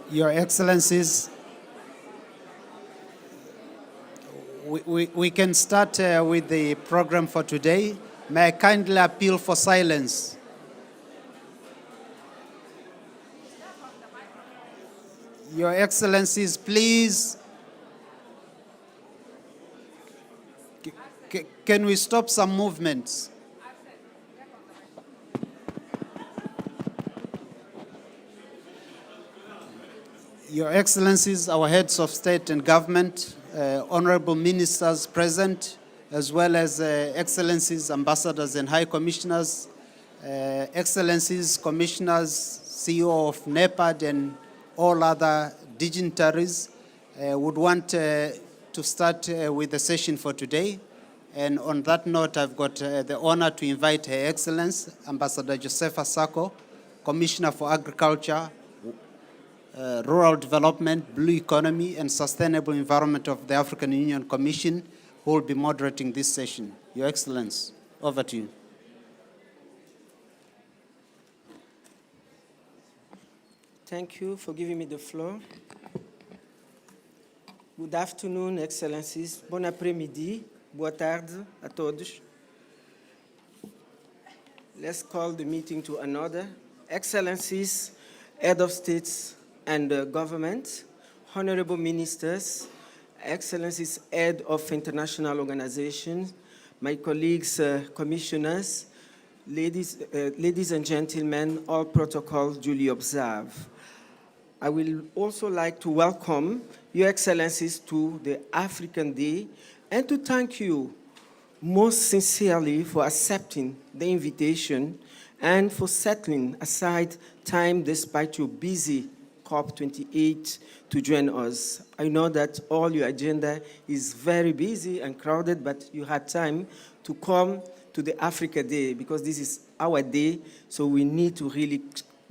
Your Excellencies, we can start with the program for today. May I kindly appeal for silence? Your Excellencies, please, can we stop some movements? Your Excellencies, our heads of state and government, honorable ministers present, as well as Excellencies, ambassadors and high commissioners, Excellencies, commissioners, CEO of NEPAD and all other dignitaries, would want to start with the session for today. And on that note, I've got the honor to invite Her Excellency, Ambassador Josepha Sako, Commissioner for Agriculture, Rural Development, Blue Economy, and Sustainable Environment of the African Union Commission, who will be moderating this session. Your Excellency, over to you. Thank you for giving me the floor. Good afternoon, Excellencies. Bon après-midi. Boa tarde a todos. Let's call the meeting to an order. Excellencies, Head of States and Government, Honorable Ministers, Excellencies, Head of International Organizations, my colleagues, commissioners, ladies and gentlemen, all protocols duly observed. I will also like to welcome Your Excellencies to the African Day and to thank you most sincerely for accepting the invitation and for setting aside time despite your busy COP28 to join us. I know that all your agenda is very busy and crowded, but you had time to come to the Africa Day because this is our day, so we need to really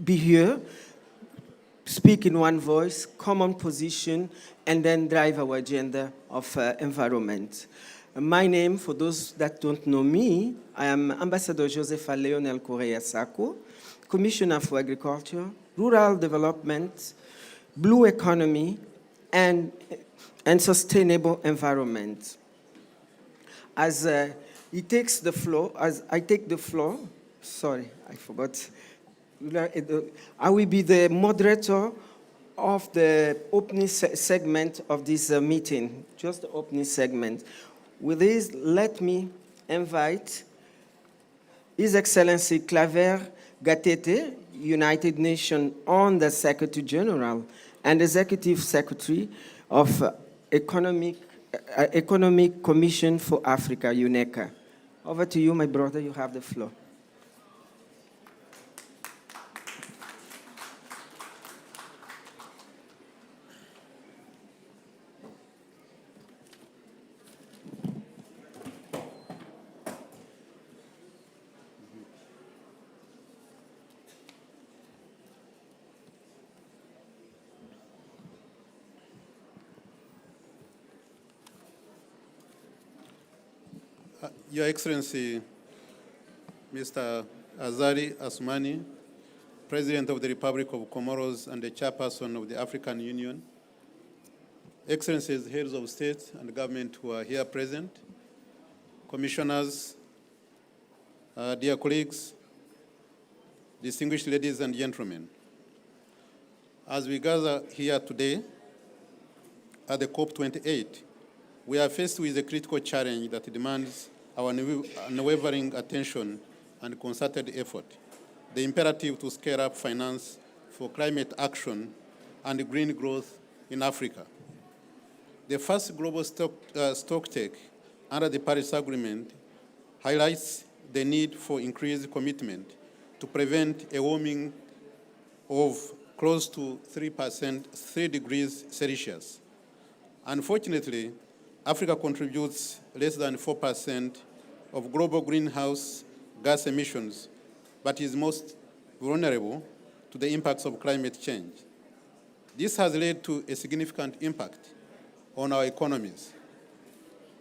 be here, speak in one voice, common position, and then drive our agenda of environment. My name, for those that don't know me, I am Ambassador Josepha Leonel Correa Sako, Commissioner for Agriculture, Rural Development, Blue Economy, and Sustainable Environment. As he takes the floor, as I take the floor, sorry, I forgot. I will be the moderator of the opening segment of this meeting, just the opening segment. With this, let me invite His Excellency Claver Gatete, United Nations Under Secretary General and Executive Secretary of Economic Commission for Africa, UNECA. Over to you, my brother, you have the floor. Your Excellency, Mr. Azali Assoumani, President of the Republic of Comoros and the Chairperson of the African Union, Excellencies, Heads of State and Government who are here present, Commissioners, dear colleagues, distinguished ladies and gentlemen. As we gather here today at the COP28, we are faced with a critical challenge that demands our unwavering attention and concerted effort, the imperative to scale up finance for climate action and green growth in Africa. The first global stocktake under the Paris Agreement highlights the need for increased commitment to prevent a warming of close to 3 degrees Celsius. Unfortunately, Africa contributes less than 4% of global greenhouse gas emissions, but is most vulnerable to the impacts of climate change. This has led to a significant impact on our economies.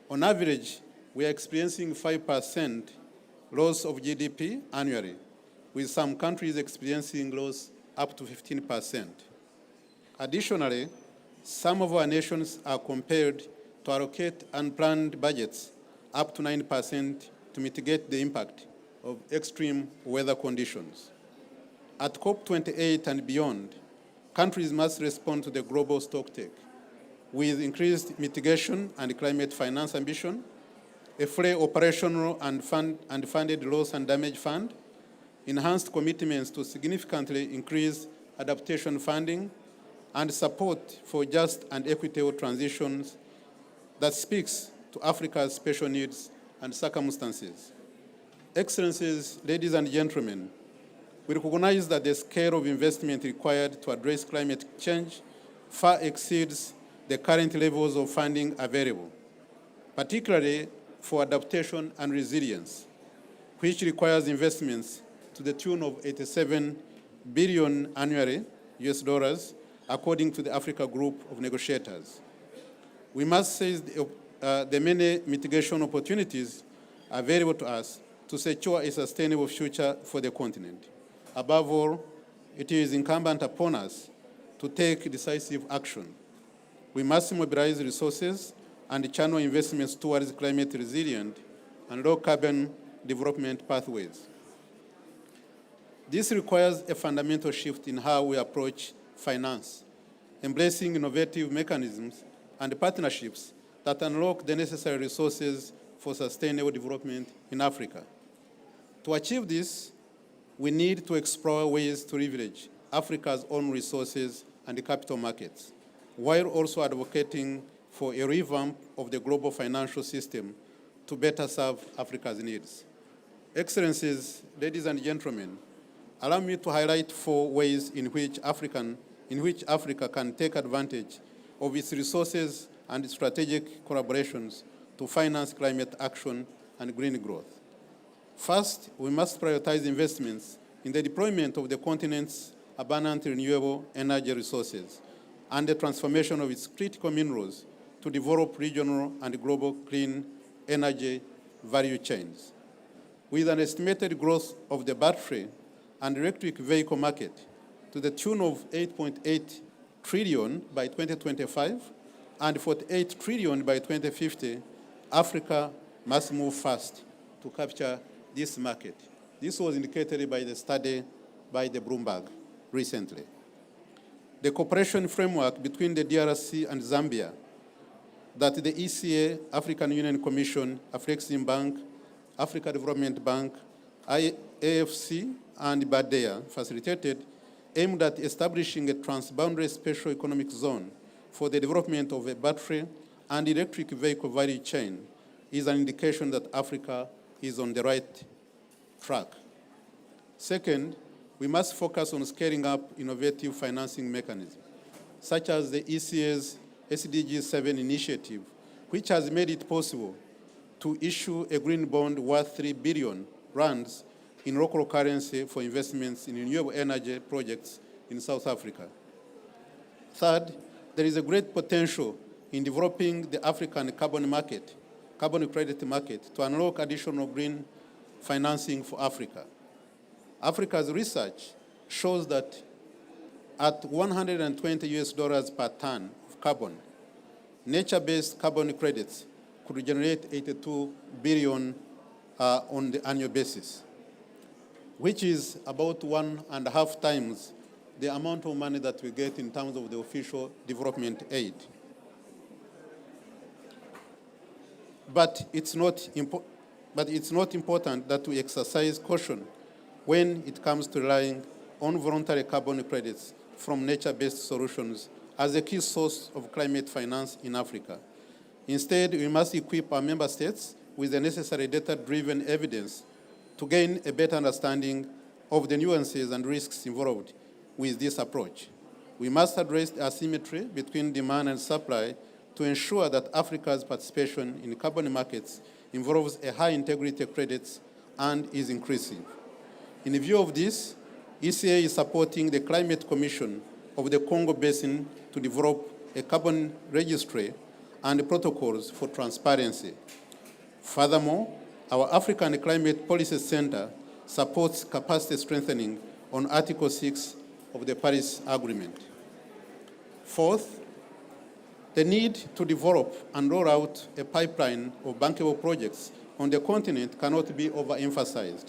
On average, we are experiencing 5% loss of GDP annually, with some countries experiencing loss up to 15%. Additionally, some of our nations are compelled to allocate unplanned budgets up to 9% to mitigate the impact of extreme weather conditions. At COP28 and beyond, countries must respond to the global stocktake with increased mitigation and climate finance ambition, a fully operational and funded loss and damage fund, enhanced commitments to significantly increase adaptation funding, and support for just and equitable transitions that speaks to Africa's special needs and circumstances. Excellencies, ladies and gentlemen, we recognize that the scale of investment required to address climate change far exceeds the current levels of funding available, particularly for adaptation and resilience, which requires investments to the tune of 87 billion annually, US dollars, according to the Africa Group of Negotiators. We must seize the many mitigation opportunities available to us to secure a sustainable future for the continent. Above all, it is incumbent upon us to take decisive action. We must mobilize resources and channel investments towards climate resilient and low carbon development pathways. This requires a fundamental shift in how we approach finance, embracing innovative mechanisms and partnerships that unlock the necessary resources for sustainable development in Africa. To achieve this, we need to explore ways to leverage Africa's own resources and the capital markets, while also advocating for a revamp of the global financial system to better serve Africa's needs. Excellencies, ladies and gentlemen, allow me to highlight 4 ways in which Africa can take advantage of its resources and strategic collaborations to finance climate action and green growth. First, we must prioritize investments in the deployment of the continent's abundant renewable energy resources and the transformation of its critical minerals to develop regional and global clean energy value chains. With an estimated growth of the battery and electric vehicle market to the tune of 8.8 trillion by 2025 and 48 trillion by 2050, Africa must move fast to capture this market. This was indicated by the study by the Bloomberg recently. The cooperation framework between the DRC and Zambia that the ECA, African Union Commission, Afreximbank, Africa Development Bank, AFC, and BADEA facilitated aimed at establishing a transboundary special economic zone for the development of a battery and electric vehicle value chain is an indication that Africa is on the right track. Second, we must focus on scaling up innovative financing mechanisms, such as the ECA's SDG 7 initiative, which has made it possible to issue a green bond worth 3 billion rands in local currency for investments in renewable energy projects in South Africa. Third, there is a great potential in developing the African carbon credit market, to unlock additional green financing for Africa. Africa's research shows that at 120 US dollars per ton of carbon, nature-based carbon credits could generate 82 billion on the annual basis, which is about 1.5 times the amount of money that we get in terms of the official development aid. But it's not important that we exercise caution when it comes to relying on voluntary carbon credits from nature-based solutions as a key source of climate finance in Africa. Instead, we must equip our member states with the necessary data-driven evidence to gain a better understanding of the nuances and risks involved with this approach. We must address the asymmetry between demand and supply to ensure that Africa's participation in carbon markets involves a high integrity credits and is increasing. In view of this, ECA is supporting the Climate Commission of the Congo Basin to develop a carbon registry and protocols for transparency. Furthermore, our African Climate Policy Center supports capacity strengthening on Article 6 of the Paris Agreement. Fourth, the need to develop and roll out a pipeline of bankable projects on the continent cannot be overemphasized.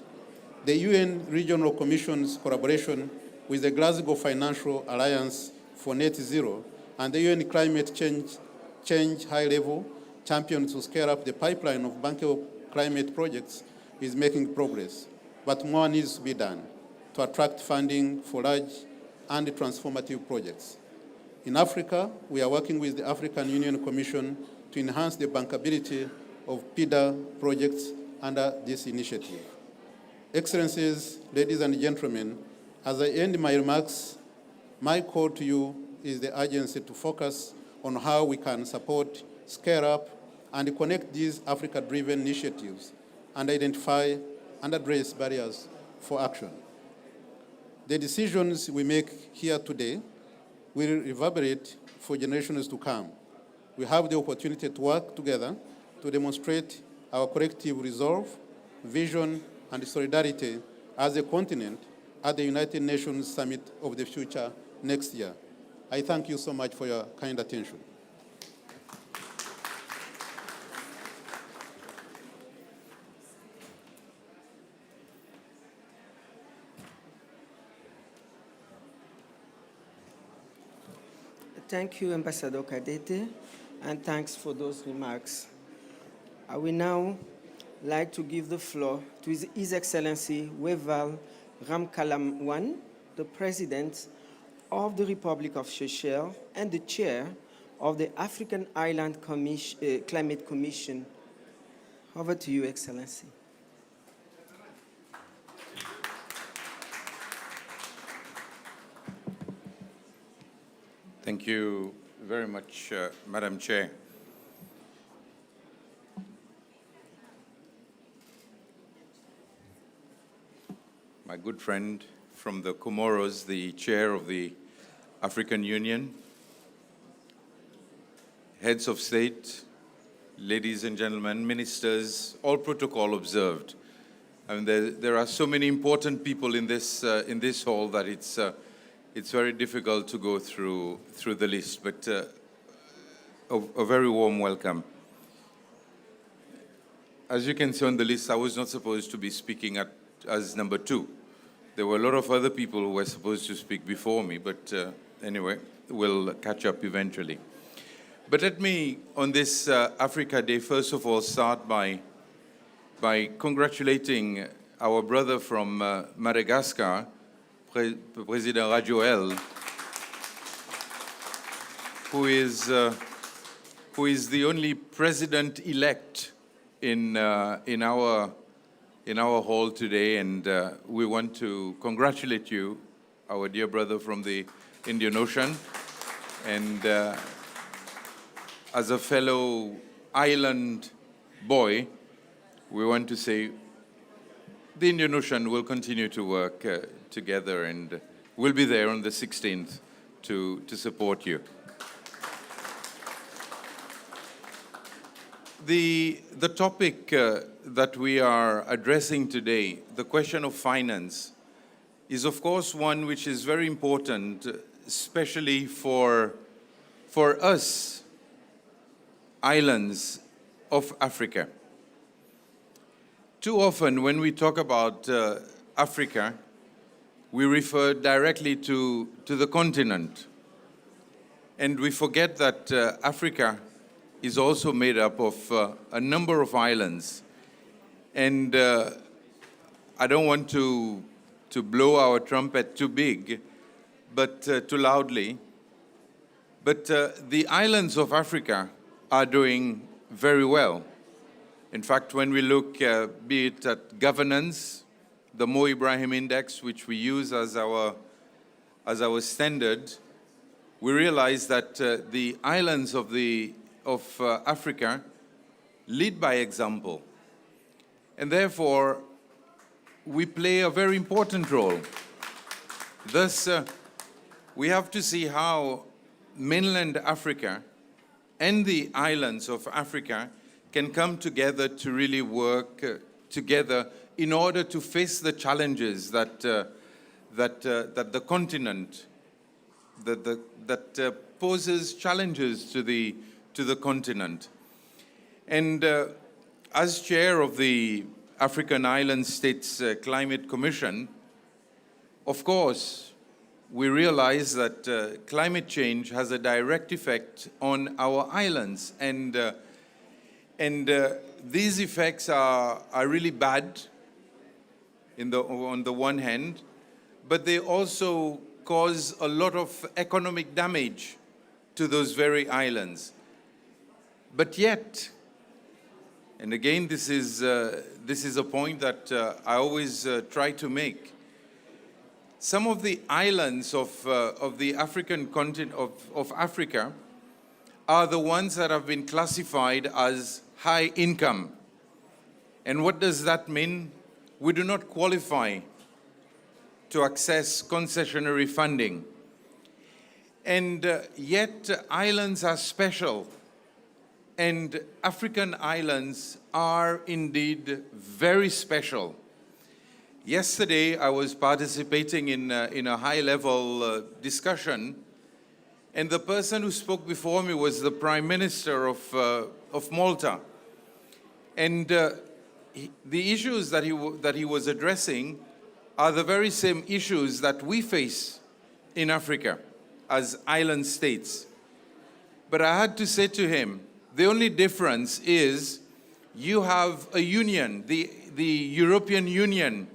The UN Regional Commission's collaboration with the Glasgow Financial Alliance for Net Zero and the UN Climate Change High-Level Champion to scale up the pipeline of bankable climate projects is making progress, but more needs to be done to attract funding for large and transformative projects. In Africa, we are working with the African Union Commission to enhance the bankability of PIDA projects under this initiative. Excellencies, ladies and gentlemen, as I end my remarks, my call to you is the urgency to focus on how we can support, scale up, and connect these Africa-driven initiatives and identify and address barriers for action. The decisions we make here today will reverberate for generations to come. We have the opportunity to work together to demonstrate our collective resolve, vision, and solidarity as a continent at the United Nations Summit of the Future next year. I thank you so much for your kind attention. Thank you, Ambassador Kadete, and thanks for those remarks. I will now like to give the floor to His Excellency Weval Ramkalamwan, the President of the Republic of Seychelles and the Chair of the African Island Climate Commission. Over to you, Excellency. Thank you very much, Madam Chair. My good friend from the Comoros, the Chair of the African Union, heads of state, ladies and gentlemen, ministers, all protocol observed. I mean, there are so many important people in this hall that it's very difficult to go through the list, but a very warm welcome. As you can see on the list, I was not supposed to be speaking as number 2. There were a lot of other people who were supposed to speak before me, but anyway, we'll catch up eventually. But let me, on this Africa Day, first of all, start by congratulating our brother from Madagascar, President Rajoel, who is the only president-elect in our hall today, and we want to congratulate you, our dear brother from the Indian Ocean, and as a fellow island boy, we want to say the Indian Ocean will continue to work together, and we'll be there on the 16th to support you. The topic that we are addressing today, the question of finance, is of course one which is very important, especially for us, islands of Africa. Too often when we talk about Africa, we refer directly to the continent. And we forget that Africa is also made up of a number of islands. And I don't want to blow our trumpet too big, but too loudly. But the islands of Africa are doing very well. In fact, when we look, be it at governance, the Mo Ibrahim Index, which we use as our standard, we realize that the islands of Africa lead by example. And therefore, we play a very important role. Thus, we have to see how mainland Africa and the islands of Africa can come together to really work together in order to face the challenges that the continent, that poses challenges to the continent. And as chair of the African Island States Climate Commission, of course, we realize that climate change has a direct effect on our islands, and these effects are really bad on the one hand, but they also cause a lot of economic damage to those very islands. But yet, and again, this is a point that I always try to make. Some of the islands of the African continent, of Africa, are the ones that have been classified as high income. And what does that mean? We do not qualify to access concessionary funding. And yet islands are special. And African islands are indeed very special. Yesterday, I was participating in a high-level discussion, and the person who spoke before me was the Prime Minister of Malta. And the issues that he was addressing are the very same issues that we face in Africa as island states. But I had to say to him, the only difference is you have a union, the European Union,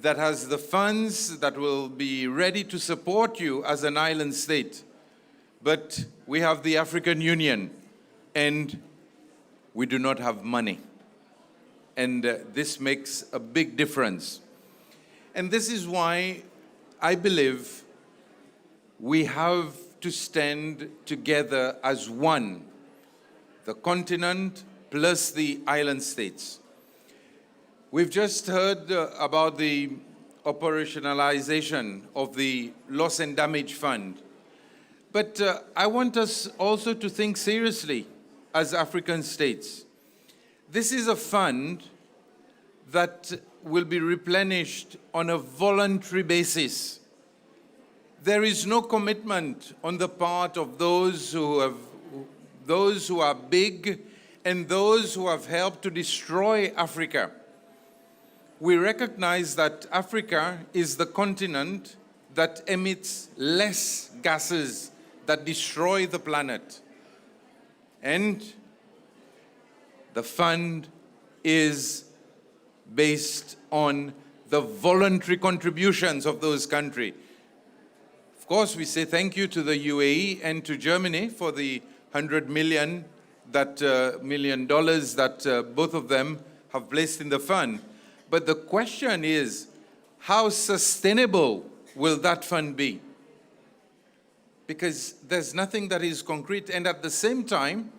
that has the funds that will be ready to support you as an island state. But we have the African Union, and we do not have money. And this makes a big difference. And this is why I believe we have to stand together as one, the continent plus the island states. We've just heard about the operationalization of the Loss and Damage Fund. But I want us also to think seriously as African states. This is a fund that will be replenished on a voluntary basis. There is no commitment on the part of those who are big and those who have helped to destroy Africa. We recognize that Africa is the continent that emits less gases that destroy the planet. And the fund is based on the voluntary contributions of those countries. Of course, we say thank you to the UAE and to Germany for the $100 million that both of them have placed in the fund. But the question is, how sustainable will that fund be? Because there's nothing that is concrete. And at the same time,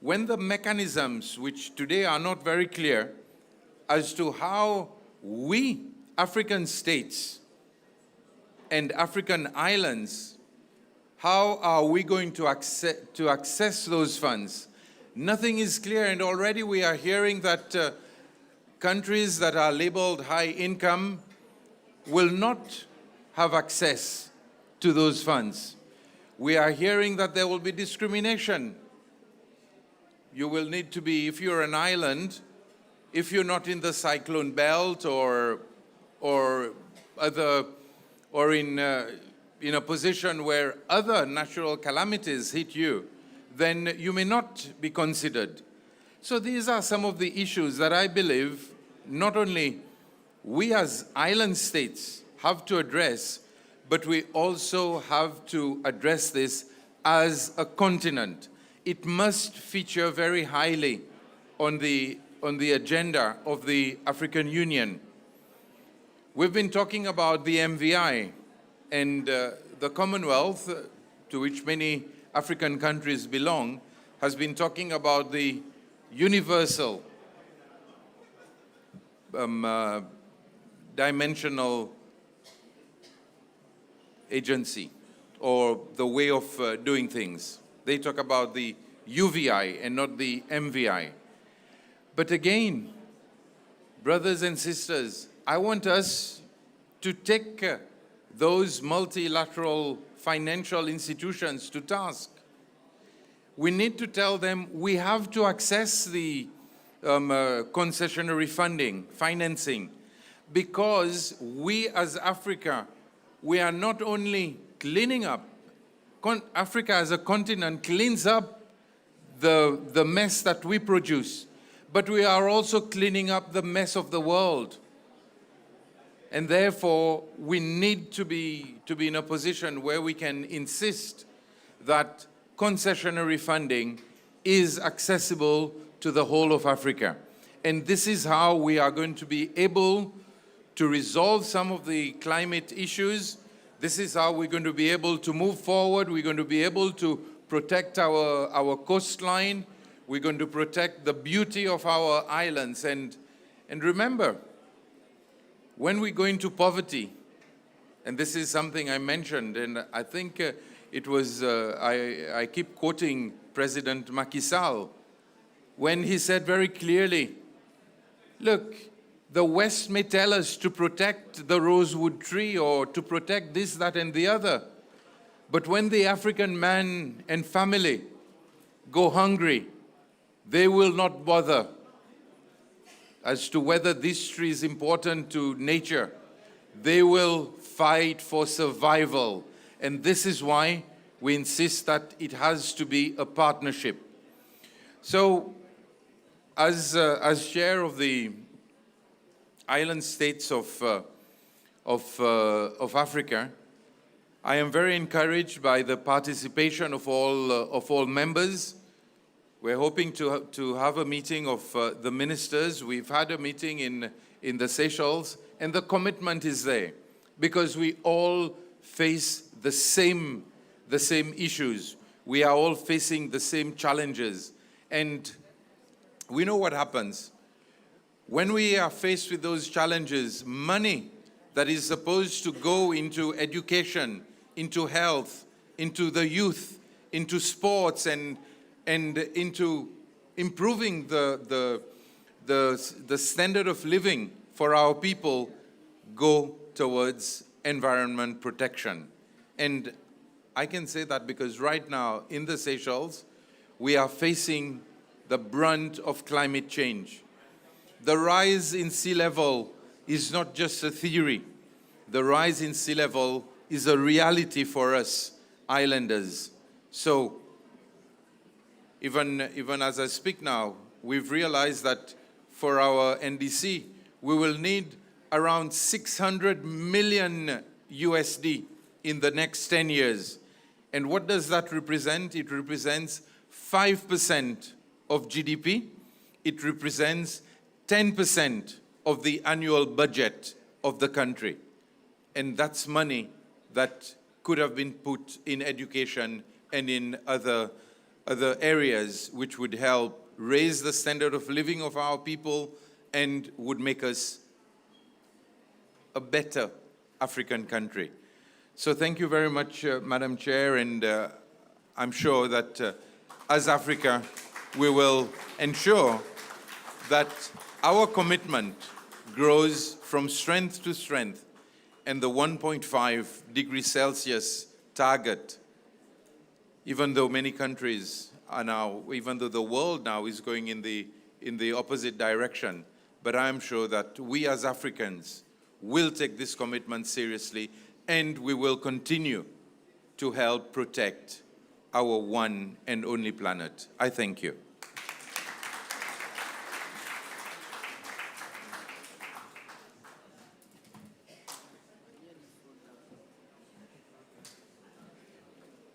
when the mechanisms, which today are not very clear, as to how we, African states and African islands, how are we going to access those funds? Nothing is clear, and already we are hearing that countries that are labeled high income will not have access to those funds. We are hearing that there will be discrimination. You will need to be, if you're an island, if you're not in the cyclone belt or in a position where other natural calamities hit you, then you may not be considered. So these are some of the issues that I believe not only we as island states have to address, but we also have to address this as a continent. It must feature very highly on the agenda of the African Union. We've been talking about the MVI, and the Commonwealth, to which many African countries belong, has been talking about the universal dimensional agency, or the way of doing things. They talk about the UVI and not the MVI. But again, brothers and sisters, I want us to take those multilateral financial institutions to task. We need to tell them we have to access the concessionary financing, because we as Africa, we are not only cleaning up, Africa as a continent cleans up the mess that we produce, but we are also cleaning up the mess of the world. And therefore, we need to be in a position where we can insist that concessionary funding is accessible to the whole of Africa. And this is how we are going to be able to resolve some of the climate issues. This is how we're going to be able to move forward. We're going to be able to protect our coastline. We're going to protect the beauty of our islands. And remember, when we go into poverty, and this is something I mentioned, and I think it was, I keep quoting President Macky Sall, when he said very clearly, look, the West may tell us to protect the rosewood tree or to protect this, that, and the other, but when the African man and family go hungry, they will not bother as to whether this tree is important to nature. They will fight for survival. And this is why we insist that it has to be a partnership. So, as chair of the island states of Africa, I am very encouraged by the participation of all members. We're hoping to have a meeting of the ministers. We've had a meeting in the Seychelles, and the commitment is there because we all face the same issues. We are all facing the same challenges. And we know what happens. When we are faced with those challenges, money that is supposed to go into education, into health, into the youth, into sports, and into improving the standard of living for our people, go towards environment protection. And I can say that because right now in the Seychelles, we are facing the brunt of climate change. The rise in sea level is not just a theory. The rise in sea level is a reality for us islanders. So even as I speak now, we've realized that for our NDC, we will need around 600 million USD in the next 10 years. And what does that represent? It represents 5% of GDP. It represents 10% of the annual budget of the country. And that's money that could have been put in education and in other areas which would help raise the standard of living of our people and would make us a better African country. So thank you very much, Madam Chair, and I'm sure that as Africa, we will ensure that our commitment grows from strength to strength, and the 1.5 degrees Celsius target, even though many countries are now, even though the world now is going in the opposite direction, but I am sure that we as Africans will take this commitment seriously, and we will continue to help protect our one and only planet. I thank you.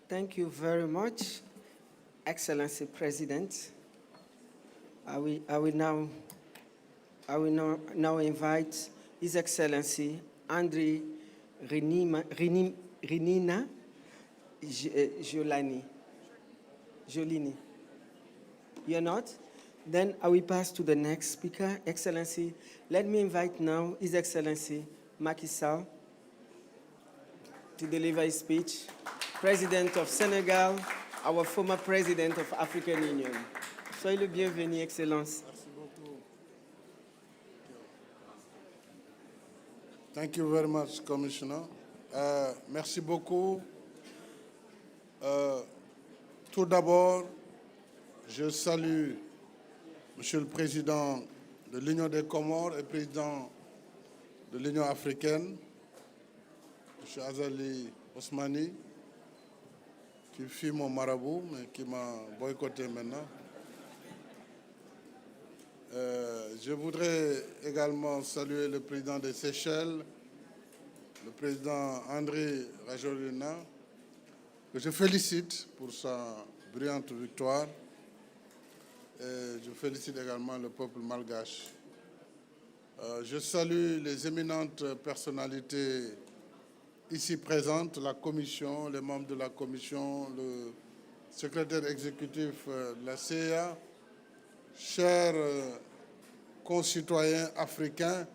Thank you very much, Excellency President. I will now invite His Excellency André Renina Jolini. You're not? Then I will pass to the next speaker. Excellency, let me invite now His Excellency Macky Sall to deliver his speech. President of Senegal, our former President of African Union. Soyez le bienvenu, Excellence. Merci beaucoup. Thank you very much, Commissioner. Merci beaucoup. Tout d'abord, je salue Monsieur le Président de l'Union des Comores et Président de l'Union africaine, M. Azali Osmani, qui fut mon marabout, mais qui m'a boycotté maintenant. Je voudrais également saluer le président des Seychelles, le président André Rajoelina, que je félicite pour sa brillante victoire. Et je félicite également le peuple malgache. Je salue les éminentes personnalités ici présentes, la Commission, les membres de la Commission, le secrétaire exécutif de la CIA, chers concitoyens africains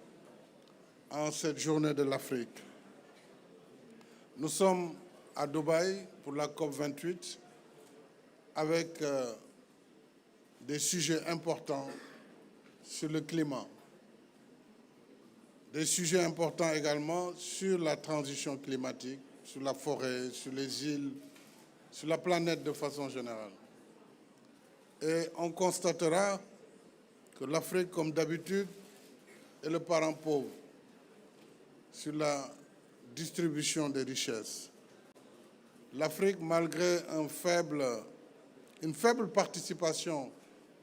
en cette journée de l'Afrique. Nous sommes à Dubaï pour la COP28 avec des sujets importants sur le climat, des sujets importants également sur la transition climatique, sur la forêt, sur les îles, sur la planète de façon générale. Et on constatera que l'Afrique, comme d'habitude, est le parent pauvre sur la distribution des richesses. L'Afrique, malgré une faible participation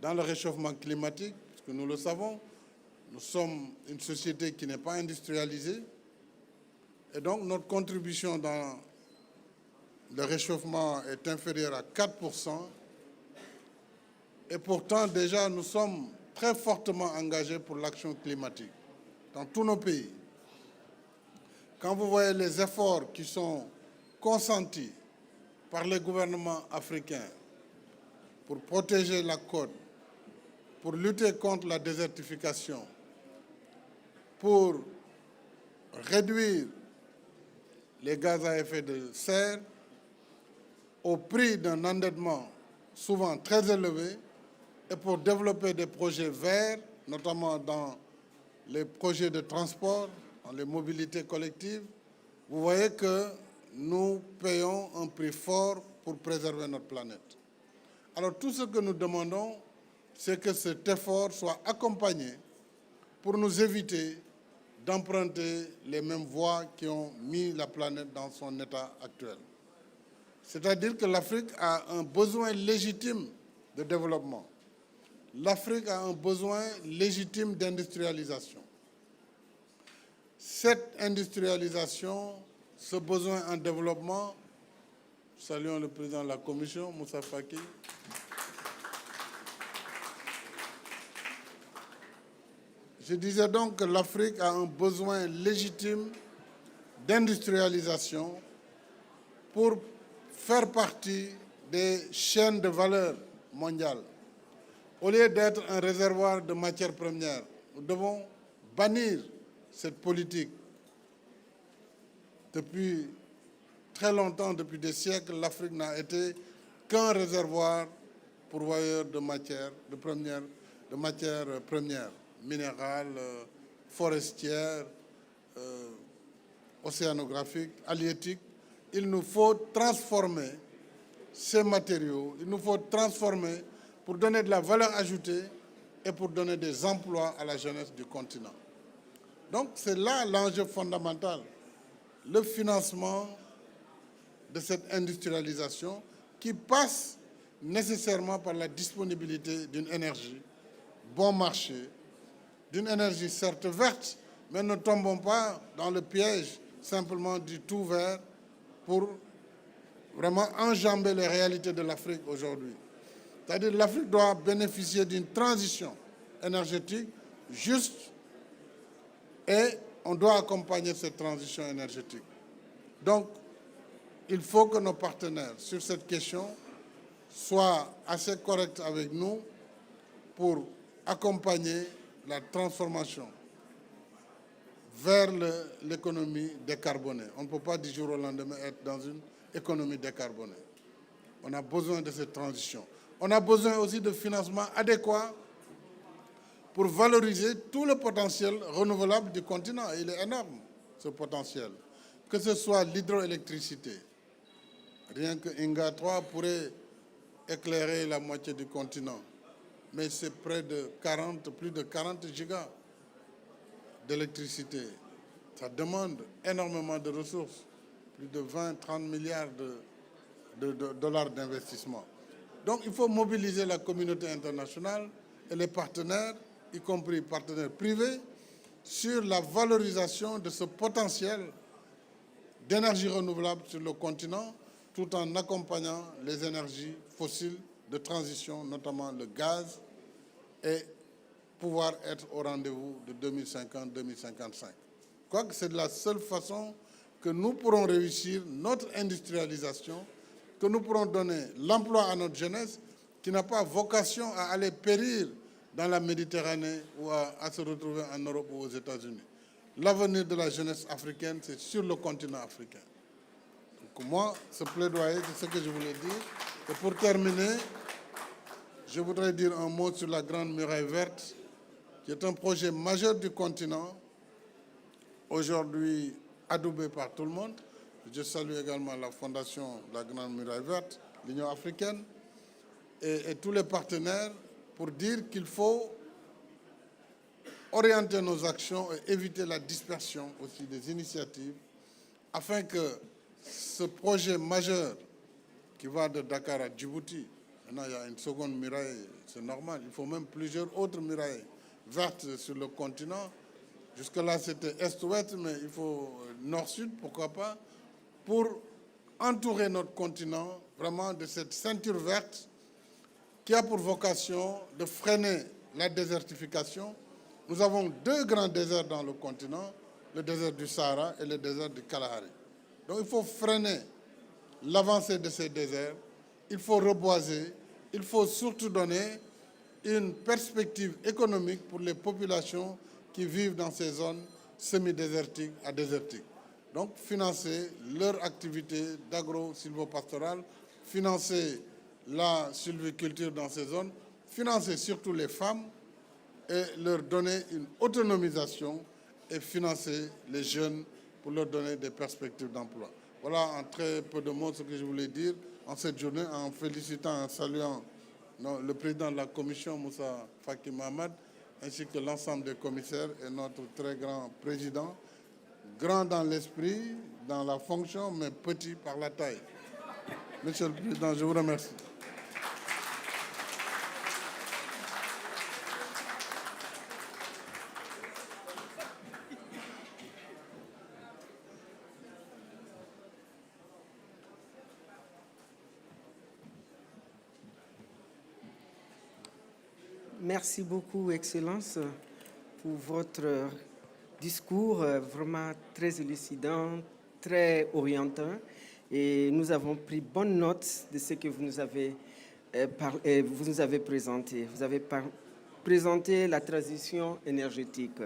dans le réchauffement climatique, parce que nous le savons, nous sommes une société qui n'est pas industrialisée, et donc notre contribution dans le réchauffement est inférieure à 4%, et pourtant déjà nous sommes très fortement engagés pour l'action climatique dans tous nos pays. Quand vous voyez les efforts qui sont consentis par les gouvernements africains pour protéger la côte, pour lutter contre la désertification, pour réduire les gaz à effet de serre au prix d'un endettement souvent très élevé et pour développer des projets verts, notamment dans les projets de transport, dans les mobilités collectives, vous voyez que nous payons un prix fort pour préserver notre planète. Alors tout ce que nous demandons, c'est que cet effort soit accompagné pour nous éviter d'emprunter les mêmes voies qui ont mis la planète dans son état actuel. C'est-à-dire que l'Afrique a un besoin légitime de développement. L'Afrique a un besoin légitime d'industrialisation. Cette industrialisation, ce besoin en développement, saluons le président de la Commission, Moussa Faki. Je disais donc que l'Afrique a un besoin légitime d'industrialisation pour faire partie des chaînes de valeur mondiales. Au lieu d'être un réservoir de matières premières, nous devons bannir cette politique. Depuis très longtemps, depuis des siècles, l'Afrique n'a été qu'un réservoir pourvoyeur de matières premières, minérales, forestières, océanographiques, halieutiques. Il nous faut transformer ces matériaux, il nous faut transformer pour donner de la valeur ajoutée et pour donner des emplois à la jeunesse du continent. Donc c'est là l'enjeu fondamental, le financement de cette industrialisation qui passe nécessairement par la disponibilité d'une énergie bon marché, d'une énergie certes verte, mais ne tombons pas dans le piège simplement du tout vert pour vraiment enjamber les réalités de l'Afrique aujourd'hui. C'est-à-dire que l'Afrique doit bénéficier d'une transition énergétique juste et on doit accompagner cette transition énergétique. Donc, il faut que nos partenaires sur cette question soient assez corrects avec nous pour accompagner la transformation vers l'économie décarbonée. On ne peut pas du jour au lendemain être dans une économie décarbonée. On a besoin de cette transition. On a besoin aussi de financements adéquats pour valoriser tout le potentiel renouvelable du continent. Il est énorme, ce potentiel. que ce soit l'hydroélectricité. Rien que Inga 3 pourrait éclairer la moitié du continent. Mais c'est plus de 40 gigas d'électricité. Ça demande énormément de ressources, plus de 20-30 milliards de dollars d'investissement. Donc il faut mobiliser la communauté internationale et les partenaires, y compris partenaires privés, sur la valorisation de ce potentiel d'énergie renouvelable sur le continent, tout en accompagnant les énergies fossiles de transition, notamment le gaz, et pouvoir être au rendez-vous de 2050-2055. Quoique c'est de la seule façon que nous pourrons réussir notre industrialisation, que nous pourrons donner l'emploi à notre jeunesse qui n'a pas vocation à aller périr dans la Méditerranée ou à se retrouver en Europe ou aux États-Unis. L'avenir de la jeunesse africaine, c'est sur le continent africain. Donc moi, ce plaidoyer, c'est ce que je voulais dire. Et pour terminer, je voudrais dire un mot sur la Grande Muraille Verte, qui est un projet majeur du continent, aujourd'hui adoubé par tout le monde. Je salue également la Fondation de la Grande Muraille Verte, l'Union africaine, et tous les partenaires pour dire qu'il faut orienter nos actions et éviter la dispersion aussi des initiatives afin que ce projet majeur qui va de Dakar à Djibouti, maintenant il y a une seconde muraille, c'est normal, il faut même plusieurs autres murailles vertes sur le continent. Jusque-là c'était est-ouest, mais il faut nord-sud, pourquoi pas, pour entourer notre continent vraiment de cette ceinture verte qui a pour vocation de freiner la désertification. Nous avons deux grands déserts dans le continent, le désert du Sahara et le désert du Kalahari. Donc il faut freiner l'avancée de ces déserts, il faut reboiser, il faut surtout donner une perspective économique pour les populations qui vivent dans ces zones semi-désertiques à désertiques. Donc financer leur activité d'agro-sylvopastorale, financer la sylviculture dans ces zones, financer surtout les femmes et leur donner une autonomisation et financer les jeunes pour leur donner des perspectives d'emploi. Voilà en très peu de mots ce que je voulais dire en cette journée, en félicitant, en saluant le président de la commission, Moussa Faki Mahamad, ainsi que l'ensemble des commissaires et notre très grand président, grand dans l'esprit, dans la fonction, mais petit par la taille. Monsieur le Président, je vous remercie. Merci beaucoup, Excellence, pour votre discours vraiment très élucidant, très orientant. Et nous avons pris bonne note de ce que vous nous avez, présenté. Vous avez présenté la transition énergétique.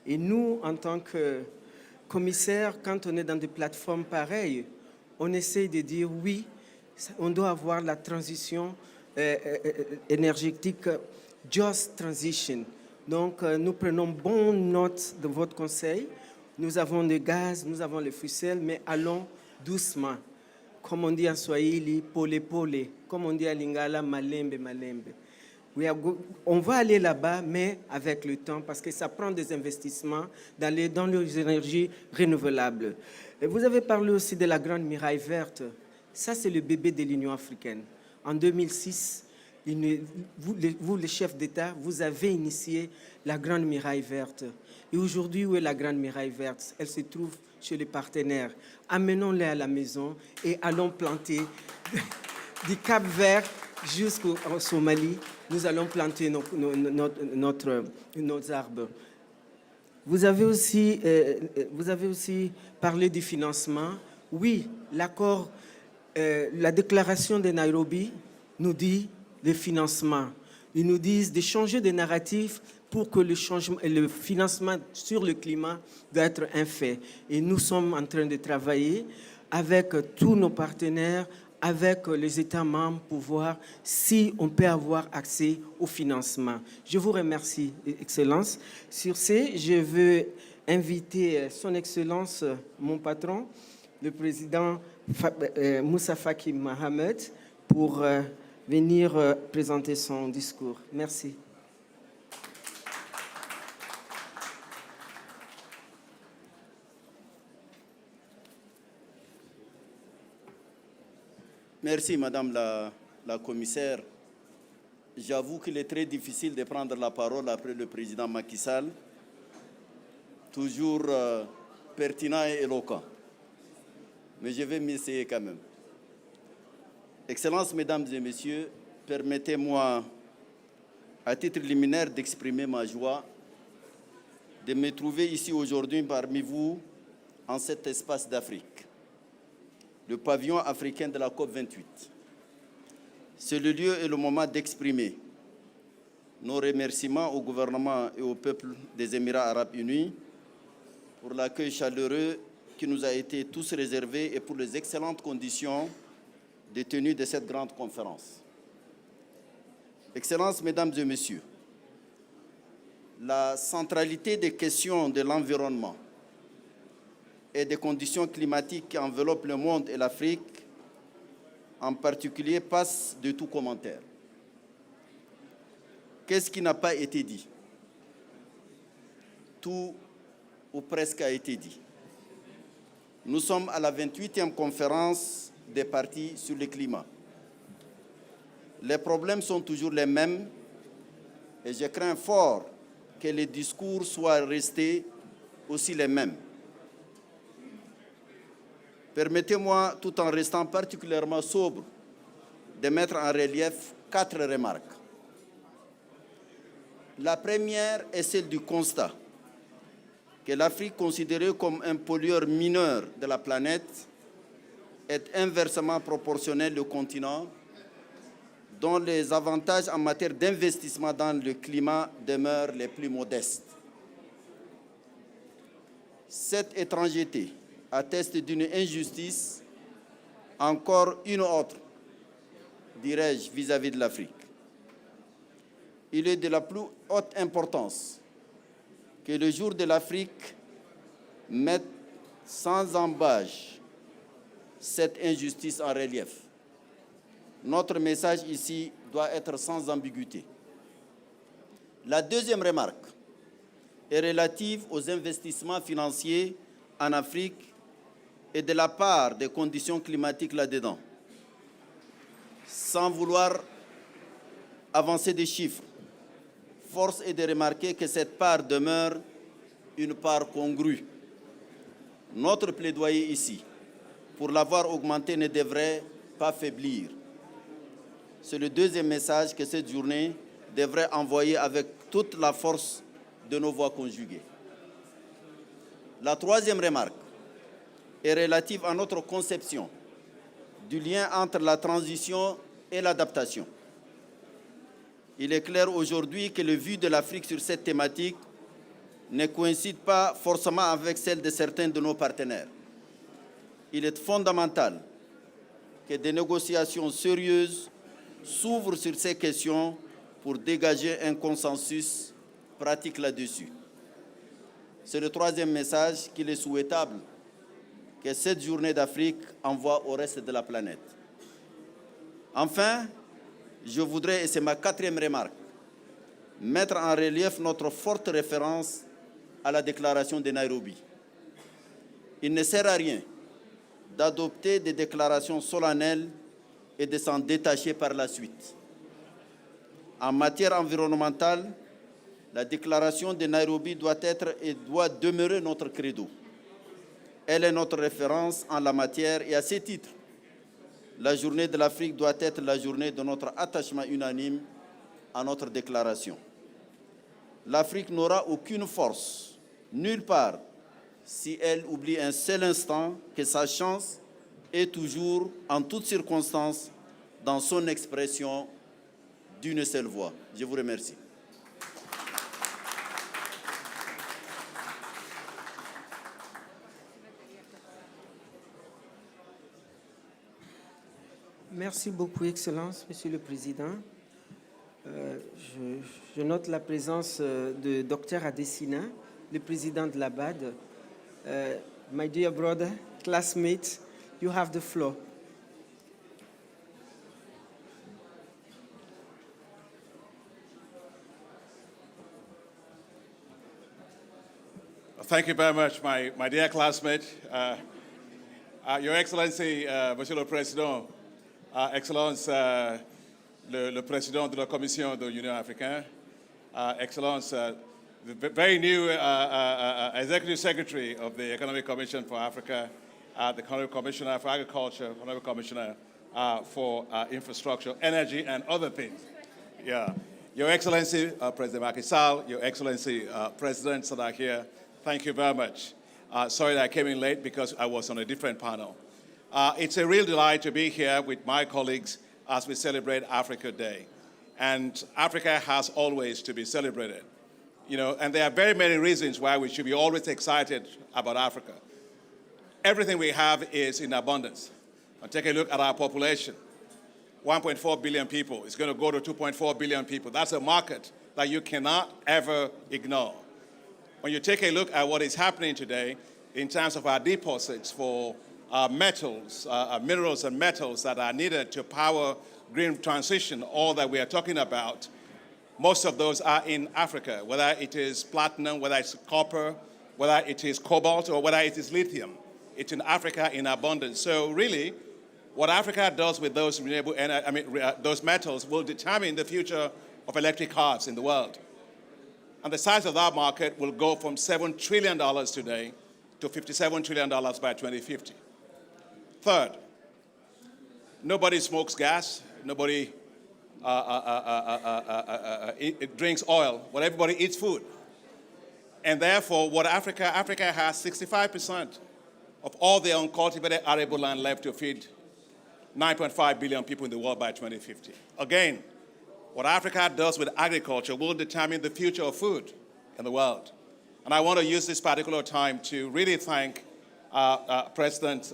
Et nous, en tant que commissaires, quand on est dans des plateformes pareilles, on essaie de dire oui, on doit avoir la transition énergétique, just transition. Donc, nous prenons bonne note de votre conseil. Nous avons le gaz, nous avons les ficelles, mais allons doucement. Comme on dit en Swahili, pole pole. Comme on dit à Lingala, malembe malembe. On va aller là-bas, mais avec le temps, parce que ça prend des investissements dans les énergies renouvelables. Et vous avez parlé aussi de la Grande Muraille Verte. Ça, c'est le bébé de l'Union africaine. En 2006, vous, les chefs d'État, vous avez initié la Grande Muraille Verte. Et aujourd'hui, où est la Grande Muraille Verte? Elle se trouve chez les partenaires. Amenons-les à la maison et allons planter du Cap-Vert jusqu'au Somalie. Nous allons planter nos arbres. Vous avez aussi parlé du financement. Oui, l'accord, la déclaration de Nairobi nous dit le financement. Ils nous disent de changer de narratif pour que le financement sur le climat doit être un fait. Et nous sommes en train de travailler avec tous nos partenaires, avec les États membres pour voir si on peut avoir accès au financement. Je vous remercie, Excellence. Sur ce, je veux inviter Son Excellence, mon patron, le président Moussa Faki Mohamed, pour venir présenter son discours. Merci. Merci, Madame la commissaire. J'avoue qu'il est très difficile de prendre la parole après le président Macky Sall, toujours pertinent et éloquent. Mais je vais m'essayer quand même. Excellences, Mesdames et Messieurs, permettez-moi, à titre liminaire, d'exprimer ma joie de me trouver ici aujourd'hui parmi vous en cet espace d'Afrique, le pavillon africain de la COP28. C'est le lieu et le moment d'exprimer nos remerciements au gouvernement et au peuple des Émirats arabes unis pour l'accueil chaleureux qui nous a été tous réservé et pour les excellentes conditions de tenue de cette grande conférence. Excellences, Mesdames et Messieurs, la centralité des questions de l'environnement et des conditions climatiques qui enveloppent le monde et l'Afrique, en particulier, passe de tout commentaire. Qu'est-ce qui n'a pas été dit? Tout ou presque a été dit. Nous sommes à la 28e conférence des parties sur le climat. Les problèmes sont toujours les mêmes et je crains fort que les discours soient restés aussi les mêmes. Permettez-moi, tout en restant particulièrement sobre, de mettre en relief 4 remarques. La première est celle du constat que l'Afrique, considérée comme un pollueur mineur de la planète, est inversement proportionnelle au continent, dont les avantages en matière d'investissement dans le climat demeurent les plus modestes. Cette étrangeté atteste d'une injustice, encore une autre, dirais-je, vis-à-vis de l'Afrique. Il est de la plus haute importance que le jour de l'Afrique mette sans embâche cette injustice en relief. Notre message ici doit être sans ambiguïté. La deuxième remarque est relative aux investissements financiers en Afrique et de la part des conditions climatiques là-dedans. Sans vouloir avancer des chiffres, force est de remarquer que cette part demeure une part congrue. Notre plaidoyer ici, pour l'avoir augmenté, ne devrait pas faiblir. C'est le deuxième message que cette journée devrait envoyer avec toute la force de nos voix conjuguées. La troisième remarque est relative à notre conception du lien entre la transition et l'adaptation. Il est clair aujourd'hui que le vue de l'Afrique sur cette thématique ne coïncide pas forcément avec celle de certains de nos partenaires. Il est fondamental que des négociations sérieuses s'ouvrent sur ces questions pour dégager un consensus pratique là-dessus. C'est le troisième message qu'il est souhaitable que cette journée d'Afrique envoie au reste de la planète. Enfin, je voudrais, et c'est ma quatrième remarque, mettre en relief notre forte référence à la déclaration de Nairobi. Il ne sert à rien d'adopter des déclarations solennelles et de s'en détacher par la suite. En matière environnementale, la déclaration de Nairobi doit être et doit demeurer notre credo. Elle est notre référence en la matière et à ce titre, la journée de l'Afrique doit être la journée de notre attachement unanime à notre déclaration. L'Afrique n'aura aucune force, nulle part, si elle oublie un seul instant que sa chance est toujours, en toutes circonstances, dans son expression d'une seule voix. Je vous remercie. Merci beaucoup, Excellence, Monsieur le Président. Je note la présence de Dr Adesina, le président de la BAD. My dear brother, classmate, you have the floor. Thank you very much, my dear classmate. Your Excellency, Monsieur le Président, Excellence, le Président de la Commission de l'Union africaine, Excellence, the very new Executive Secretary of the Economic Commission for Africa, the Economic Commissioner for Agriculture, Economic Commissioner for Infrastructure, Energy, and other things. Yeah. Your Excellency, President Macky Sall, Your Excellency, Presidents that are here, thank you very much. Sorry that I came in late because I was on a different panel. It's a real delight to be here with my colleagues as we celebrate Africa Day. And Africa has always to be celebrated. You know, and there are very many reasons why we should be always excited about Africa. Everything we have is in abundance. And take a look at our population. 1.4 billion people. It's going to go to 2.4 billion people. That's a market that you cannot ever ignore. When you take a look at what is happening today in terms of our deposits for metals, minerals and metals that are needed to power green transition, all that we are talking about, most of those are in Africa, whether it is platinum, whether it's copper, whether it is cobalt, or whether it is lithium. It's in Africa in abundance. So really, what Africa does with those renewable those metals will determine the future of electric cars in the world. And the size of that market will go from $7 trillion today to $57 trillion by 2050. Third, nobody smokes gas, nobody drinks oil, but everybody eats food. And therefore, Africa has 65% of all the uncultivated arable land left to feed 9.5 billion people in the world by 2050. Again, what Africa does with agriculture will determine the future of food in the world. And I want to use this particular time to really thank President,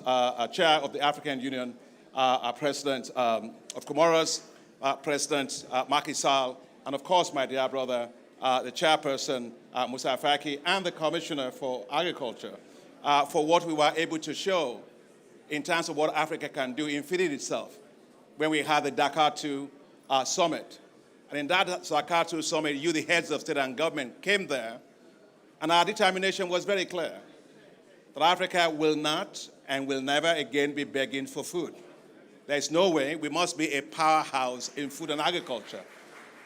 Chair of the African Union, President of Comoros, President Macky Sall, and of course, my dear brother, the Chairperson, Moussa Faki, and the Commissioner for Agriculture for what we were able to show in terms of what Africa can do in feeding itself when we had the Dakar II summit. And in that Dakar II summit, you, the heads of state and government, came there, and our determination was very clear, that Africa will not and will never again be begging for food. There's no way. We must be a powerhouse in food and agriculture.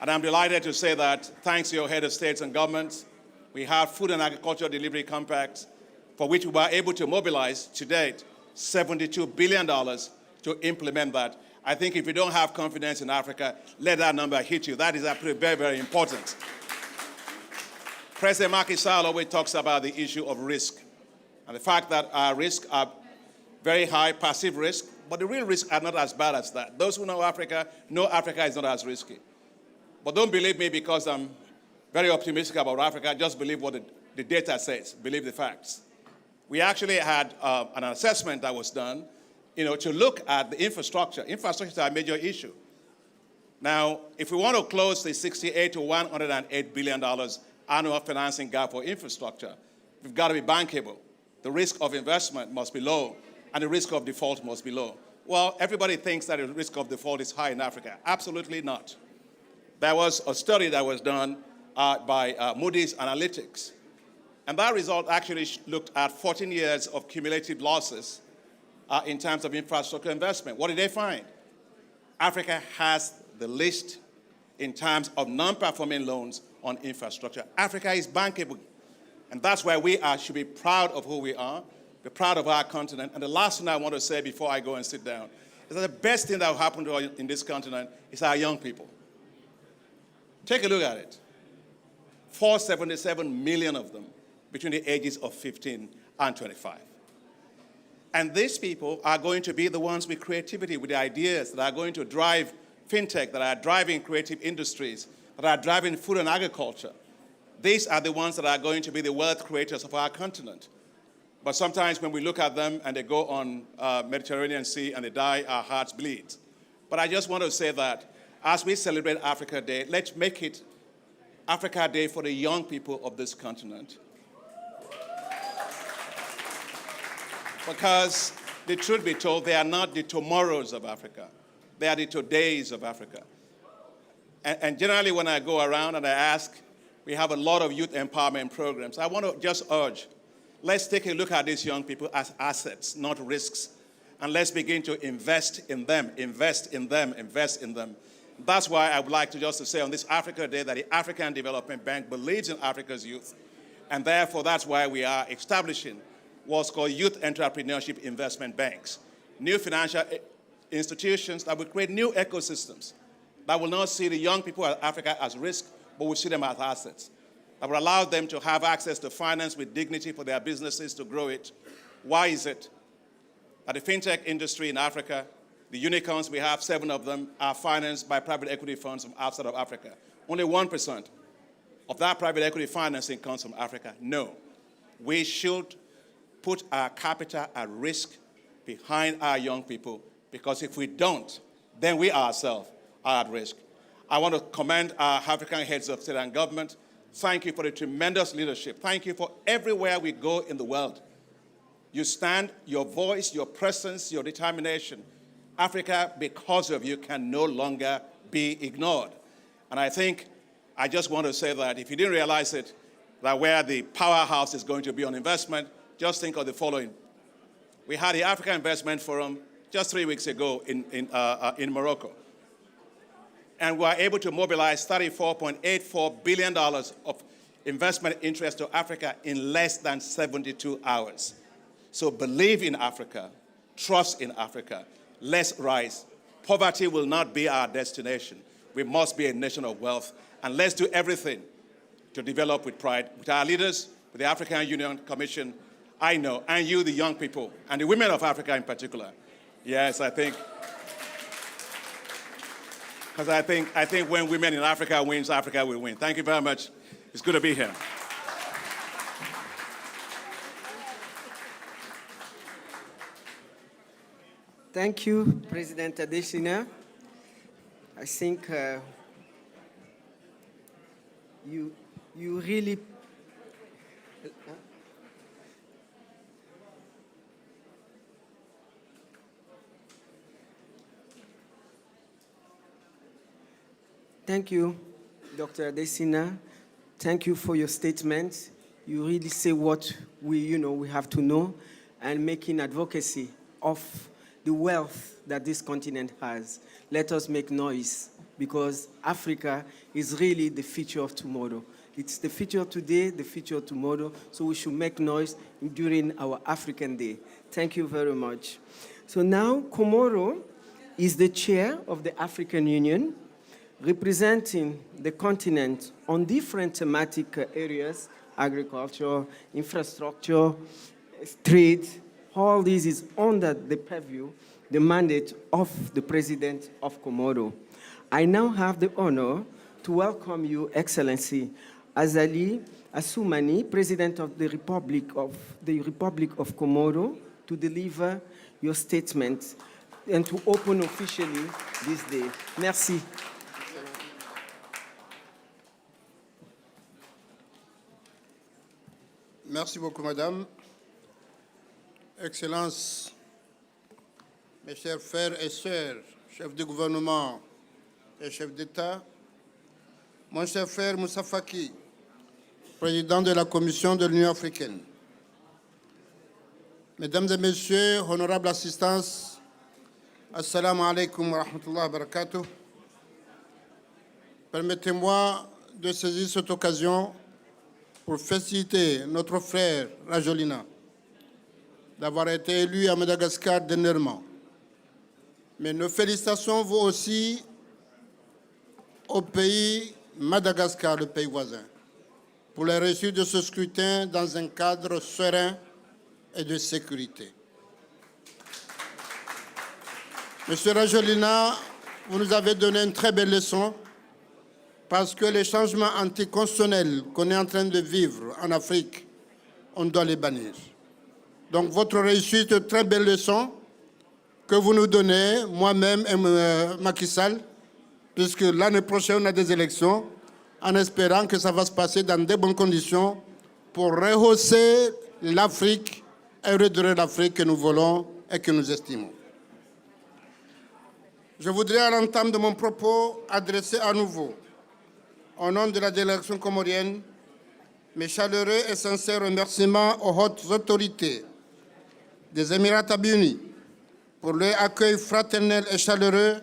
And I'm delighted to say that, thanks to your head of states and governments, we have food and agriculture delivery compacts for which we were able to mobilize, to date, $72 billion to implement that. I think if you don't have confidence in Africa, let that number hit you. That is actually very, very important. President Macky Sall always talks about the issue of risk and the fact that our risks are very high, passive risk, but the real risks are not as bad as that. Those who know Africa is not as risky. But don't believe me because I'm very optimistic about Africa. Just believe what the data says. Believe the facts. We actually had an assessment that was done, to look at the infrastructure. Infrastructure is a major issue. Now, if we want to close the $68 to $108 billion annual financing gap for infrastructure, we've got to be bankable. The risk of investment must be low, and the risk of default must be low. Well, everybody thinks that the risk of default is high in Africa. Absolutely not. There was a study that was done by Moody's Analytics, and that result actually looked at 14 years of cumulative losses in terms of infrastructure investment. What did they find? Africa has the least in terms of non-performing loans on infrastructure. Africa is bankable, and that's why we should be proud of who we are, be proud of our continent. And the last thing I want to say before I go and sit down is that the best thing that will happen to us in this continent is our young people. Take a look at it. 477 million of them between the ages of 15 and 25. And these people are going to be the ones with creativity, with the ideas that are going to drive fintech, that are driving creative industries, that are driving food and agriculture. These are the ones that are going to be the wealth creators of our continent. But sometimes when we look at them and they go on Mediterranean Sea and they die, our hearts bleed. But I just want to say that as we celebrate Africa Day, let's make it Africa Day for the young people of this continent. Because the truth be told, they are not the tomorrows of Africa. They are the todays of Africa. And generally when I go around and I ask, we have a lot of youth empowerment programs. I want to just urge, let's take a look at these young people as assets, not risks. And let's begin to invest in them, invest in them, invest in them. That's why I would like to just to say on this Africa Day that the African Development Bank believes in Africa's youth. And therefore, that's why we are establishing what's called Youth Entrepreneurship Investment Banks. New financial institutions that will create new ecosystems that will not see the young people of Africa as risk, but will see them as assets. That will allow them to have access to finance with dignity for their businesses to grow it. Why is it that the fintech industry in Africa, the unicorns, we have 7 of them, are financed by private equity funds from outside of Africa? Only 1% of that private equity financing comes from Africa. No. We should put our capital at risk behind our young people, because if we don't, then we ourselves are at risk. I want to commend our African heads of state and government. Thank you for the tremendous leadership. Thank you for everywhere we go in the world. You stand, your voice, your presence, your determination. Africa, because of you, can no longer be ignored. And I think I just want to say that if you didn't realize it, that where the powerhouse is going to be on investment, just think of the following. We had the Africa Investment Forum just 3 weeks ago in Morocco. And we were able to mobilize $34.84 billion of investment interest to Africa in less than 72 hours. So believe in Africa, trust in Africa, let's rise. Poverty will not be our destination. We must be a nation of wealth, and let's do everything to develop with pride. With our leaders, with the African Union Commission, I know, and you, the young people, and the women of Africa in particular. Yes, I think when women in Africa wins, Africa will win. Thank you very much. It's good to be here. Thank you, President Adesina. I think you really Thank you, Dr. Adesina. Thank you for your statement. You really say what we have to know, and making advocacy of the wealth that this continent has. Let us make noise, because Africa is really the future of tomorrow. It's the future of today, the future of tomorrow, so we should make noise during our African Day. Thank you very much. So now, Komoro is the chair of the African Union, representing the continent on different thematic areas: agriculture, infrastructure, trade. All this is under the purview, the mandate of the President of Komoro. I now have the honor to welcome you, Excellency Azali Assoumani, President of the Republic of Komoro, to deliver your statement and to open officially this day. Merci. Merci beaucoup, Madame. Excellences, mes chers frères et sœurs, chefs de gouvernement et chefs d'État, mon cher frère Moussa Faki, président de la Commission de l'Union africaine, Mesdames et Messieurs, honorables assistants, Assalamu alaikum wa rahmatullahi wa barakatuh. Permettez-moi de saisir cette occasion pour féliciter notre frère Rajolina d'avoir été élu à Madagascar dernièrement. Mais nos félicitations vont aussi au pays Madagascar, le pays voisin, pour la réussite de ce scrutin dans un cadre serein et de sécurité. Monsieur Rajolina, vous nous avez donné une très belle leçon, parce que les changements anticonstitutionnels qu'on est en train de vivre en Afrique, on doit les bannir. Donc votre réussite, une très belle leçon que vous nous donnez, moi-même et Macky Sall, puisque l'année prochaine on a des élections, en espérant que ça va se passer dans de bonnes conditions pour rehausser l'Afrique et redresser l'Afrique que nous voulons et que nous estimons. Je voudrais à l'entame de mon propos adresser à nouveau, au nom de la délégation comorienne, mes chaleureux et sincères remerciements aux hautes autorités des Émirats arabes unis pour leur accueil fraternel et chaleureux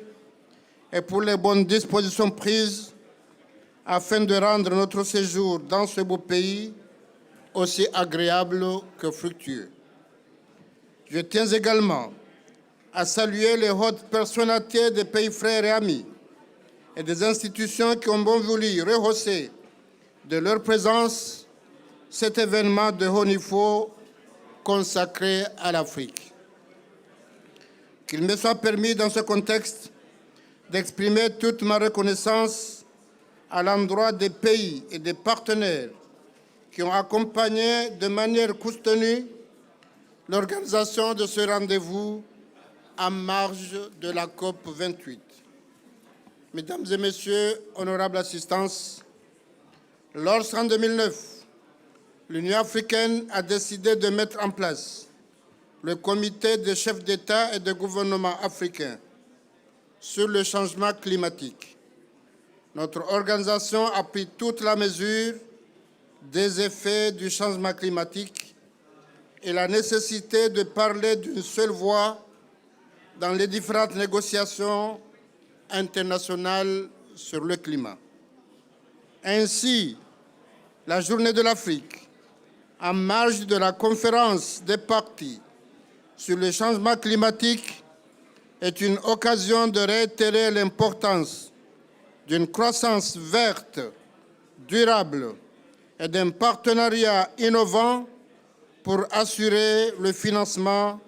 et pour les bonnes dispositions prises afin de rendre notre séjour dans ce beau pays aussi agréable que fructueux. Je tiens également à saluer les hautes personnalités des pays frères et amis et des institutions qui ont bon voulu rehausser de leur présence cet événement de haut niveau consacré à l'Afrique. Qu'il me soit permis dans ce contexte d'exprimer toute ma reconnaissance à l'endroit des pays et des partenaires qui ont accompagné de manière soutenue l'organisation de ce rendez-vous en marge de la COP28. Mesdames et Messieurs, honorables assistances, lorsqu'en 2009, l'Union africaine a décidé de mettre en place le comité des chefs d'État et de gouvernement africains sur le changement climatique, notre organisation a pris toute la mesure des effets du changement climatique et la nécessité de parler d'une seule voix dans les différentes négociations internationales sur le climat. Ainsi, la Journée de l'Afrique, en marge de la conférence des parties sur le changement climatique, est une occasion de réitérer l'importance d'une croissance verte, durable et d'un partenariat innovant pour assurer le financement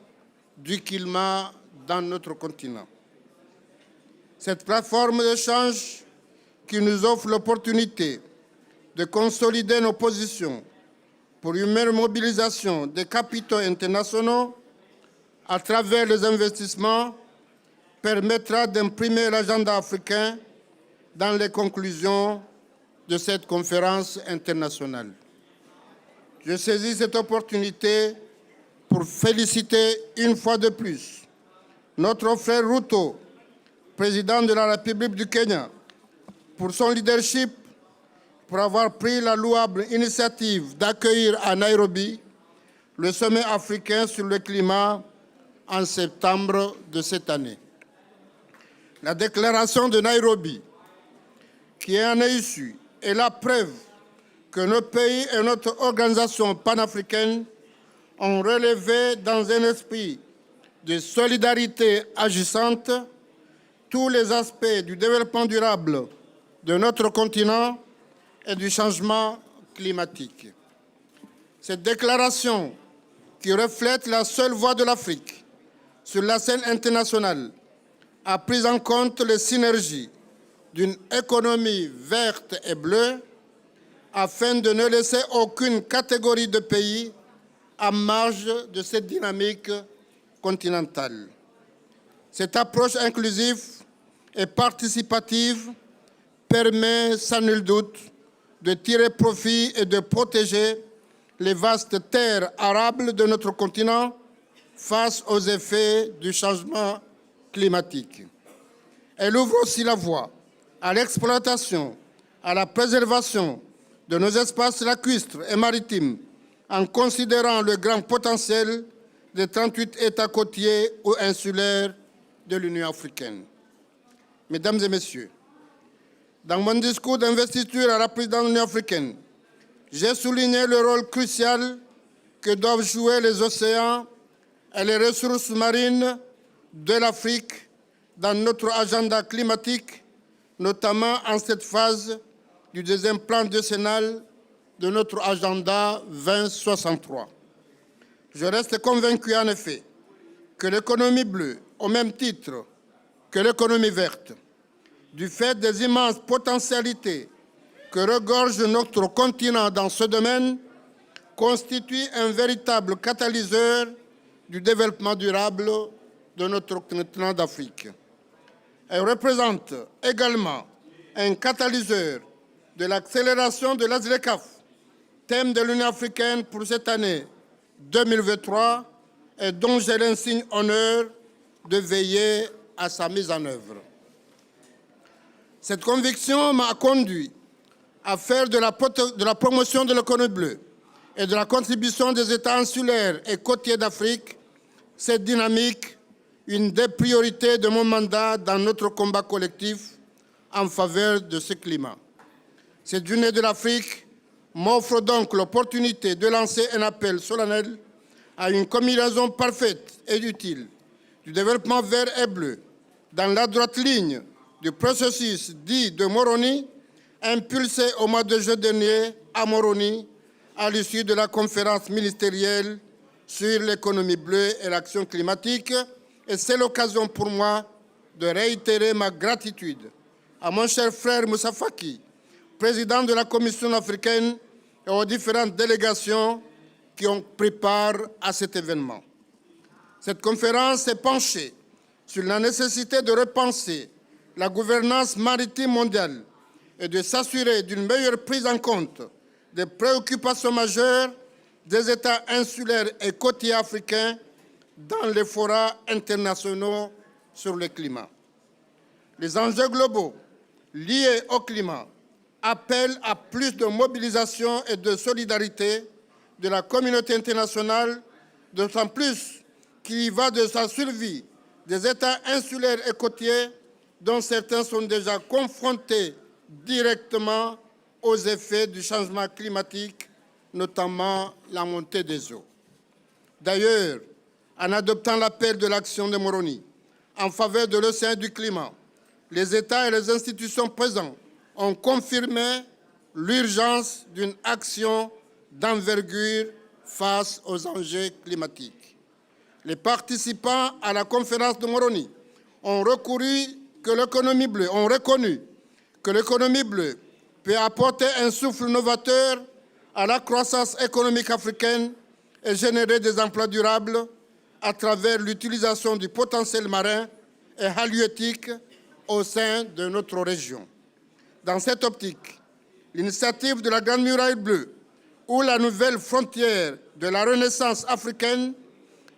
du climat dans notre continent. Cette plateforme d'échange qui nous offre l'opportunité de consolider nos positions pour une meilleure mobilisation des capitaux internationaux à travers les investissements permettra d'imprimer l'agenda africain dans les conclusions de cette conférence internationale. Je saisis cette opportunité pour féliciter une fois de plus notre frère Ruto, président de la République du Kenya, pour son leadership, pour avoir pris la louable initiative d'accueillir à Nairobi le sommet africain sur le climat en septembre de cette année. La déclaration de Nairobi, qui en est issue, est la preuve que nos pays et notre organisation panafricaine ont relevé dans un esprit de solidarité agissante tous les aspects du développement durable de notre continent et du changement climatique. Cette déclaration, qui reflète la seule voix de l'Afrique sur la scène internationale, a pris en compte les synergies d'une économie verte et bleue afin de ne laisser aucune catégorie de pays en marge de cette dynamique continentale. Cette approche inclusive et participative permet sans nul doute de tirer profit et de protéger les vastes terres arables de notre continent face aux effets du changement climatique. Elle ouvre aussi la voie à l'exploitation, à la préservation de nos espaces lacustres et maritimes en considérant le grand potentiel des 38 États côtiers ou insulaires de l'Union africaine. Mesdames et Messieurs, dans mon discours d'investiture à la présidence de l'Union africaine, j'ai souligné le rôle crucial que doivent jouer les océans et les ressources marines de l'Afrique dans notre agenda climatique, notamment en cette phase du deuxième plan décennal de notre agenda 2063. Je reste convaincu en effet que l'économie bleue, au même titre que l'économie verte, du fait des immenses potentialités que regorge notre continent dans ce domaine, constitue un véritable catalyseur du développement durable de notre continent d'Afrique. Elle représente également un catalyseur de l'accélération de l'ASLECAF, thème de l'Union africaine pour cette année 2023 et dont j'ai l'insigne honneur de veiller à sa mise en œuvre. Cette conviction m'a conduit à faire de la promotion de l'économie bleue et de la contribution des États insulaires et côtiers d'Afrique, cette dynamique, une des priorités de mon mandat dans notre combat collectif en faveur de ce climat. Cette journée de l'Afrique m'offre donc l'opportunité de lancer un appel solennel à une combinaison parfaite et utile du développement vert et bleu dans la droite ligne du processus dit de Moroni, impulsé au mois de juin dernier à Moroni à l'issue de la conférence ministérielle sur l'économie bleue et l'action climatique. Et c'est l'occasion pour moi de réitérer ma gratitude à mon cher frère Moussa Faki, président de la Commission africaine, et aux différentes délégations qui ont pris part à cet événement. Cette conférence s'est penchée sur la nécessité de repenser la gouvernance maritime mondiale et de s'assurer d'une meilleure prise en compte des préoccupations majeures des États insulaires et côtiers africains dans les forats internationaux sur le climat. Les enjeux globaux liés au climat appellent à plus de mobilisation et de solidarité de la communauté internationale, d'autant plus qu'il y va de sa survie des États insulaires et côtiers dont certains sont déjà confrontés directement aux effets du changement climatique, notamment la montée des eaux. D'ailleurs, en adoptant l'appel de l'action de Moroni en faveur de l'océan et du climat, les États et les institutions présents ont confirmé l'urgence d'une action d'envergure face aux enjeux climatiques. Les participants à la conférence de Moroni ont reconnu que l'économie bleue peut apporter un souffle novateur à la croissance économique africaine et générer des emplois durables à travers l'utilisation du potentiel marin et halieutique au sein de notre région. Dans cette optique, l'initiative de la Grande Muraille Bleue ou la nouvelle frontière de la Renaissance africaine,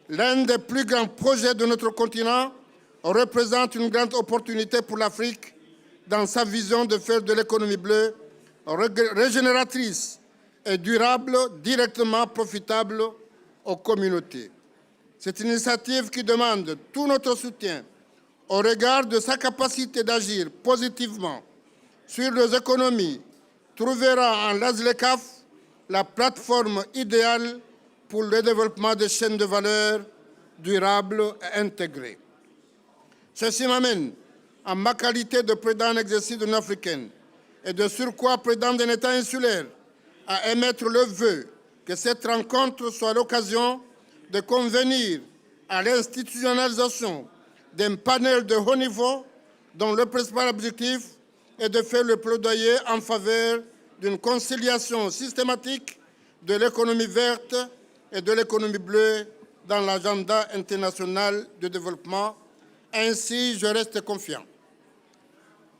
l'un des plus grands projets de notre continent, représente une grande opportunité pour l'Afrique dans sa vision de faire de l'économie bleue régénératrice et durable, directement profitable aux communautés. C'est une initiative qui demande tout notre soutien au regard de sa capacité d'agir positivement sur les économies, trouvera en l'ASLECAF la plateforme idéale pour le développement des chaînes de valeur durables et intégrées. Ceci m'amène, en ma qualité de président en exercice de l'Union africaine et de surcroît président d'un État insulaire, à émettre le vœu que cette rencontre soit l'occasion de convenir à l'institutionnalisation d'un panel de haut niveau dont le principal objectif est de faire le plaidoyer en faveur d'une conciliation systématique de l'économie verte et de l'économie bleue dans l'agenda international de développement. Ainsi, je reste confiant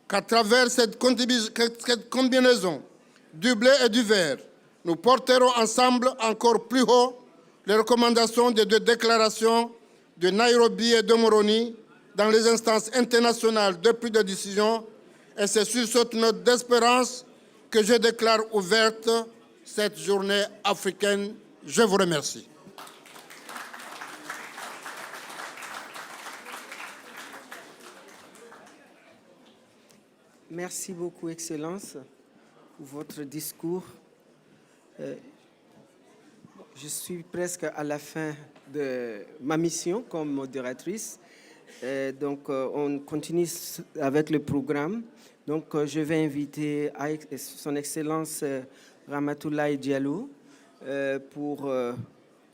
qu'à travers cette combinaison du blé et du vert, nous porterons ensemble encore plus haut les recommandations des deux déclarations de Nairobi et de Moroni dans les instances internationales de prise de décision. Et c'est sur cette note d'espérance que je déclare ouverte cette journée africaine. Je vous remercie. Merci beaucoup, Excellence, pour votre discours. Je suis presque à la fin de ma mission comme modératrice. Donc, on continue avec le programme. Donc, je vais inviter Son Excellence Ramatoulaye Diallo pour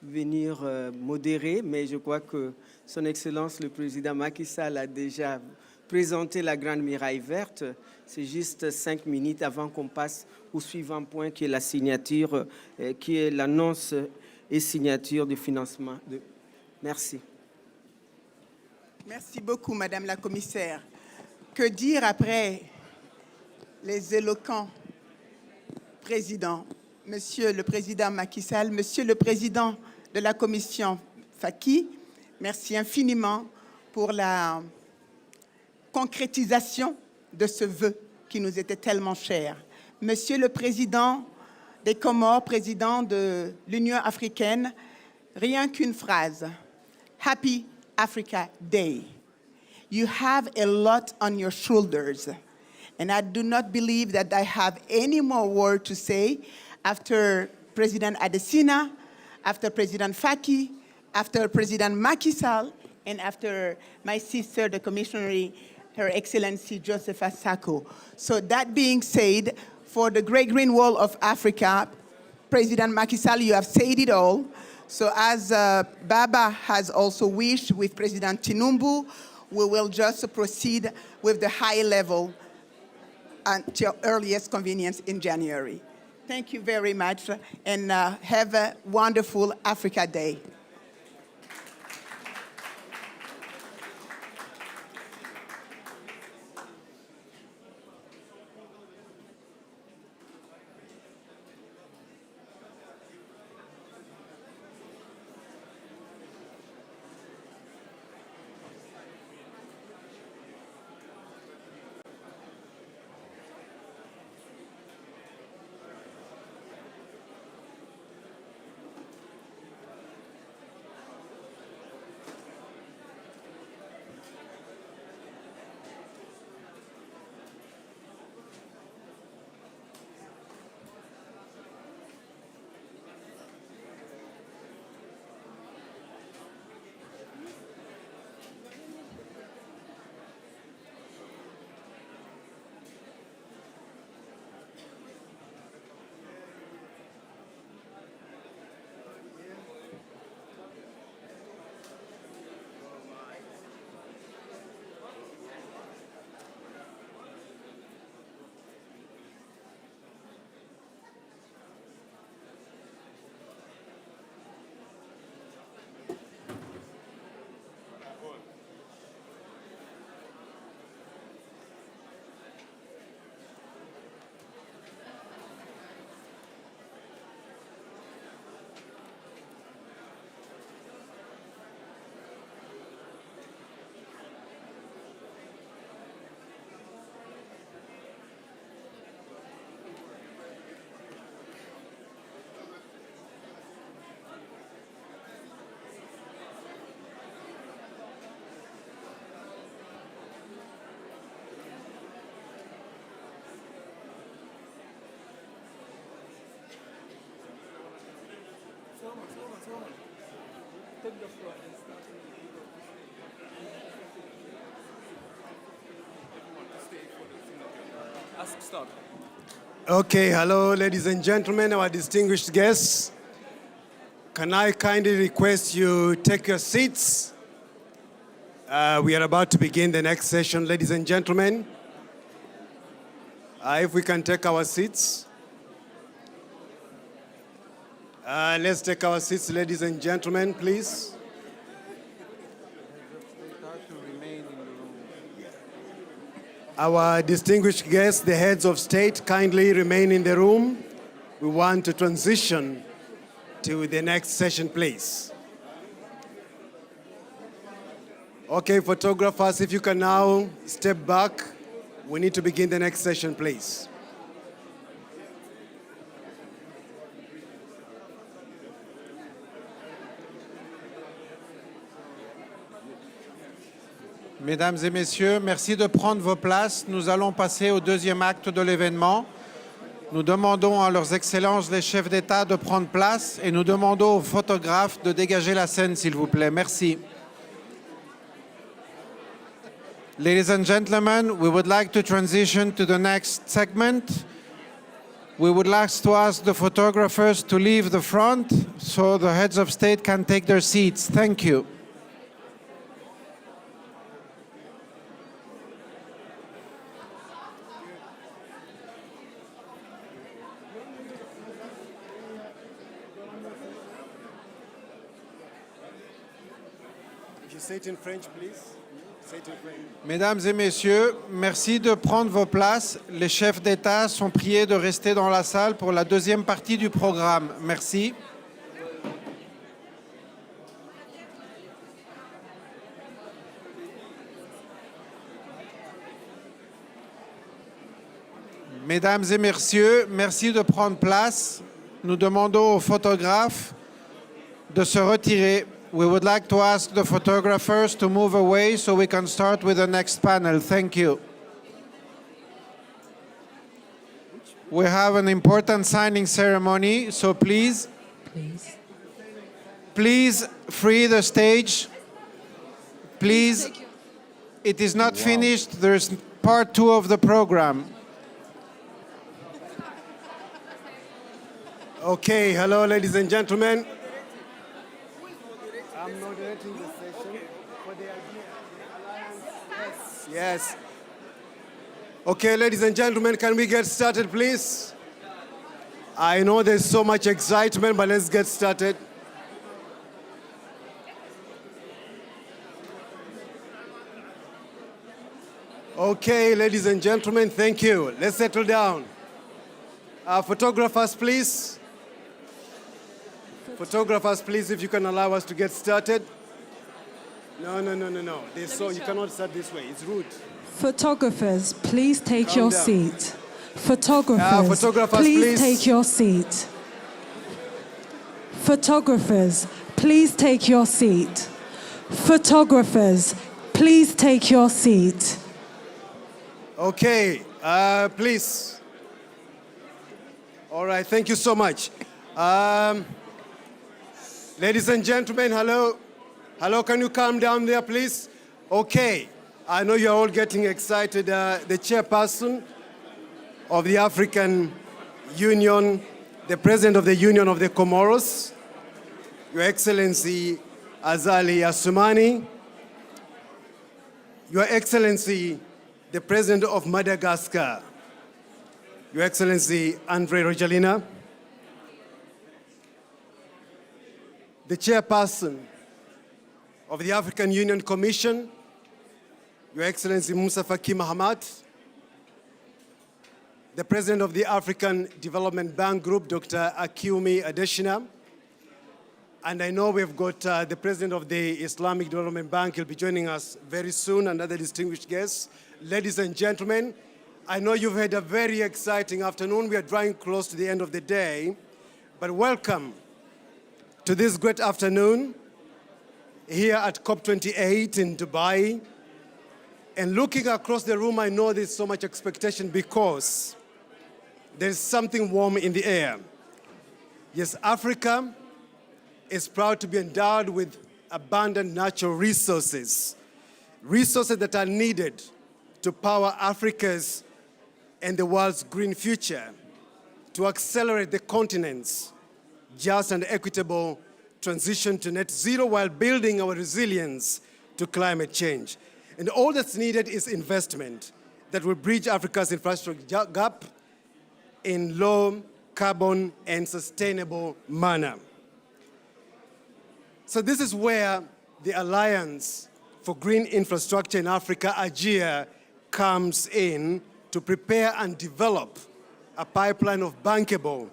venir modérer, mais je crois que Son Excellence le Président Macky Sall a déjà présenté la Grande Muraille Verte. C'est juste 5 minutes avant qu'on passe au suivant point qui est la signature, qui est l'annonce et signature du financement. Merci. Merci beaucoup, Madame la Commissaire. Que dire après les éloquents présidents, Monsieur le Président Macky Sall, Monsieur le Président de la commission Faki, merci infiniment pour la concrétisation de ce vœu qui nous était tellement cher. Monsieur le Président des Comores, président de l'Union africaine, rien qu'une phrase. Happy Africa Day. You have a lot on your shoulders. And I do not believe that I have any more word to say after President Adesina, after President Faki, after President Macky Sall, and after my sister, the Commissioner, Her Excellency Josepha Sako. So that being said, for the Great Green Wall of Africa, President Macky Sall, you have said it all. So as Baba has also wished with President Tinubu, we will just proceed with the high level until earliest convenience in January. Thank you very much, and have a wonderful Africa Day. Okay, hello, ladies and gentlemen, our distinguished guests. Can I kindly request you take your seats? We are about to begin the next session, ladies and gentlemen. If we can take our seats. Let's take our seats, ladies and gentlemen, please. Our distinguished guests, the heads of state, kindly remain in the room. We want to transition to the next session, please. Okay, photographers, if you can now step back. We need to begin the next session, please. Mesdames et messieurs, merci de prendre vos places. Nous allons passer au deuxième acte de l'événement. Nous demandons à leurs excellences les chefs d'État de prendre place et nous demandons aux photographes de dégager la scène, s'il vous plaît. Merci. Ladies and gentlemen, we would like to transition to the next segment. We would like to ask the photographers to leave the front so the heads of state can take their seats. Thank you. Say it in French, please. Say it in French. Mesdames et messieurs, merci de prendre vos places. Les chefs d'État sont priés de rester dans la salle pour la deuxième partie du programme. Merci. Mesdames et messieurs, merci de prendre place. Nous demandons aux photographes de se retirer. We would like to ask the photographers to move away so we can start with the next panel. Thank you. We have an important signing ceremony, so please free the stage. Please, it is not finished. There's part 2 of the program. Okay, hello, ladies and gentlemen. I'm moderating the session for the Alliance. Yes. Okay, ladies and gentlemen, can we get started, please? I know there's so much excitement, but let's get started. Okay, ladies and gentlemen, thank you. Let's settle down. Photographers, please. Photographers, please, if you can allow us to get started. No. You cannot start this way. It's rude. Photographers, please take Calm your down. seat. Photographers, photographers, please please. take your seat. Photographers, please take your seat. Photographers, please take your seat. Okay, please. All right, thank you so much. Ladies and gentlemen, hello. Hello, can you calm down there, please? Okay, I know you're all getting excited. The chairperson of the African Union, the president of the Union of the Comoros, Your Excellency Azali Assoumani, Your Excellency, the president of Madagascar, Your Excellency Andre Rajoelina, the chairperson of the African Union Commission, Your Excellency Moussa Faki Mahamat, the president of the African Development Bank Group, Dr. Akiumi Adesina, and I know we've got the president of the Islamic Development Bank. He'll be joining us very soon, and other distinguished guests. Ladies and gentlemen, I know you've had a very exciting afternoon. We are drawing close to the end of the day, but welcome to this great afternoon here at COP28 in Dubai. And looking across the room, I know there's so much expectation because there's something warm in the air. Yes, Africa is proud to be endowed with abundant natural resources, resources that are needed to power Africa's and the world's green future, to accelerate the continent's just and equitable transition to net zero while building our resilience to climate change. And all that's needed is investment that will bridge Africa's infrastructure gap in low carbon and sustainable manner. So this is where the Alliance for Green Infrastructure in Africa, AGIA, comes in to prepare and develop a pipeline of bankable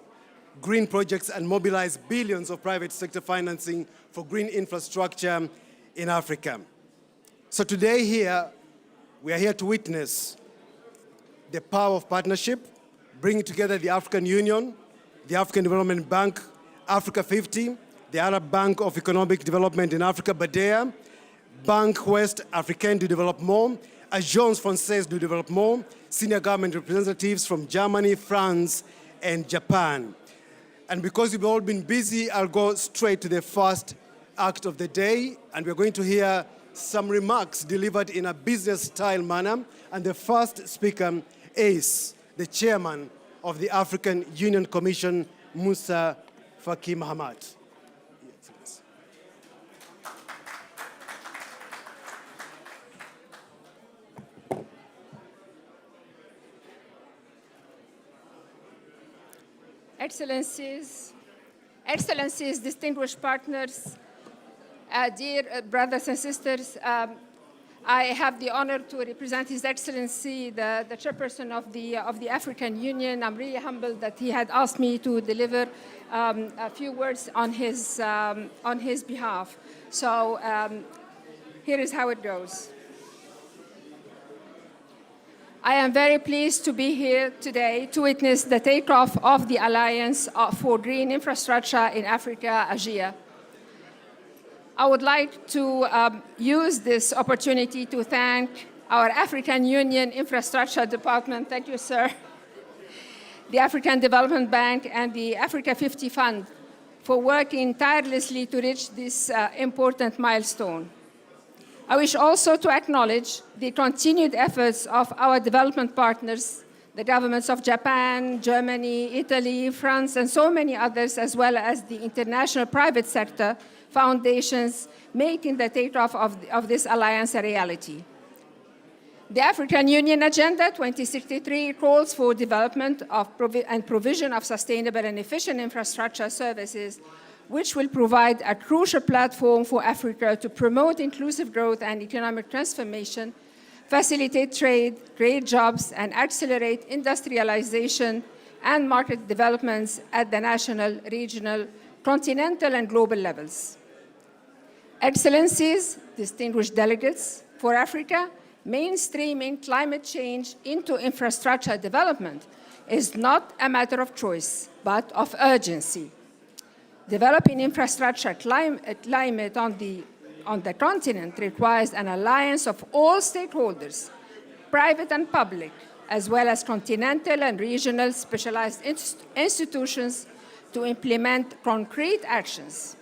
green projects and mobilize billions of private sector financing for green infrastructure in Africa. So today here, we are here to witness the power of partnership, bringing together the African Union, the African Development Bank, Africa 50, the Arab Bank of Economic Development in Africa, BADEA, Banque Ouest Africaine du Développement, Agence Française du Développement, senior government representatives from Germany, France, and Japan. And because you've all been busy, I'll go straight to the first act of the day, and we're going to hear some remarks delivered in a business-style manner. And the first speaker is the chairman of the African Union Commission, Moussa Faki Mahamat. Excellencies, distinguished partners, dear brothers and sisters, I have the honor to represent His Excellency, the chairperson of the African Union. I'm really humbled that he had asked me to deliver a few words on his behalf. So here is how it goes. I am very pleased to be here today to witness the takeoff of the Alliance for Green Infrastructure in Africa, AGIA. I would like to use this opportunity to thank our African Union Infrastructure Department, thank you, sir, the African Development Bank, and the Africa 50 Fund for working tirelessly to reach this important milestone. I wish also to acknowledge the continued efforts of our development partners, the governments of Japan, Germany, Italy, France, and so many others, as well as the international private sector foundations making the takeoff of this alliance a reality. The African Union Agenda 2063 calls for development and provision of sustainable and efficient infrastructure services, which will provide a crucial platform for Africa to promote inclusive growth and economic transformation, facilitate trade, create jobs, and accelerate industrialization and market developments at the national, regional, continental, and global levels. Excellencies, distinguished delegates, for Africa, mainstreaming climate change into infrastructure development is not a matter of choice, but of urgency. Developing infrastructure climate on the continent requires an alliance of all stakeholders, private and public, as well as continental and regional specialized institutions to implement concrete actions.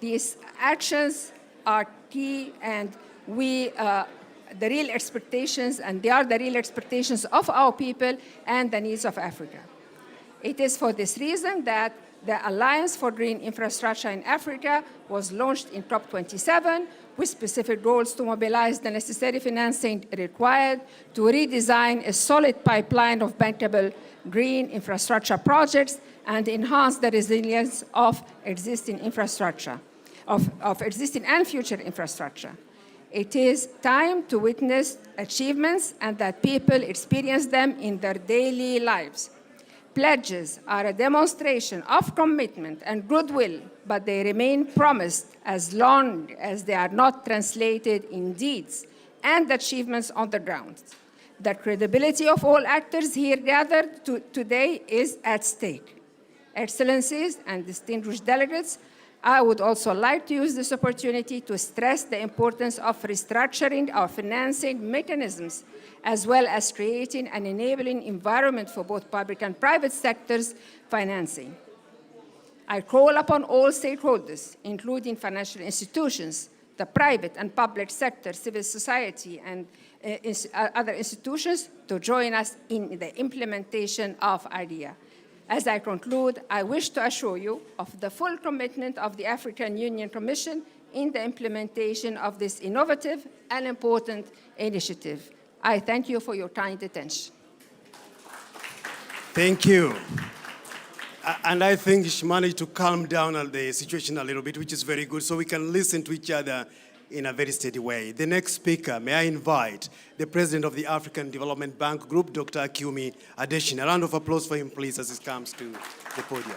These actions are key, and they are the real expectations of our people and the needs of Africa. It is for this reason that the Alliance for Green Infrastructure in Africa was launched in COP27 with specific goals to mobilize the necessary financing required to redesign a solid pipeline of bankable green infrastructure projects and enhance the resilience of existing infrastructure, of existing and future infrastructure. It is time to witness achievements and that people experience them in their daily lives. Pledges are a demonstration of commitment and goodwill, but they remain promised as long as they are not translated in deeds and achievements on the ground. The credibility of all actors here gathered today is at stake. Excellencies and distinguished delegates, I would also like to use this opportunity to stress the importance of restructuring our financing mechanisms, as well as creating an enabling environment for both public and private sectors financing. I call upon all stakeholders, including financial institutions, the private and public sector, civil society, and other institutions to join us in the implementation of IDEA. As I conclude, I wish to assure you of the full commitment of the African Union Commission in the implementation of this innovative and important initiative. I thank you for your kind attention. Thank you. And I think she managed to calm down the situation a little bit, which is very good, so we can listen to each other in a very steady way. The next speaker, may I invite the President of the African Development Bank Group, Dr. Akiumi Adesina. A round of applause for him, please, as he comes to the podium.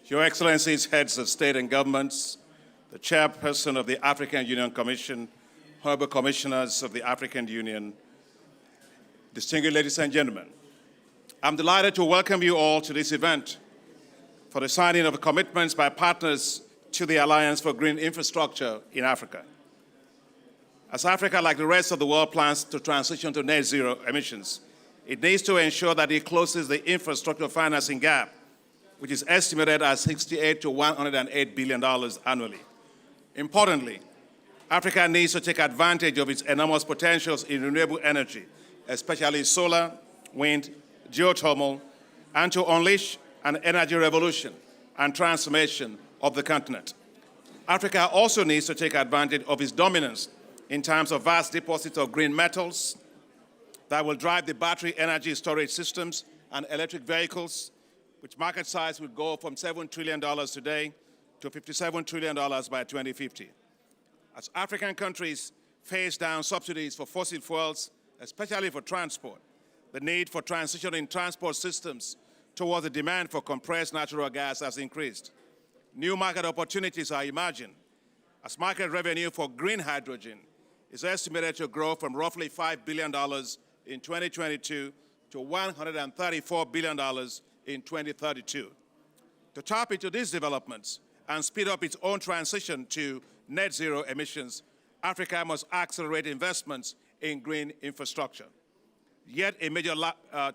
Your Excellencies, heads of state and governments, the chairperson of the African Union Commission, honorable commissioners of the African Union, distinguished ladies and gentlemen, I'm delighted to welcome you all to this event for the signing of commitments by partners to the Alliance for Green Infrastructure in Africa. As Africa, like the rest of the world, plans to transition to net zero emissions, it needs to ensure that it closes the infrastructure financing gap, which is estimated at $68 to $108 billion annually. Importantly, Africa needs to take advantage of its enormous potentials in renewable energy, especially solar, wind, geothermal, and to unleash an energy revolution and transformation of the continent. Africa also needs to take advantage of its dominance in terms of vast deposits of green metals that will drive the battery energy storage systems and electric vehicles, which market size will go from $7 trillion today to $57 trillion by 2050. As African countries face down subsidies for fossil fuels, especially for transport, the need for transitioning transport systems towards the demand for compressed natural gas has increased. New market opportunities are emerging, as market revenue for green hydrogen is estimated to grow from roughly $5 billion in 2022 to $134 billion in 2032. To tap into these developments and speed up its own transition to net zero emissions, Africa must accelerate investments in green infrastructure. Yet a major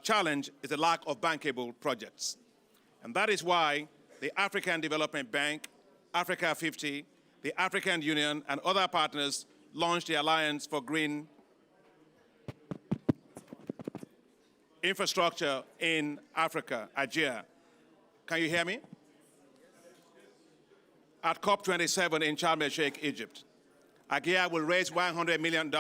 challenge is the lack of bankable projects. And that is why the African Development Bank, Africa 50, the African Union, and other partners launched the Alliance for Green Infrastructure in Africa, AGIA. Can you hear me? At COP28 in Sharm el-Sheikh, Egypt. AGIA will raise $100 million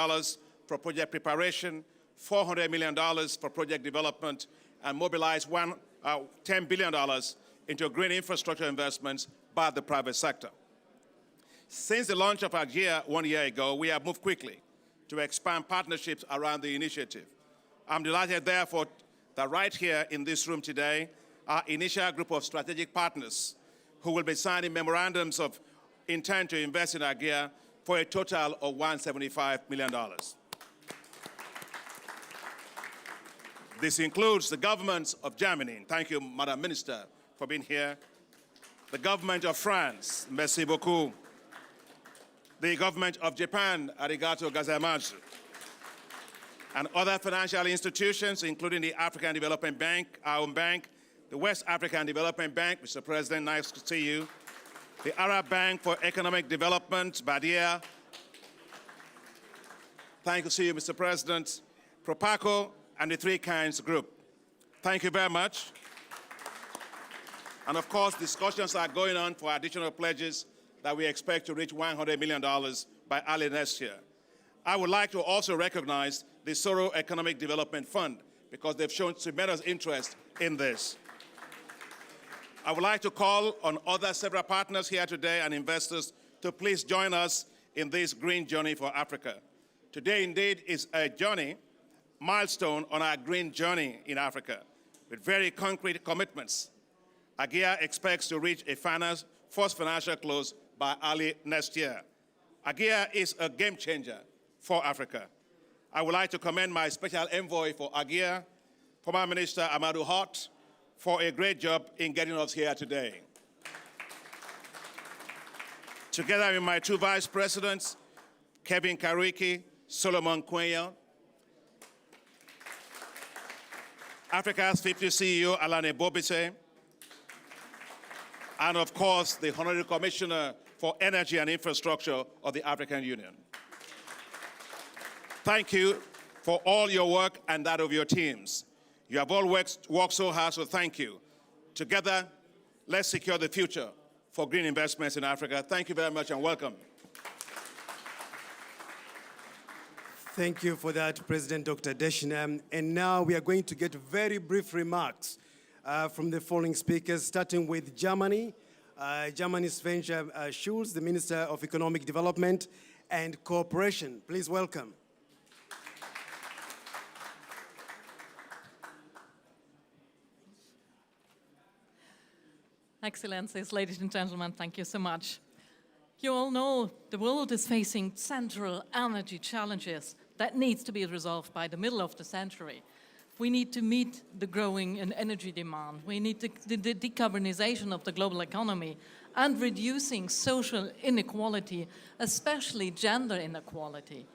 for project preparation, $400 million for project development, and mobilize $10 billion into green infrastructure investments by the private sector. Since the launch of AGIA 1 year ago, we have moved quickly to expand partnerships around the initiative. I'm delighted, therefore, that right here in this room today, our initial group of strategic partners who will be signing memorandums of intent to invest in AGIA for a total of $175 million. This includes the governments of Germany. Thank you, Madam Minister, for being here. The government of France, merci beaucoup. The government of Japan, arigato gozaimasu. And other financial institutions, including the African Development Bank, our own bank, the West African Development Bank, Mr. President, nice to see you, the Arab Bank for Economic Development, Badia. Thank you to see you, Mr. President, Propaco, and the Three Kinds Group. Thank you very much. And of course, discussions are going on for additional pledges that we expect to reach $100 million by early next year. I would like to also recognize the Soro Economic Development Fund because they've shown tremendous interest in this. I would like to call on other several partners here today and investors to please join us in this green journey for Africa. Today, indeed, is a journey, milestone on our green journey in Africa with very concrete commitments. AGIA expects to reach a first financial close by early next year. AGIA is a game changer for Africa. I would like to commend my special envoy for AGIA, former Minister Amadou Hott, for a great job in getting us here today. Together with my two vice presidents, Kevin Kariki, Solomon Kwenyo, Africa's 50 CEO, Alane Bobise, and of course, the Honorary Commissioner for Energy and Infrastructure of the African Union. Thank you for all your work and that of your teams. You have all worked so hard, so thank you. Together, let's secure the future for green investments in Africa. Thank you very much and welcome. Thank you for that, President Dr. Deshina. And now we are going to get very brief remarks from the following speakers, starting with Germany. Germany's Sven Schulz, the Minister of Economic Development and Cooperation. Please welcome. Excellencies, ladies and gentlemen, thank you so much. You all know the world is facing central energy challenges that needs to be resolved by the middle of the century. We need to meet the growing energy demand. We need the decarbonization of the global economy and reducing social inequality, especially gender inequality.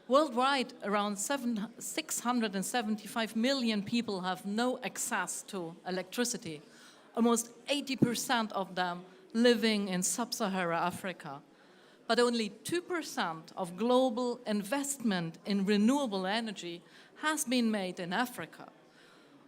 Worldwide, around 675 million people have no access to electricity. Almost 80% of them living in sub-Saharan Africa. But only 2% of global investment in renewable energy has been made in Africa.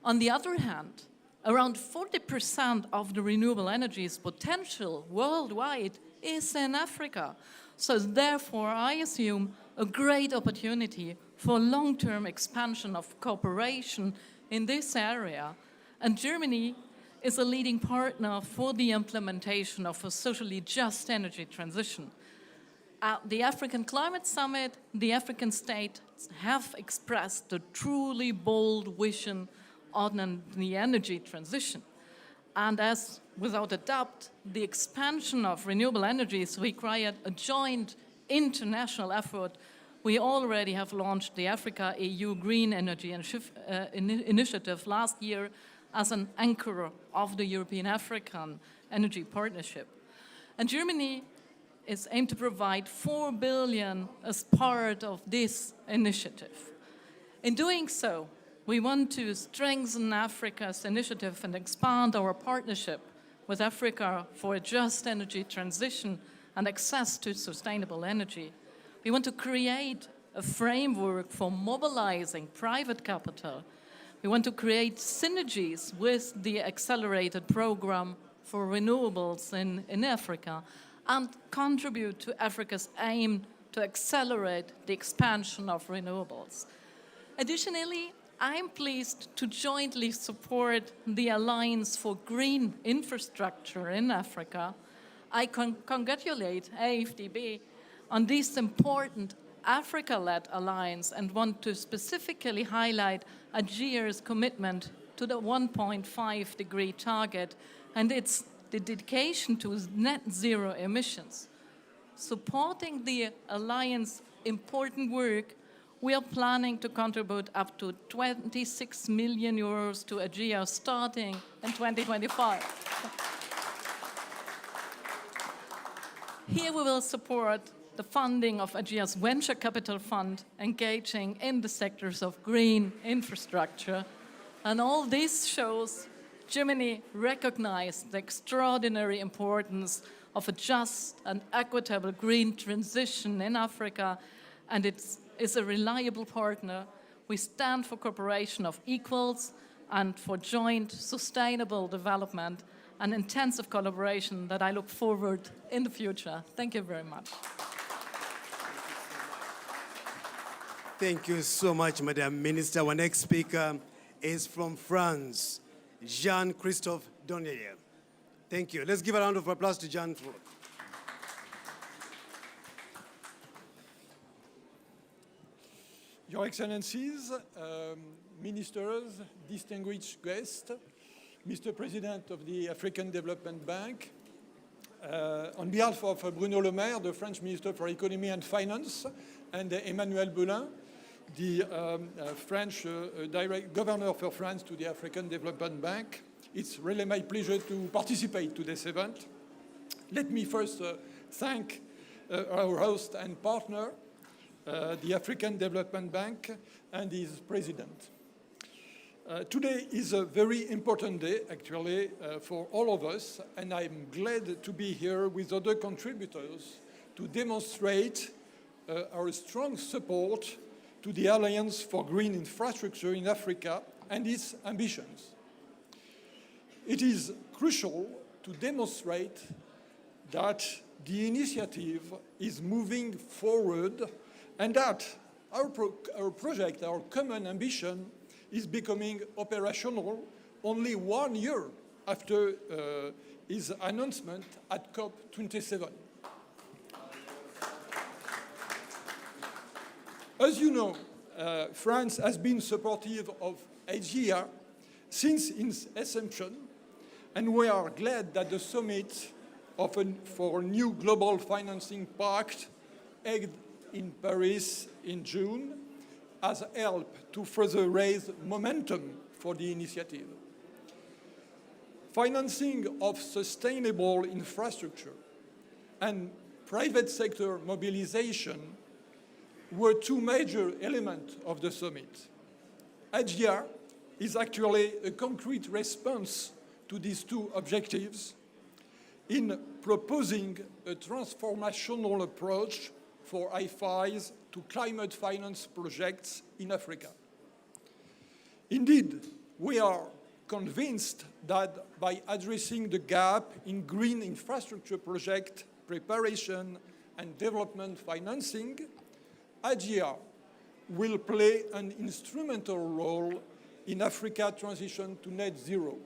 On the other hand, around 40% of the renewable energy's potential worldwide is in Africa. So therefore, I assume a great opportunity for long-term expansion of cooperation in this area. And Germany is a leading partner for the implementation of a socially just energy transition. At the African Climate Summit, the African states have expressed a truly bold vision on the energy transition. And as, without a doubt, the expansion of renewable energies required a joint international effort, we already have launched the Africa EU Green Energy Initiative last year as an anchor of the European-African Energy Partnership. And Germany is aimed to provide 4 billion as part of this initiative. In doing so, we want to strengthen Africa's initiative and expand our partnership with Africa for a just energy transition and access to sustainable energy. We want to create a framework for mobilizing private capital. We want to create synergies with the accelerated program for renewables in Africa and contribute to Africa's aim to accelerate the expansion of renewables. Additionally, I'm pleased to jointly support the Alliance for Green Infrastructure in Africa. I congratulate AFDB on this important Africa-led alliance and want to specifically highlight Algeria's commitment to the 1.5-degree target and its dedication to net zero emissions. Supporting the alliance important work, we are planning to contribute up to 26 million euros to Algeria starting in 2025. Here we will support the funding of Algeria's venture capital fund engaging in the sectors of green infrastructure. And all this shows Germany recognized the extraordinary importance of a just and equitable green transition in Africa, and it is a reliable partner. We stand for cooperation of equals and for joint sustainable development and intensive collaboration that I look forward in the future. Thank you very much. Thank you so much, Madam Minister. Our next speaker is from France, Jean-Christophe Donnelier. Thank you. Let's give a round of applause to Jean. Your Excellencies, Ministers, distinguished guests, Mr. President of the African Development Bank, on behalf of Bruno Le Maire, the French Minister for Economy and Finance, and Emmanuel Belin, the French Governor for France to the African Development Bank, it's really my pleasure to participate to this event. Let me first thank our host and partner, the African Development Bank, and its president. Today is a very important day, actually, for all of us, and I'm glad to be here with other contributors to demonstrate our strong support to the Alliance for Green Infrastructure in Africa and its ambitions. It is crucial to demonstrate that the initiative is moving forward and that our project, our common ambition, is becoming operational only 1 year after his announcement at COP27. As you know, France has been supportive of AGR since its assumption, and we are glad that the summit for a new global financing pact held in Paris in June has helped to further raise momentum for the initiative. Financing of sustainable infrastructure and private sector mobilization were two major elements of the summit. AGR is actually a concrete response to these two objectives in proposing a transformational approach for IFIs to climate finance projects in Africa. Indeed, we are convinced that by addressing the gap in green infrastructure project preparation and development financing, AGR will play an instrumental role in Africa's transition to net zero.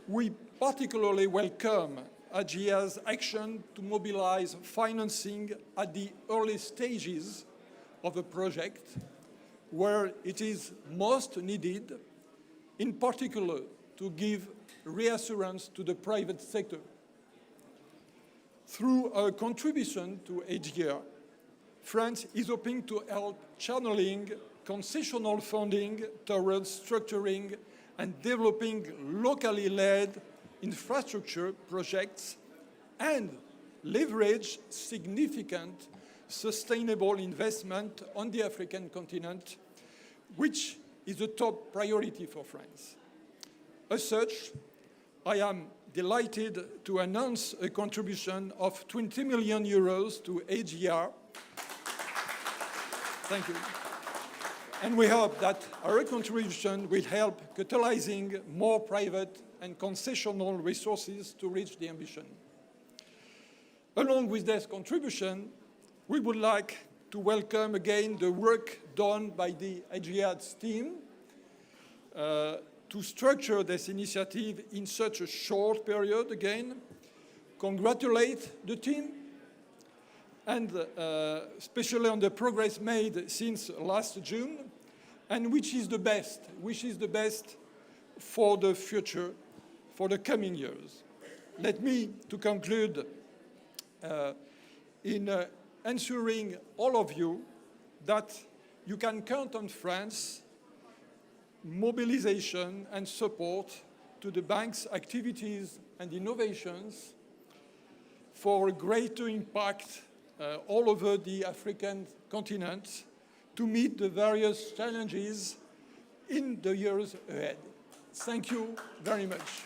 We particularly welcome AGR's action to mobilize financing at the early stages of a project where it is most needed in particular to give reassurance to the private sector. Through our contribution to AGR, France is hoping to help channeling concessional funding towards structuring and developing locally led infrastructure projects and leverage significant sustainable investment on the African continent, which is a top priority for France. As such, I am delighted to announce a contribution of 20 million euros to AGR. Thank you. And we hope that our contribution will help catalyzing more private and concessional resources to reach the ambition. Along with this contribution, we would like to welcome again the work done by the AGR's team to structure this initiative in such a short period again, congratulate the team, and especially on the progress made since last June, and which is the best for the future, for the coming years. Let me, to conclude, in ensuring all of you that you can count on France mobilization and support to the bank's activities and innovations for greater impact all over the African continent to meet the various challenges in the years ahead. Thank you very much.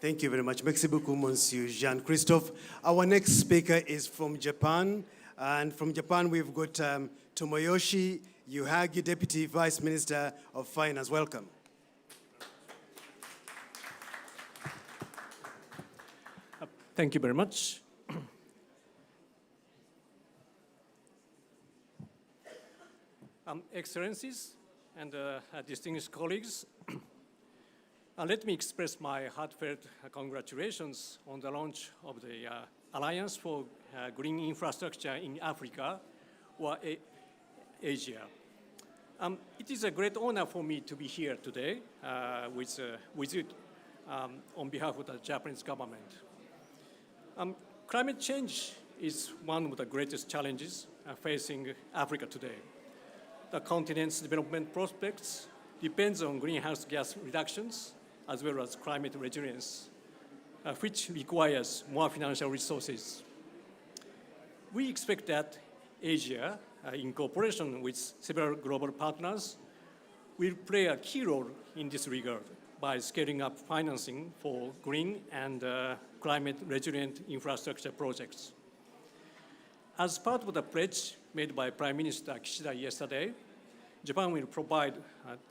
Thank you very much. Merci beaucoup, Monsieur Jean-Christophe. Our next speaker is from Japan. And from Japan, we've got Tomoyoshi Yuhagi, Deputy Vice Minister of Finance. Welcome. Thank you very much. Excellencies and distinguished colleagues, let me express my heartfelt congratulations on the launch of the Alliance for Green Infrastructure in Africa, or Asia. It is a great honor for me to be here today with you on behalf of the Japanese government. Climate change is one of the greatest challenges facing Africa today. The continent's development prospects depends on greenhouse gas reductions as well as climate resilience, which requires more financial resources. We expect that Asia, in cooperation with several global partners, will play a key role in this regard by scaling up financing for green and climate-resilient infrastructure projects. As part of the pledge made by Prime Minister Kishida yesterday, Japan will provide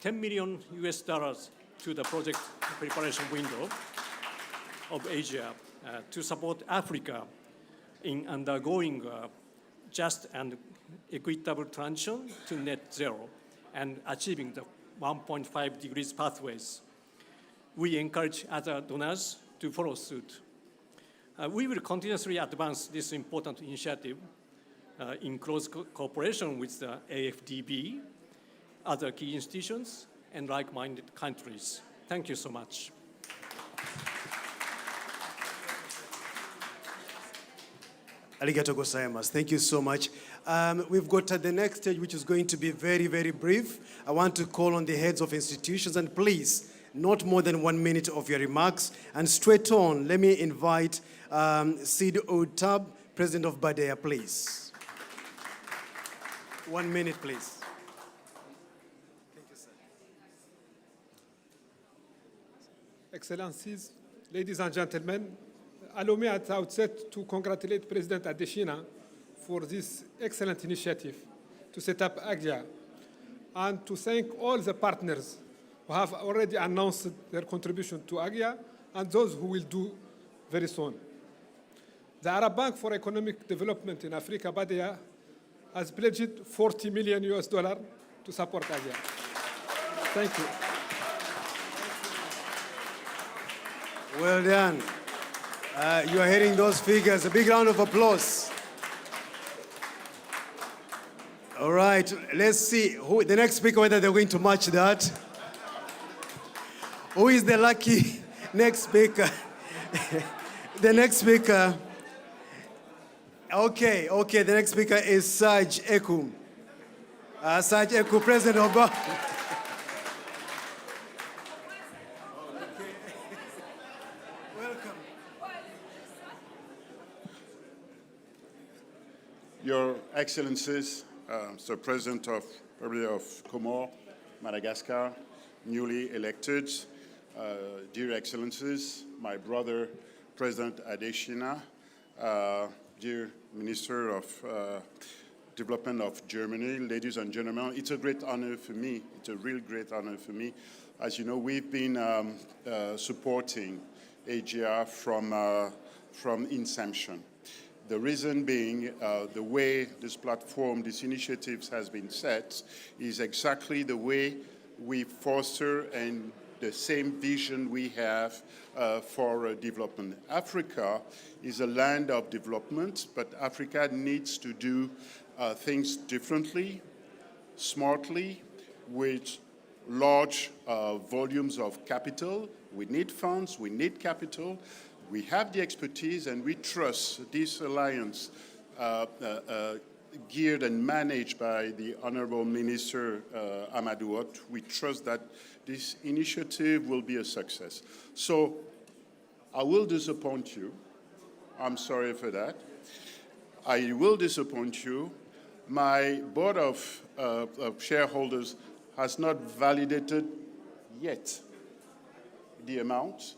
$10 million to the project preparation window of Asia to support Africa in undergoing just and equitable transition to net zero and achieving the 1.5 degrees pathways. We encourage other donors to follow suit. We will continuously advance this important initiative in close cooperation with the AFDB, other key institutions, and like-minded countries. Thank you so much. Arigato gozaimasu. Thank you so much. We've got the next stage, which is going to be very, very brief. I want to call on the heads of institutions, and please, not more than 1 minute of your remarks. And straight on, let me invite Sid Otab, President of Badea, please. 1 minute, please. Thank you, sir. Excellencies, ladies and gentlemen, allow me at the outset to congratulate President Adesina for this excellent initiative to set up AGIA, and to thank all the partners who have already announced their contribution to AGIA and those who will do very soon. The Arab Bank for Economic Development in Africa, Badea, has pledged $40 million to support AGIA. Thank you. Well done. You are hearing those figures. A big round of applause. All right, let's see who the next speaker, whether they're going to match that. Who is the lucky next speaker? The next speaker. Okay, the next speaker is Saj Eku. Saj Eku, President of Your Excellencies, Sir President of Republic of Comores, Madagascar, newly elected, dear Excellencies, my brother, President Adesina, dear Minister of Development of Germany, ladies and gentlemen, it's a great honor for me. It's a real great honor for me. As you know, we've been supporting AGR from inception. The reason being the way this platform, this initiatives has been set is exactly the way we foster and the same vision we have for development. Africa is a land of development, but Africa needs to do things differently, smartly, with large volumes of capital. We need funds, we need capital. We have the expertise, and we trust this alliance geared and managed by the Honorable Minister Amadou Hott. We trust that this initiative will be a success. So I will disappoint you. I'm sorry for that. I will disappoint you. My board of shareholders has not validated yet the amount.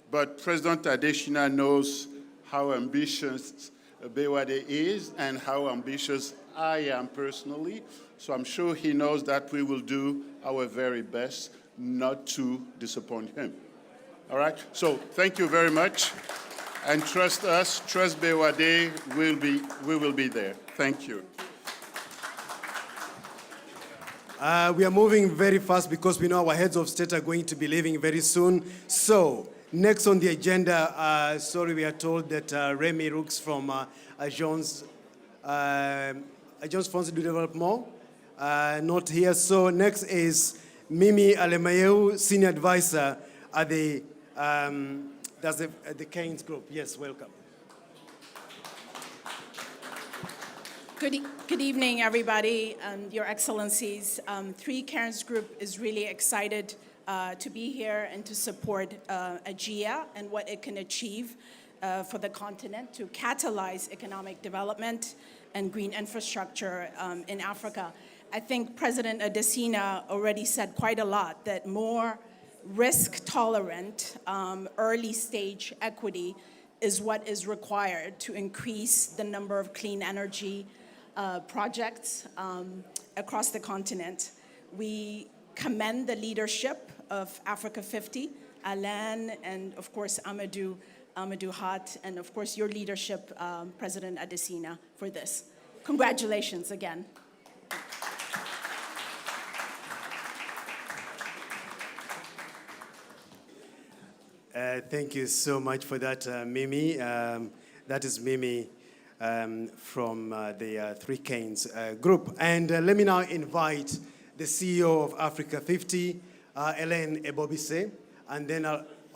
But President Adesina knows how ambitious Bewade is and how ambitious I am personally. So I'm sure he knows that we will do our very best not to disappoint him. All right? So thank you very much. And trust us, trust Bewade, we will be there. Thank you. We are moving very fast because we know our heads of state are going to be leaving very soon. So next on the agenda, we are told that Remy Rooks from Agence France de Développement, not here. So next is Mimi Alemayeu, Senior Advisor at the Keynes Group. Yes, welcome. Good evening, everybody, and Your Excellencies. Three Cairns Group is really excited to be here and to support AGIA and what it can achieve for the continent to catalyze economic development and green infrastructure in Africa. I think President Adesina already said quite a lot, that more risk-tolerant early-stage equity is what is required to increase the number of clean energy projects across the continent. We commend the leadership of Africa 50, Alain, and of course Amadou Hott, and of course your leadership, President Adesina, for this. Congratulations again. Thank you so much for that, Mimi. That is Mimi from the Three Cairns Group. And let me now invite the CEO of Africa 50, Hélène Ebobisse, and then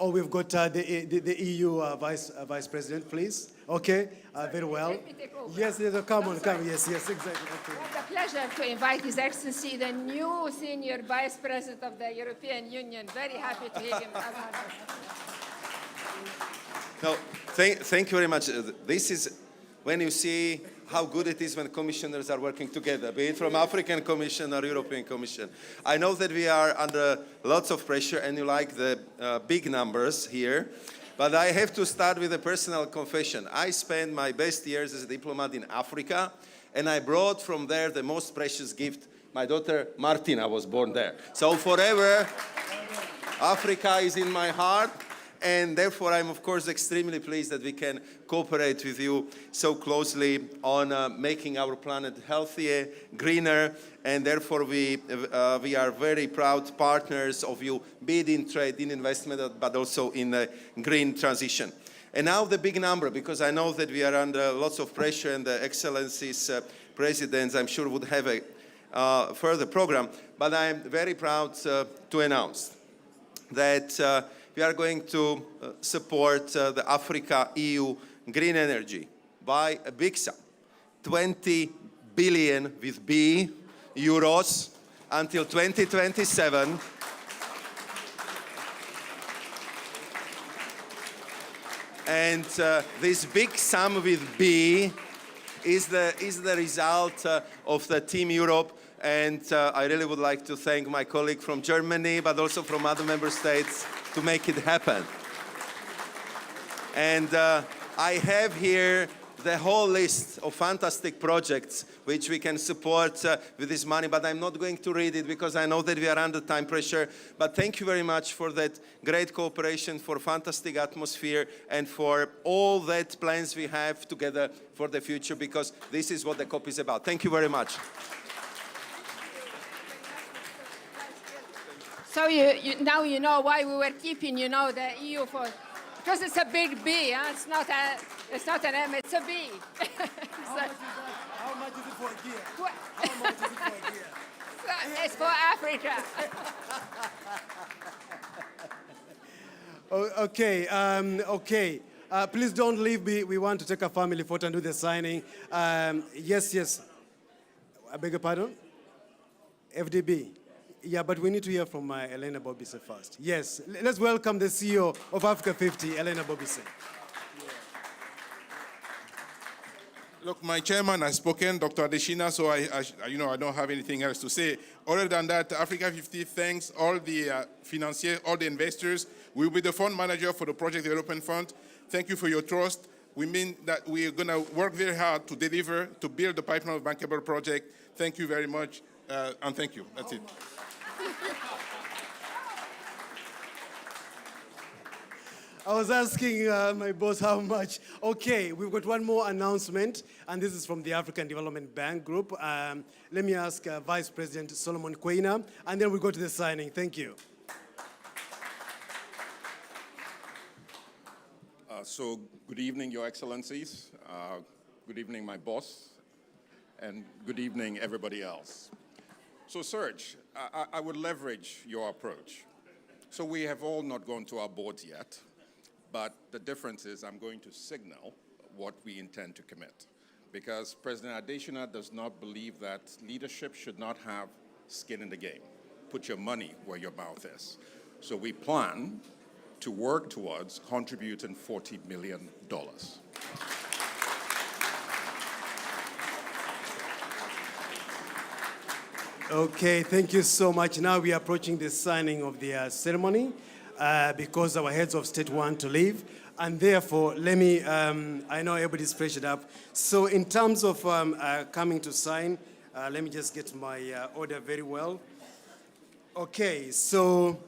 we've got the EU Vice President, please. Okay, very well. Let me take over. Yes, come on, yes, exactly. Okay. It's a pleasure to invite His Excellency, the new Senior Vice President of the European Union. Very happy to have him. No, thank you very much. This is when you see how good it is when commissioners are working together, be it from African Commission or European Commission. I know that we are under lots of pressure and you like the big numbers here, but I have to start with a personal confession. I spent my best years as a diplomat in Africa, and I brought from there the most precious gift. My daughter Martina was born there. So forever, Africa is in my heart. And therefore, I'm, of course, extremely pleased that we can cooperate with you so closely on making our planet healthier, greener, and therefore we are very proud partners of you, be it in trade, in investment, but also in the green transition. And now the big number, because I know that we are under lots of pressure, and the Excellencies presidents, I'm sure, would have a further program. But I'm very proud to announce that we are going to support the Africa-EU green energy by a big sum, 20 billion with B euros until 2027. And this big sum with B is the result of the Team Europe. And I really would like to thank my colleague from Germany, but also from other member states to make it happen. And I have here the whole list of fantastic projects which we can support with this money, but I'm not going to read it because I know that we are under time pressure. But thank you very much for that great cooperation, for fantastic atmosphere, and for all that plans we have together for the future, because this is what the COP is about. Thank you very much. So now you know why we were keeping, the EU for, because it's a big B, huh? It's not an M, it's a B. How much is it for a year? How much is it for a year? It's for Africa. Okay. Please don't leave. We want to take a family photo and do the signing. Yes. I beg your pardon? FDB. Yeah, but we need to hear from Elena Bobise first. Yes, let's welcome the CEO of Africa 50, Elena Bobise. Look, my chairman has spoken, Dr. Adesina, so I don't have anything else to say. Other than that, Africa 50 thanks all the financiers, all the investors. We will be the fund manager for the Project Development Fund. Thank you for your trust. We mean that we are going to work very hard to deliver, to build the pipeline of bankable project. Thank you very much, and thank you. That's it. I was asking my boss how much. Okay, we've got one more announcement, and this is from the African Development Bank Group. Let me ask Vice President Solomon Quaina, and then we'll go to the signing. Thank you. So good evening, Your Excellencies. Good evening, my boss, and good evening, everybody else. So Serge, I would leverage your approach. So we have all not gone to our boards yet, but the difference is I'm going to signal what we intend to commit, because President Adesina does not believe that leadership should not have skin in the game. Put your money where your mouth is. So we plan to work towards contributing $40 million. Okay, thank you so much. Now we are approaching the signing of the ceremony because our heads of state want to leave. And therefore, let me, I know everybody's pressured up. So in terms of coming to sign, let me just get my order very well. Okay, so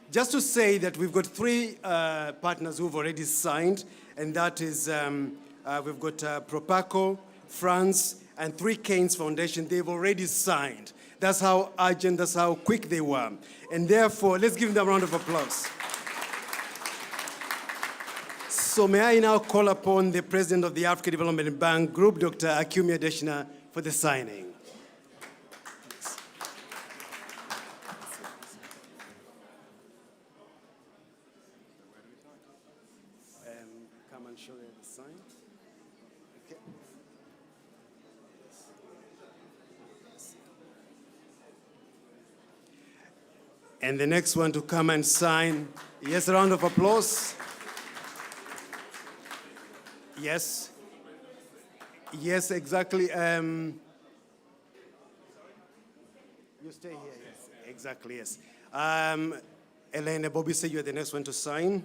just to say that we've got three partners who've already signed, and that is, we've got Propaco, France, and 3 Keynes Foundation. They've already signed. That's how urgent, that's how quick they were. And therefore, let's give them a round of applause. So may I now call upon the President of the African Development Bank Group, Dr. Akumi Adesina, for the signing. Come and show you the sign. Okay. And the next one to come and sign. Yes, a round of applause. Yes. Yes, exactly. You stay here, yes. Exactly, yes. Elena Bobise, you're the next one to sign.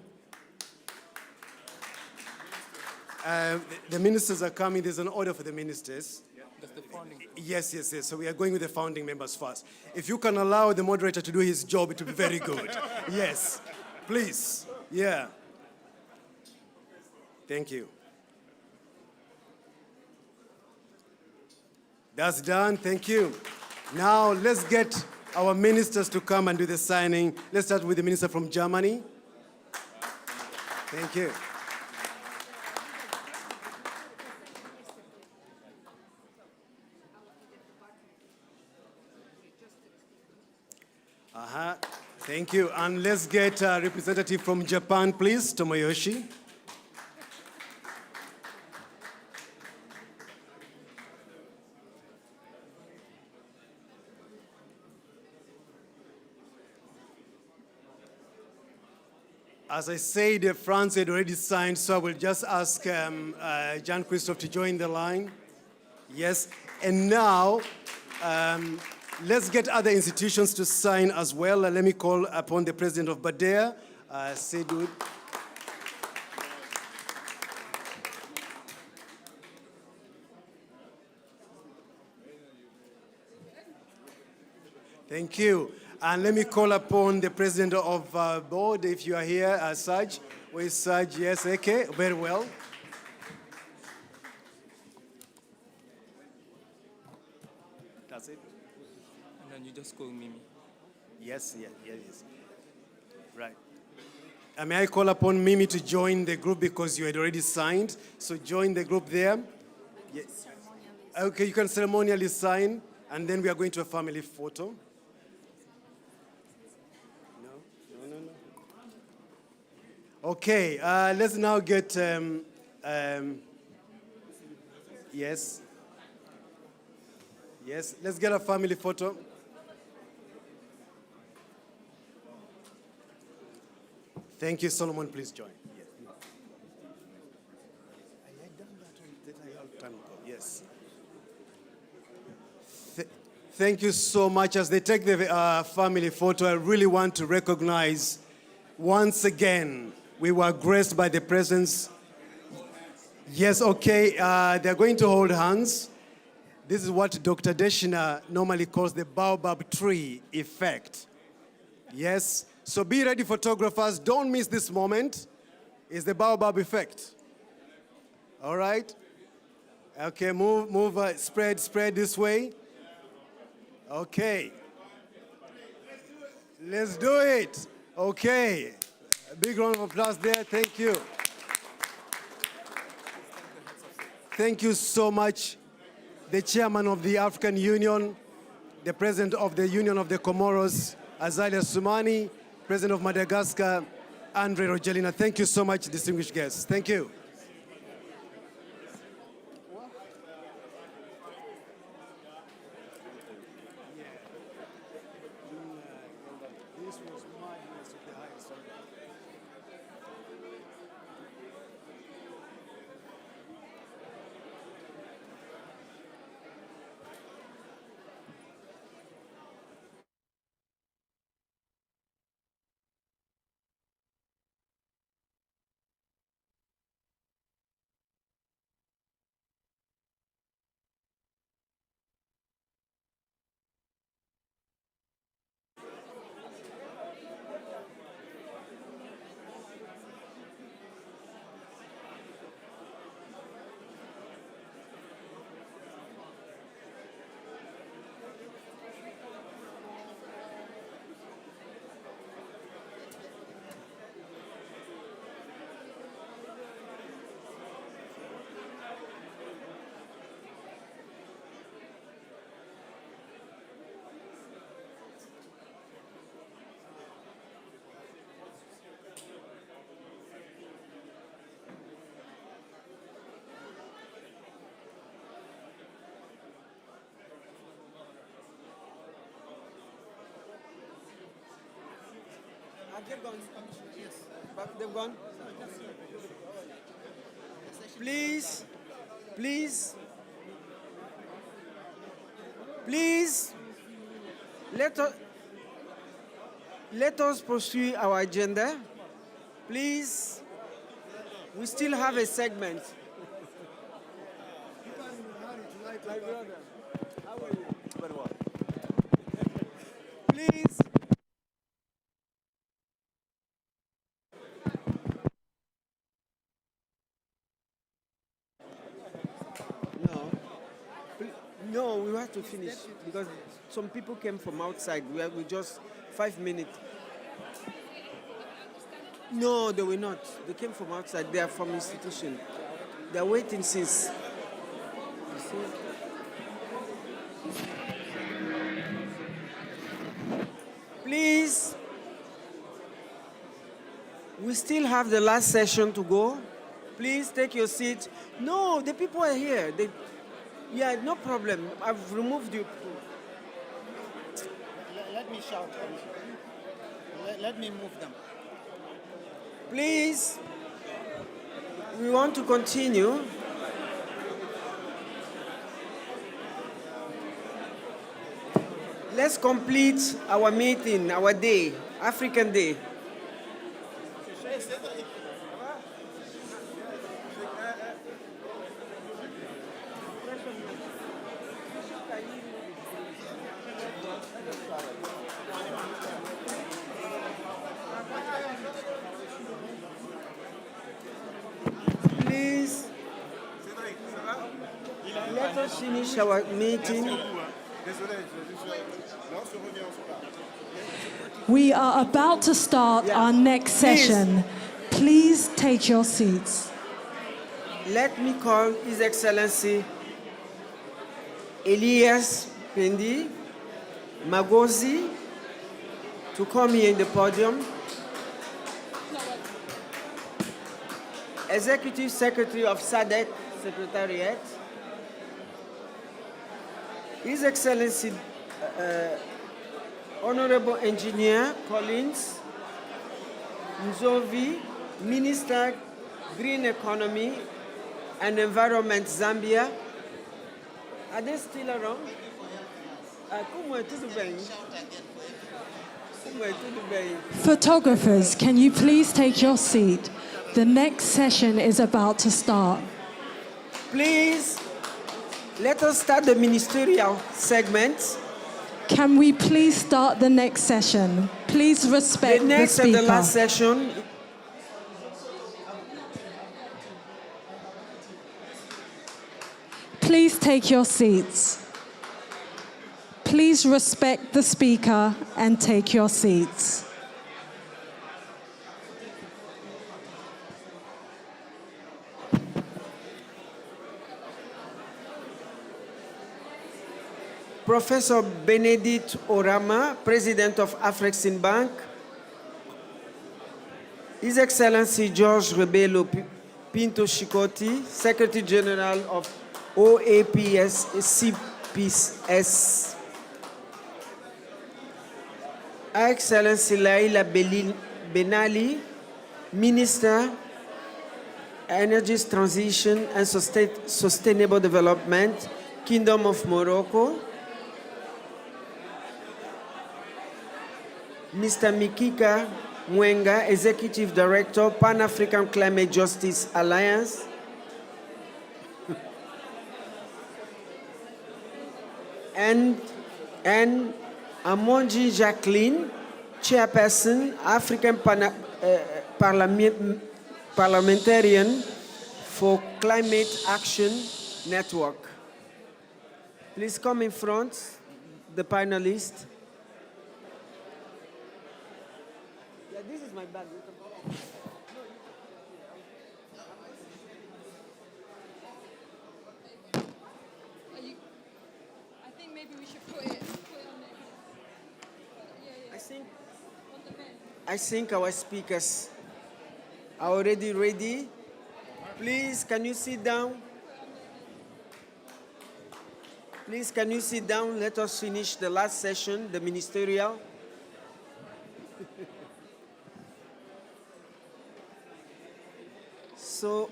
The ministers are coming. There's an order for the ministers. That's the founding. Yes. So we are going with the founding members first. If you can allow the moderator to do his job, it will be very good. Yes, please. Yeah. Thank you. That's done. Thank you. Now let's get our ministers to come and do the signing. Let's start with the minister from Germany. Thank you. Thank you. And let's get a representative from Japan, please, Tomoyoshi. As I said, France had already signed, so I will just ask Jean-Christophe to join the line. Yes, and now let's get other institutions to sign as well. Let me call upon the president of Badea, Sedud. Thank you. And let me call upon the president of board, if you are here, Saj. Where is Saj? Yes, okay, very well. That's it. And then you just call Mimi. Yes. Right. May I call upon Mimi to join the group because you had already signed. So join the group there. Yes. Okay, you can ceremonially sign, and then we are going to a family photo. Okay, let's now get, yes, let's get a family photo. Thank you, Solomon, please join. Yes. Thank you so much. As they take the family photo, I really want to recognize once again, we were graced by the presence. Yes, okay, they're going to hold hands. This is what Dr. Deshina normally calls the baobab tree effect. Yes, so be ready, photographers. Don't miss this moment. It's the baobab effect. All right? Okay, move, spread this way. Okay. Let's do it. Okay. A big round of applause there. Thank you. Thank you so much, the chairman of the African Union, the president of the Union of the Comoros, Azalia Soumani, president of Madagascar, Andre Rogelina. Thank you so much, distinguished guests. Thank you. They've gone. Yes. But they've gone. Please, let us pursue our agenda. Please, we still have a segment. My brother, how are you? Very well. Please. No, we have to finish because some people came from outside. We just 5 minutes. No, they were not. They came from outside. They are from institution. They are waiting since. You see? Please. Please, we still have the last session to go. Please take your seat. No, the people are here. Yeah, no problem. I've removed you. Let me shout. Let me move them. Please, we want to continue. Let's complete our meeting, our day, African Day. Please, let us finish our meeting. We are about to start our next session. Please take your seats. Let me call His Excellency Elias Pendi Magozi to come here in the podium. Executive Secretary of SADC Secretariat. His Excellency Honorable Engineer Collins Nzovi, Minister, Green Economy and Environment, Zambia. Are they still around? Photographers, can you please take your seat? The next session is about to start. Please, let us start the ministerial segment. Can we please start the next session? Please respect the next the speaker. and the last session. Please take your seats. Please respect the speaker and take your seats. Professor Benedict Orama, President of Afrexim Bank. His Excellency George Rebelo Pinto Chikoti, Secretary General of OAPS CPS. Her Excellency Laila Benali, Minister, Energy Transition and Sustainable Development, Kingdom of Morocco. Mr. Mikika Mwenga, Executive Director, Pan-African Climate Justice Alliance. and Amonji Jacqueline, Chairperson, African Parliamentarian for Climate Action Network. Please come in front, the panelists. Yeah, this is my bag. I think maybe we should put it on there. I think our speakers are already ready. Please, can you sit down? Please, can you sit down? Let us finish the last session, the ministerial. So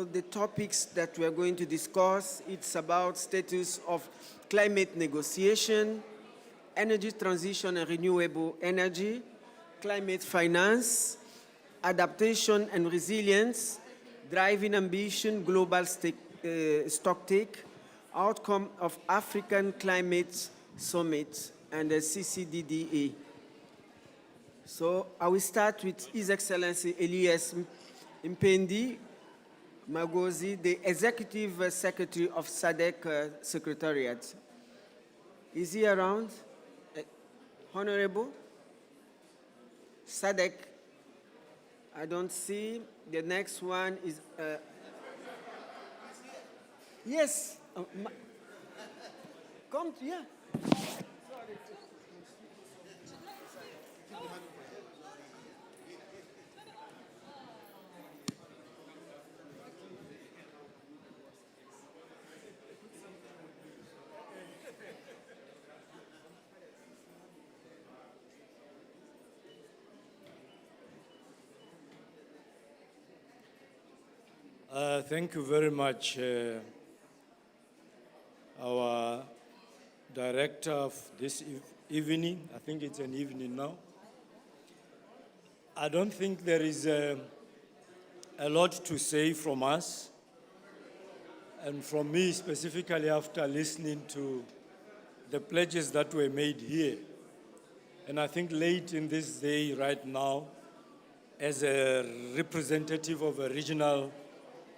the topics that we are going to discuss, it's about status of climate negotiation, energy transition and renewable energy, climate finance, adaptation and resilience, driving ambition, global stocktake, outcome of African Climate Summit, and the CCDDA. So I will start with His Excellency Elias Mpendi Magozi, the Executive Secretary of SADC Secretariat. Is he around? Honorable? SADC? I don't see. The next one is Yes. Come, yeah. Thank you very much, our director of this evening. I think it's an evening now. I don't think there is a lot to say from us, and from me specifically after listening to the pledges that were made here. And I think late in this day right now, as a representative of a regional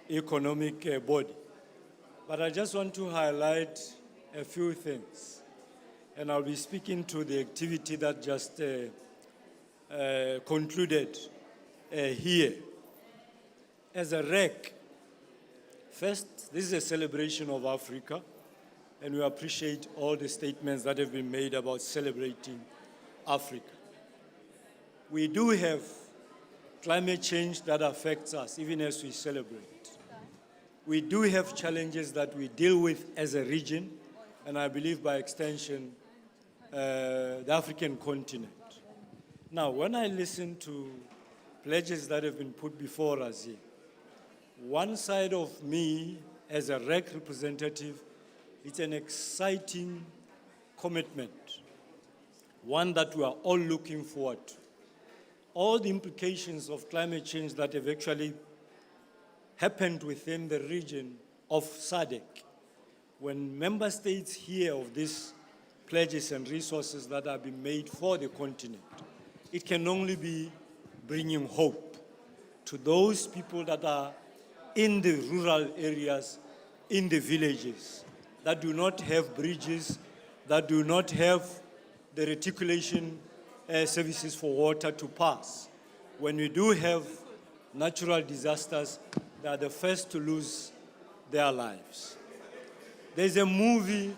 economic body. But I just want to highlight a few things. And I'll be speaking to the activity that just concluded here. As a REC, first, this is a celebration of Africa, and we appreciate all the statements that have been made about celebrating Africa. We do have climate change that affects us, even as we celebrate. We do have challenges that we deal with as a region, and I believe by extension, the African continent. Now, when I listen to pledges that have been put before us here, one side of me, as a REC representative, it's an exciting commitment, one that we are all looking forward to. All the implications of climate change that have actually happened within the region of SADC. When member states hear of these pledges and resources that have been made for the continent, it can only be bringing hope to those people that are in the rural areas, in the villages, that do not have bridges, that do not have the reticulation services for water to pass. When we do have natural disasters, they are the first to lose their lives. There's a movie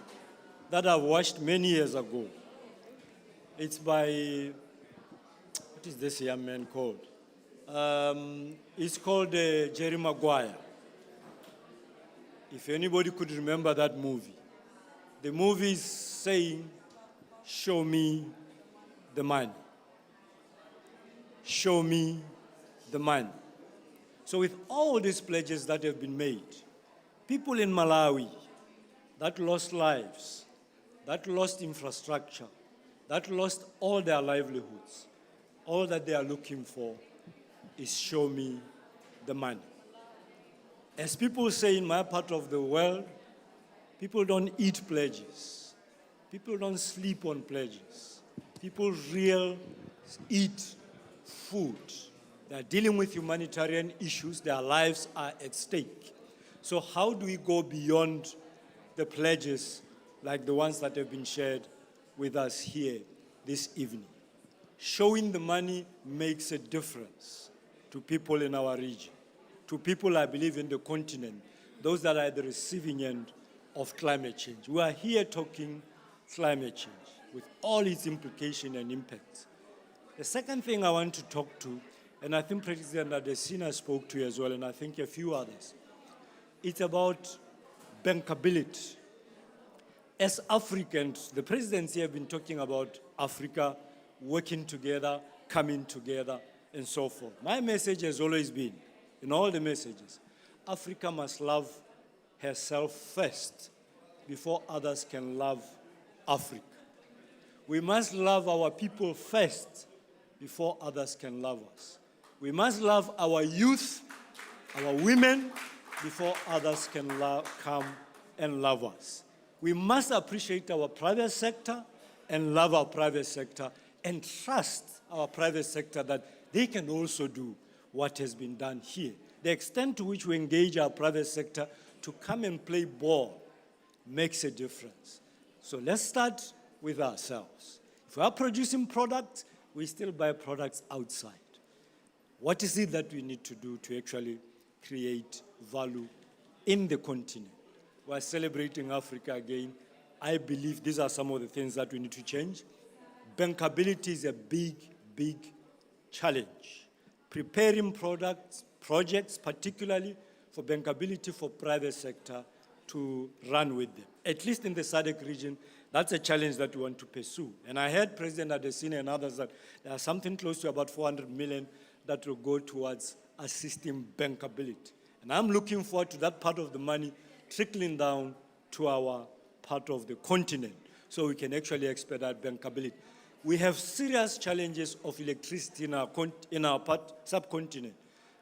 that I watched many years ago. It's by, what is this young man called? It's called Jerry Maguire. If anybody could remember that movie. The movie is saying, show me the money. Show me the money. So with all these pledges that have been made, people in Malawi that lost lives, that lost infrastructure, that lost all their livelihoods, all that they are looking for is show me the money. As people say in my part of the world, people don't eat pledges. People don't sleep on pledges. People eat food. They're dealing with humanitarian issues. Their lives are at stake. So how do we go beyond the pledges like the ones that have been shared with us here this evening? Showing the money makes a difference to people in our region, to people, I believe, in the continent, those that are at the receiving end of climate change. We are here talking climate change with all its implications and impacts. The second thing I want to talk to, and I think President Adesina spoke to as well, and I think a few others, it's about bankability. As Africans, the presidency have been talking about Africa working together, coming together, and so forth. My message has always been, in all the messages, Africa must love herself first before others can love Africa. We must love our people first before others can love us. We must love our youth, our women, before others can come and love us. We must appreciate our private sector and love our private sector and trust our private sector that they can also do what has been done here. The extent to which we engage our private sector to come and play ball makes a difference. So let's start with ourselves. If we are producing products, we still buy products outside. What is it that we need to do to actually create value in the continent? we're celebrating Africa again. I believe these are some of the things that we need to change. Bankability is a big, big challenge. Preparing projects, particularly for bankability for private sector to run with them. At least in the SADC region, that's a challenge that we want to pursue. And I heard President Adesina and others that there are something close to about 400 million that will go towards assisting bankability. And I'm looking forward to that part of the money trickling down to our part of the continent so we can actually expedite bankability. We have serious challenges of electricity in our subcontinent.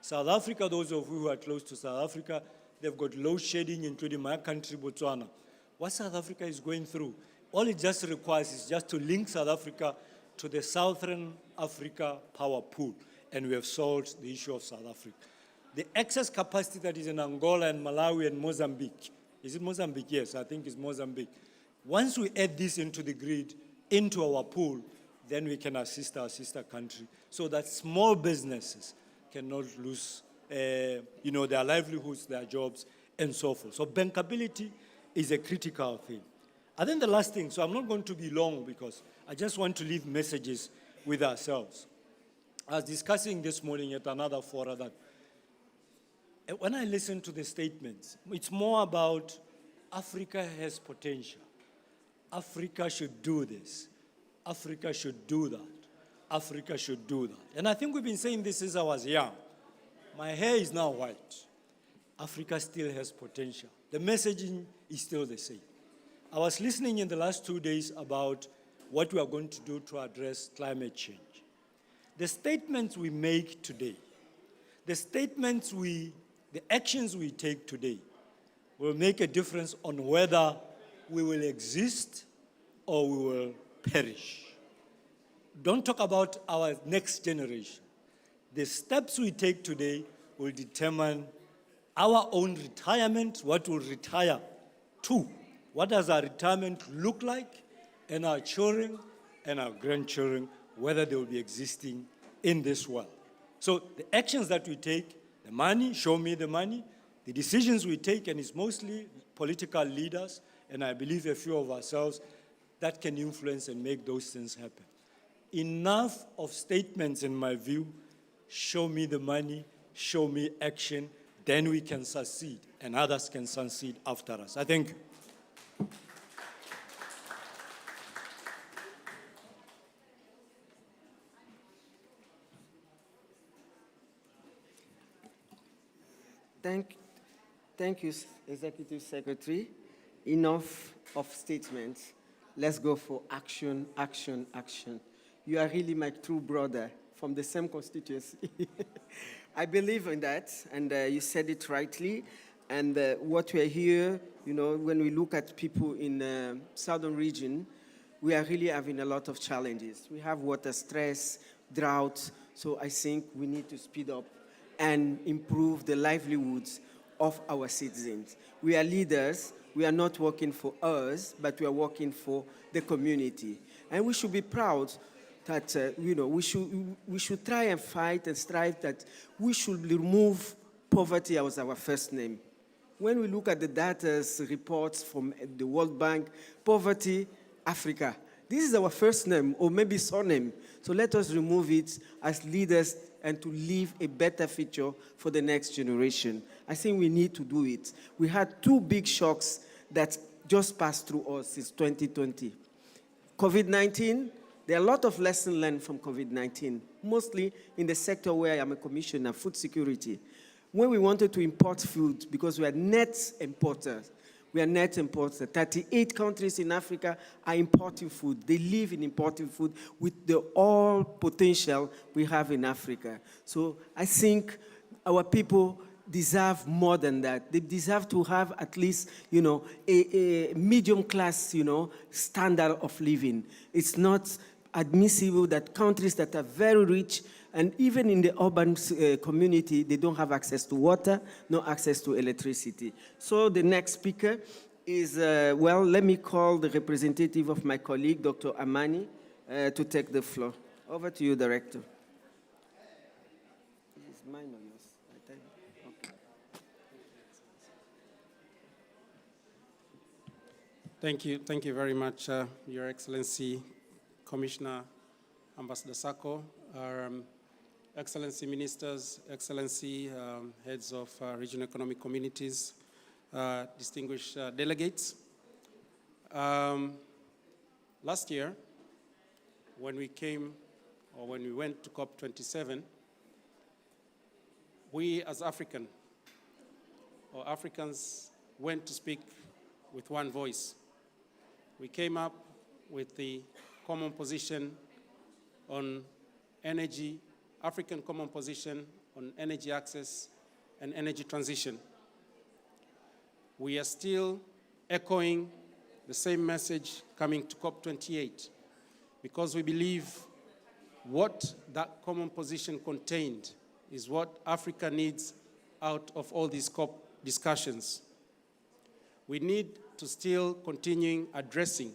South Africa, those of you who are close to South Africa, they've got load shedding, including my country, Botswana. What South Africa is going through, all it just requires is just to link South Africa to the Southern Africa power pool, and we have solved the issue of South Africa. The excess capacity that is in Angola and Malawi and Mozambique, is it Mozambique? Yes, I think it's Mozambique. Once we add this into the grid, into our pool, then we can assist our sister country so that small businesses cannot lose their livelihoods, their jobs, and so forth. So bankability is a critical thing. I think the last thing, so I'm not going to be long because I just want to leave messages with ourselves. I was discussing this morning at another forum that when I listen to the statements, it's more about Africa has potential. Africa should do this. Africa should do that. Africa should do that. And I think we've been saying this since I was young. My hair is now white. Africa still has potential. The messaging is still the same. I was listening in the last 2 days about what we are going to do to address climate change. The statements we make today, the actions we take today will make a difference on whether we will exist or we will perish. Don't talk about our next generation. The steps we take today will determine our own retirement, what we'll retire to. What does our retirement look like, and our children and our grandchildren, whether they will be existing in this world. So the actions that we take, the money, show me the money, the decisions we take, and it's mostly political leaders, and I believe a few of ourselves, that can influence and make those things happen. Enough of statements, in my view. Show me the money, show me action, then we can succeed, and others can succeed after us. I thank you. Thank you, Executive Secretary. Enough of statements. Let's go for action, action, action. You are really my true brother from the same constituency. I believe in that, and you said it rightly. And what we are here, when we look at people in the southern region, we are really having a lot of challenges. We have water stress, drought, so I think we need to speed up and improve the livelihoods of our citizens. We are leaders. We are not working for us, but we are working for the community. And we should be proud that, we should try and fight and strive that we should remove poverty as our first name. When we look at the data reports from the World Bank, poverty, Africa, this is our first name, or maybe surname. So let us remove it as leaders and to leave a better future for the next generation. I think we need to do it. We had two big shocks that just passed through us since 2020. COVID-19, there are a lot of lessons learned from COVID-19, mostly in the sector where I am a commissioner, food security. When we wanted to import food, because we are net importers, 38 countries in Africa are importing food. They live in importing food with the all potential we have in Africa. So I think our people deserve more than that. They deserve to have at least, a medium class, standard of living. It's not admissible that countries that are very rich, and even in the urban community, they don't have access to water, no access to electricity. So the next speaker is, let me call the representative of my colleague, Dr. Amani, to take the floor. Over to you, Director. Is mine or yours? Okay. Thank you very much, Your Excellency, Commissioner Ambassador Sako, Excellency Ministers, Excellency Heads of Regional Economic Communities, distinguished delegates. Last year, when we went to COP27, we as Africans went to speak with one voice. We came up with the common position on energy, African common position on energy access and energy transition. We are still echoing the same message coming to COP28 because we believe what that common position contained is what Africa needs out of all these COP discussions. We need to still continue addressing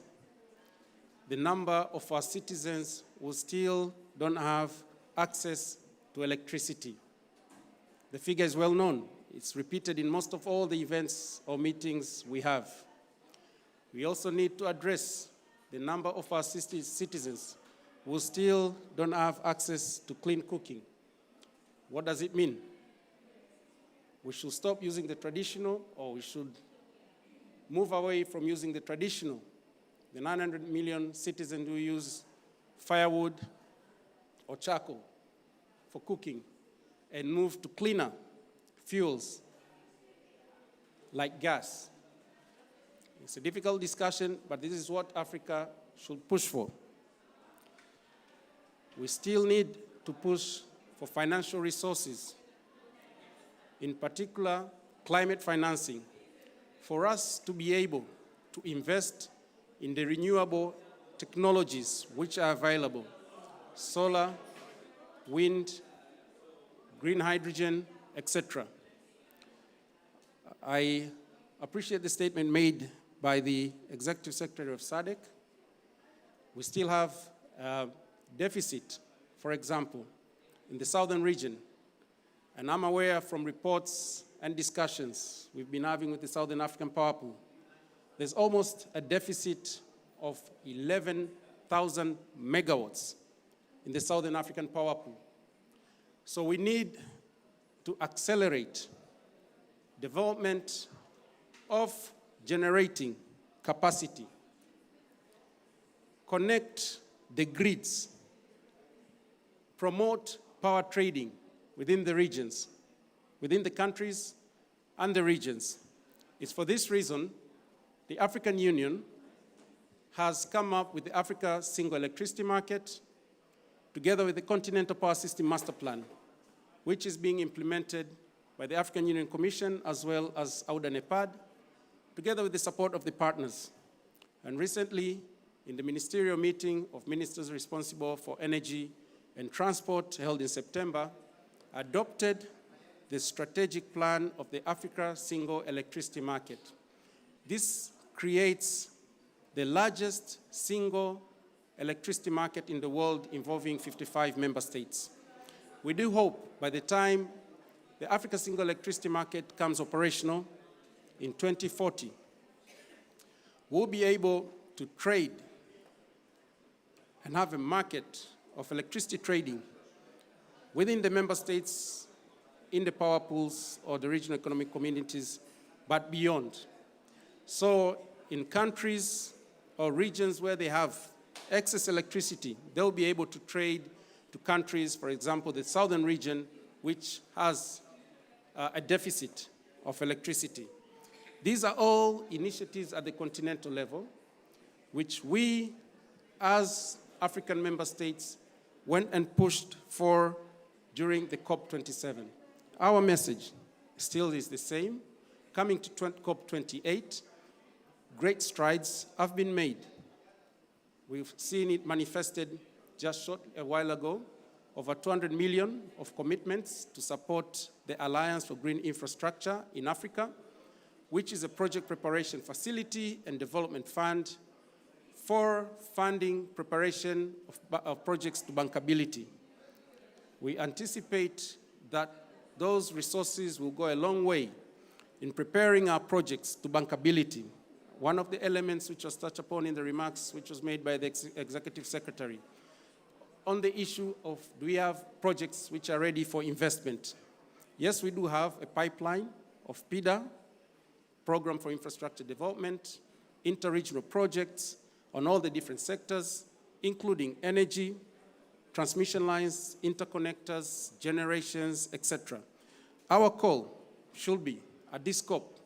the number of our citizens who still don't have access to electricity. The figure is well known. It's repeated in most of all the events or meetings we have. We also need to address the number of our citizens who still don't have access to clean cooking. What does it mean? We should stop using the traditional, or we should move away from using the traditional. The 900 million citizens who use firewood or charcoal for cooking and move to cleaner fuels like gas. It's a difficult discussion, but this is what Africa should push for. We still need to push for financial resources, in particular climate financing, for us to be able to invest in the renewable technologies which are available: solar, wind, green hydrogen, etc. I appreciate the statement made by the Executive Secretary of SADC. We still have a deficit, for example, in the southern region. And I'm aware from reports and discussions we've been having with the Southern African Power Pool, there's almost a deficit of 11,000 megawatts in the Southern African Power Pool. So we need to accelerate development of generating capacity, connect the grids, promote power trading within the regions, within the countries and the regions. It's for this reason the African Union has come up with the Africa Single Electricity Market, together with the Continental Power System Master Plan, which is being implemented by the African Union Commission as well as AUDA-NEPAD, together with the support of the partners. And recently, in the ministerial meeting of ministers responsible for energy and transport held in September, adopted the strategic plan of the Africa Single Electricity Market. This creates the largest single electricity market in the world, involving 55 member states. We do hope by the time the Africa Single Electricity Market comes operational in 2040, we'll be able to trade and have a market of electricity trading within the member states, in the power pools or the regional economic communities, but beyond. So in countries or regions where they have excess electricity, they'll be able to trade to countries, for example, the southern region, which has a deficit of electricity. These are all initiatives at the continental level, which we, as African member states, went and pushed for during the COP27. Our message still is the same. Coming to COP28, great strides have been made. We've seen it manifested just a while ago, over 200 million of commitments to support the Alliance for Green Infrastructure in Africa, which is a project preparation facility and development fund for funding preparation of projects to bankability. We anticipate that those resources will go a long way in preparing our projects to bankability. one of the elements which was touched upon in the remarks which was made by the Executive Secretary, on the issue of do we have projects which are ready for investment? Yes, we do have a pipeline of PIDA, Program for Infrastructure Development, interregional projects on all the different sectors, including energy, transmission lines, interconnectors, generations, etc. Our call should be, at this COP,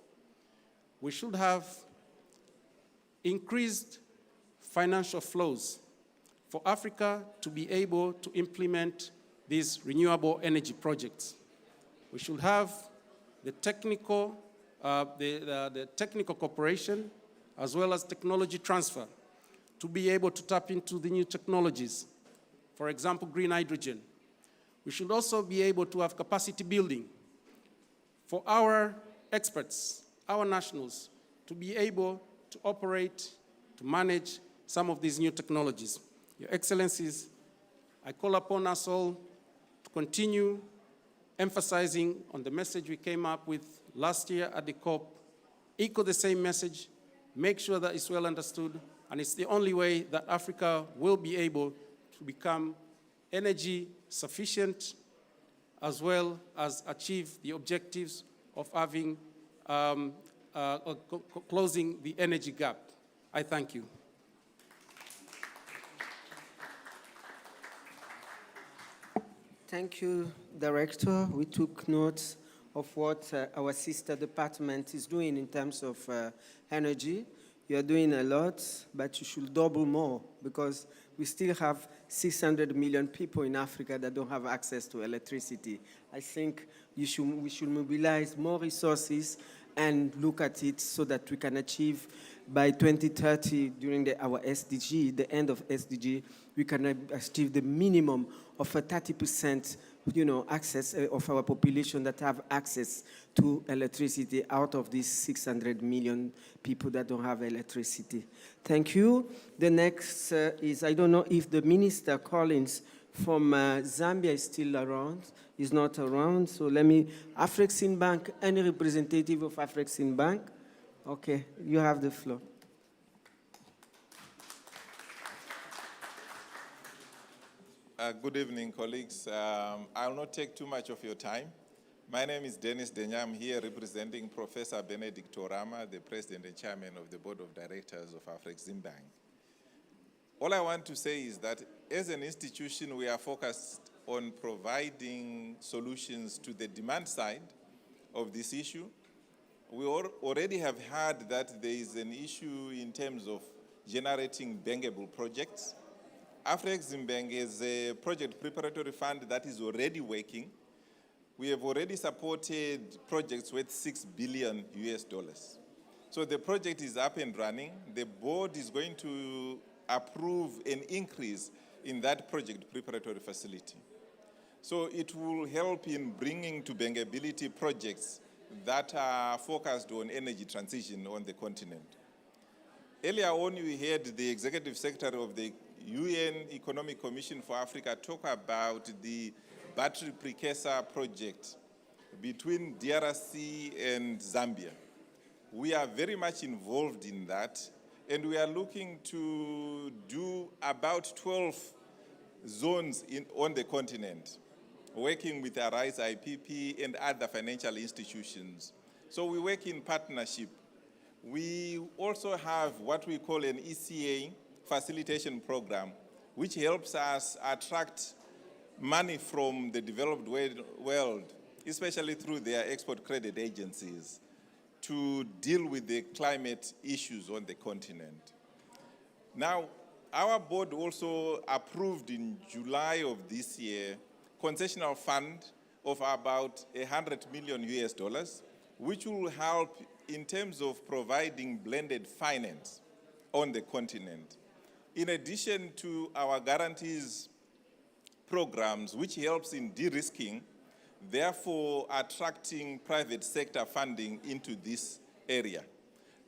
we should have increased financial flows for Africa to be able to implement these renewable energy projects. We should have the technical cooperation as well as technology transfer to be able to tap into the new technologies. For example, green hydrogen. We should also be able to have capacity building for our experts, our nationals, to be able to operate, to manage some of these new technologies. Your Excellencies, I call upon us all to continue emphasizing on the message we came up with last year at the COP, echo the same message, make sure that it's well understood, and it's the only way that Africa will be able to become energy sufficient as well as achieve the objectives of having closing the energy gap. I thank you. Thank you, Director. We took note of what our sister department is doing in terms of energy. You are doing a lot, but you should double more because we still have 600 million people in Africa that don't have access to electricity. I think we should mobilize more resources and look at it so that we can achieve by 2030, during our SDG, the end of SDG, we can achieve the minimum of a 30%, access of our population that have access to electricity out of these 600 million people that don't have electricity. Thank you. The next is, I don't know if the Minister Collins from Zambia is still around. He's not around, so let me, Afreximbank, any representative of Afreximbank? Okay, you have the floor. Good evening, colleagues. I will not take too much of your time. My name is Dennis Denya. I'm here representing Professor Benedict Orama, the President and Chairman of the Board of Directors of Afreximbank. All I want to say is that as an institution, we are focused on providing solutions to the demand side of this issue. We already have heard that there is an issue in terms of generating bankable projects. Afreximbank is a project preparatory fund that is already working. We have already supported projects worth $6 billion. So the project is up and running. The board is going to approve an increase in that project preparatory facility. So it will help in bringing to bankability projects that are focused on energy transition on the continent. Earlier on, we heard the Executive Secretary of the UN Economic Commission for Africa talk about the battery precursor project between DRC and Zambia. We are very much involved in that, and we are looking to do about 12 zones on the continent, working with Arise IPP and other financial institutions. So we work in partnership. We also have what we call an ECA facilitation program, which helps us attract money from the developed world, especially through their export credit agencies, to deal with the climate issues on the continent. Now, our board also approved in July of this year concessional fund of about $100 million, which will help in terms of providing blended finance on the continent. In addition to our guarantees programs, which helps in de-risking, therefore attracting private sector funding into this area.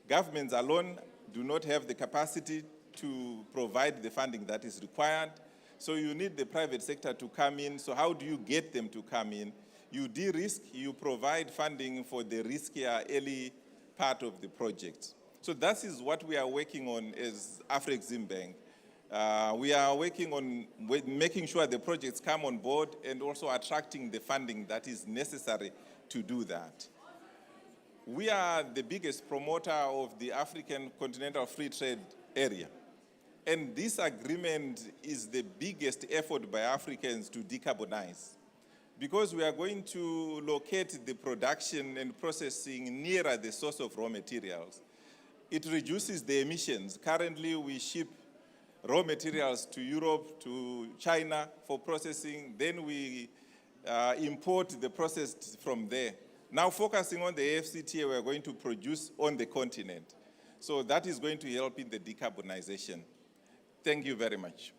Governments alone do not have the capacity to provide the funding that is required, so you need the private sector to come in. So how do you get them to come in? You de-risk, you provide funding for the riskier early part of the project. So that is what we are working on as Afrexim Bank. We are working on making sure the projects come on board and also attracting the funding that is necessary to do that. We are the biggest promoter of the African Continental Free Trade Area. And this agreement is the biggest effort by Africans to decarbonize, because we are going to locate the production and processing nearer the source of raw materials. It reduces the emissions. Currently, we ship raw materials to Europe, to China for processing. Then we import the processed from there. Now, focusing on the AFCTA, we are going to produce on the continent. So that is going to help in the decarbonization. Thank you very much.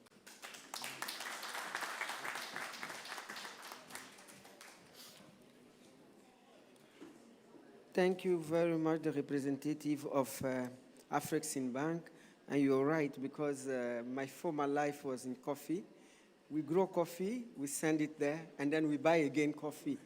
Thank you very much, the representative of Afrexim Bank. And you're right, because my former life was in coffee. We grow coffee, we send it there, and then we buy again coffee,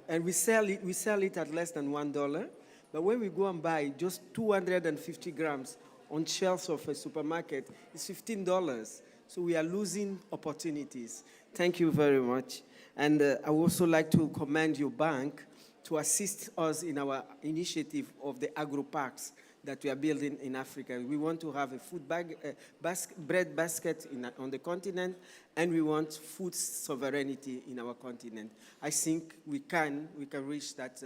and we sell it at less than $1. But when we go and buy just 250 grams on shelves of a supermarket, it's $15. So we are losing opportunities. Thank you very much. And I would also like to commend your bank to assist us in our initiative of the agro-parks that we are building in Africa. We want to have a food bread basket on the continent, and we want food sovereignty in our continent. I think we can reach that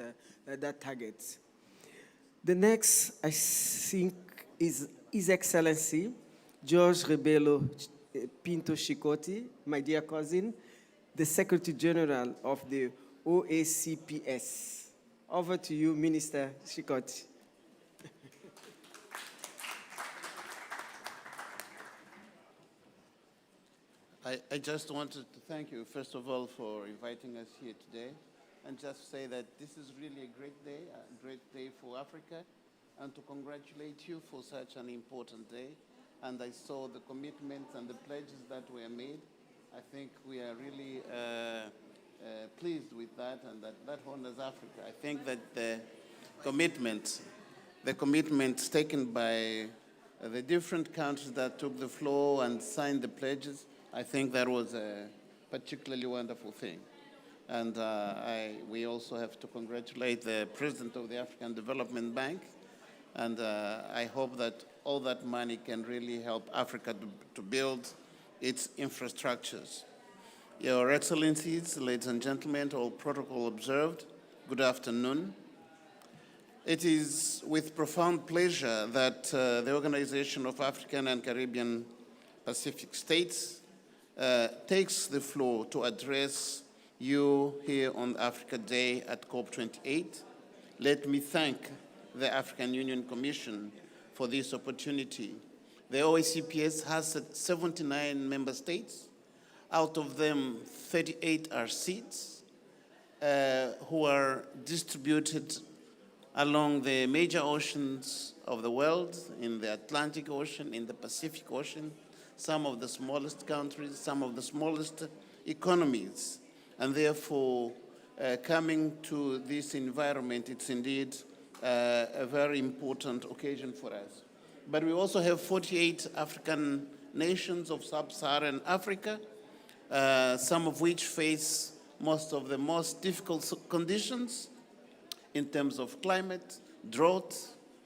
target. The next, I think, is His Excellency George Rebelo Pinto Chikoti, my dear cousin, the Secretary General of the OACPS. Over to you, Minister Chikoti. I just wanted to thank you, first of all, for inviting us here today, and just say that this is really a great day for Africa, and to congratulate you for such an important day. And I saw the commitments and the pledges that were made. I think we are really pleased with that, and that honors Africa. I think that the commitments taken by the different countries that took the floor and signed the pledges, I think that was a particularly wonderful thing. And we also have to congratulate the President of the African Development Bank. And I hope that all that money can really help Africa to build its infrastructures. Your Excellencies, ladies and gentlemen, all protocol observed, good afternoon. It is with profound pleasure that the Organization of African and Caribbean Pacific States takes the floor to address you here on Africa Day at COP28. Let me thank the African Union Commission for this opportunity. The OACPS has 79 member states. Out of them, 38 are seats who are distributed along the major oceans of the world, in the Atlantic Ocean, in the Pacific Ocean, some of the smallest countries, some of the smallest economies. And therefore, coming to this environment, it's indeed a very important occasion for us. But we also have 48 African nations of sub-Saharan Africa, some of which face most of the most difficult conditions in terms of climate, drought,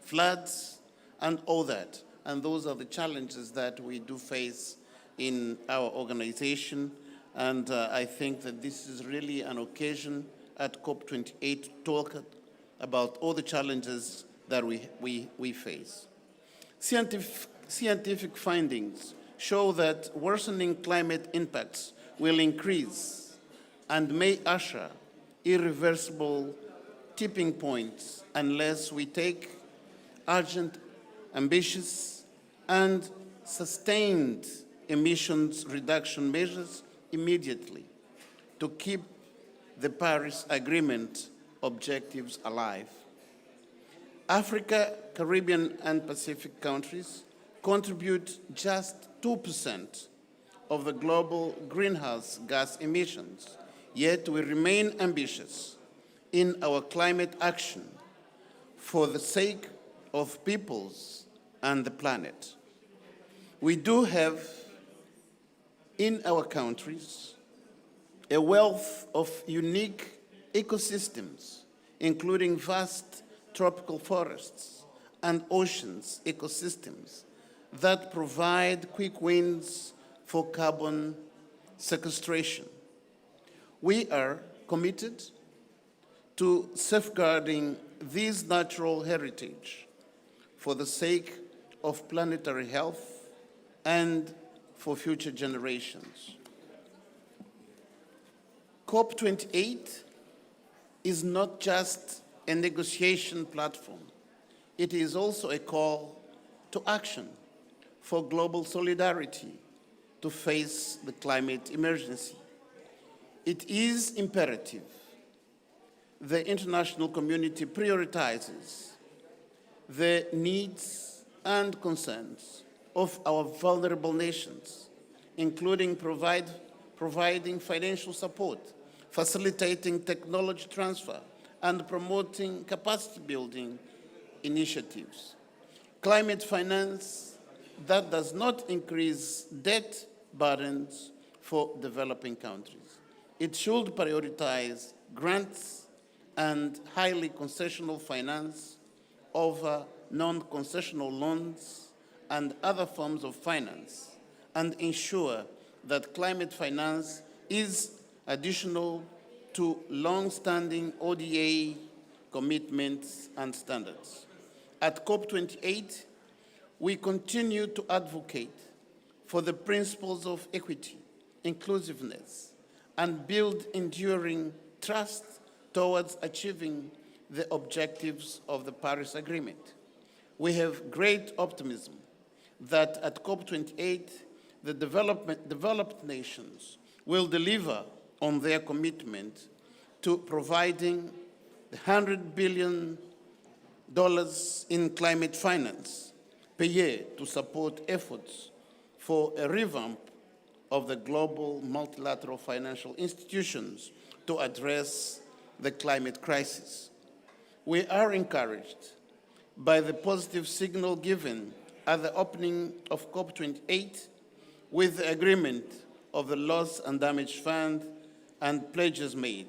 floods, and all that. And those are the challenges that we do face in our organization. And I think that this is really an occasion at COP28 to talk about all the challenges that we face. Scientific findings show that worsening climate impacts will increase and may usher irreversible tipping points unless we take urgent, ambitious, and sustained emissions reduction measures immediately to keep the Paris Agreement objectives alive. Africa, Caribbean, and Pacific countries contribute just 2% of the global greenhouse gas emissions, yet we remain ambitious in our climate action for the sake of peoples and the planet. We do have in our countries a wealth of unique ecosystems, including vast tropical forests and oceans ecosystems that provide quick wins for carbon sequestration. We are committed to safeguarding this natural heritage for the sake of planetary health and for future generations. COP28 is not just a negotiation platform. It is also a call to action for global solidarity to face the climate emergency. It is imperative the international community prioritizes the needs and concerns of our vulnerable nations, including providing financial support, facilitating technology transfer, and promoting capacity building initiatives. Climate finance that does not increase debt burdens for developing countries. It should prioritize grants and highly concessional finance over non-concessional loans and other forms of finance, and ensure that climate finance is additional to long-standing ODA commitments and standards. At COP28, we continue to advocate for the principles of equity, inclusiveness, and build enduring trust towards achieving the objectives of the Paris Agreement. We have great optimism that at COP28, the developed nations will deliver on their commitment to providing $100 billion in climate finance per year to support efforts for a revamp of the global multilateral financial institutions to address the climate crisis. We are encouraged by the positive signal given at the opening of COP28 with the agreement of the Loss and Damage Fund and pledges made.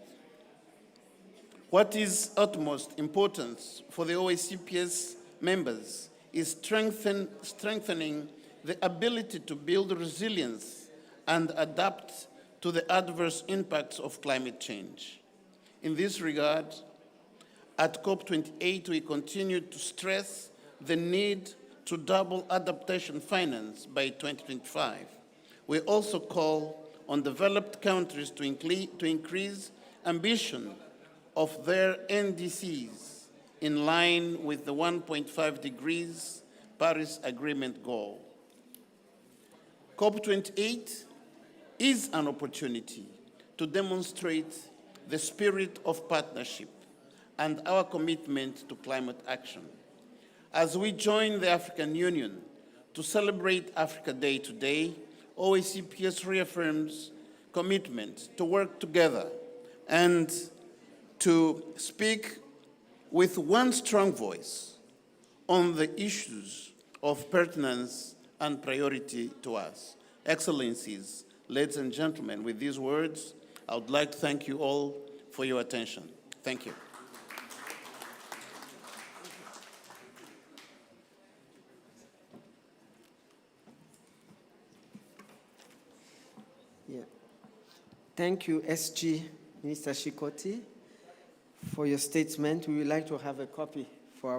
What is utmost importance for the OACPS members is strengthening the ability to build resilience and adapt to the adverse impacts of climate change. In this regard, at COP28, we continue to stress the need to double adaptation finance by 2025. We also call on developed countries to increase ambition of their NDCs in line with the 1.5 degrees Paris Agreement goal. COP28 is an opportunity to demonstrate the spirit of partnership and our commitment to climate action. As we join the African Union to celebrate Africa Day today, OACPS reaffirms commitment to work together and to speak with one strong voice on the issues of pertinence and priority to us. Excellencies, ladies and gentlemen, with these words, I would like to thank you all for your attention. Thank you. Thank you, SG Minister Shikoti, for your statement. We would like to have a copy for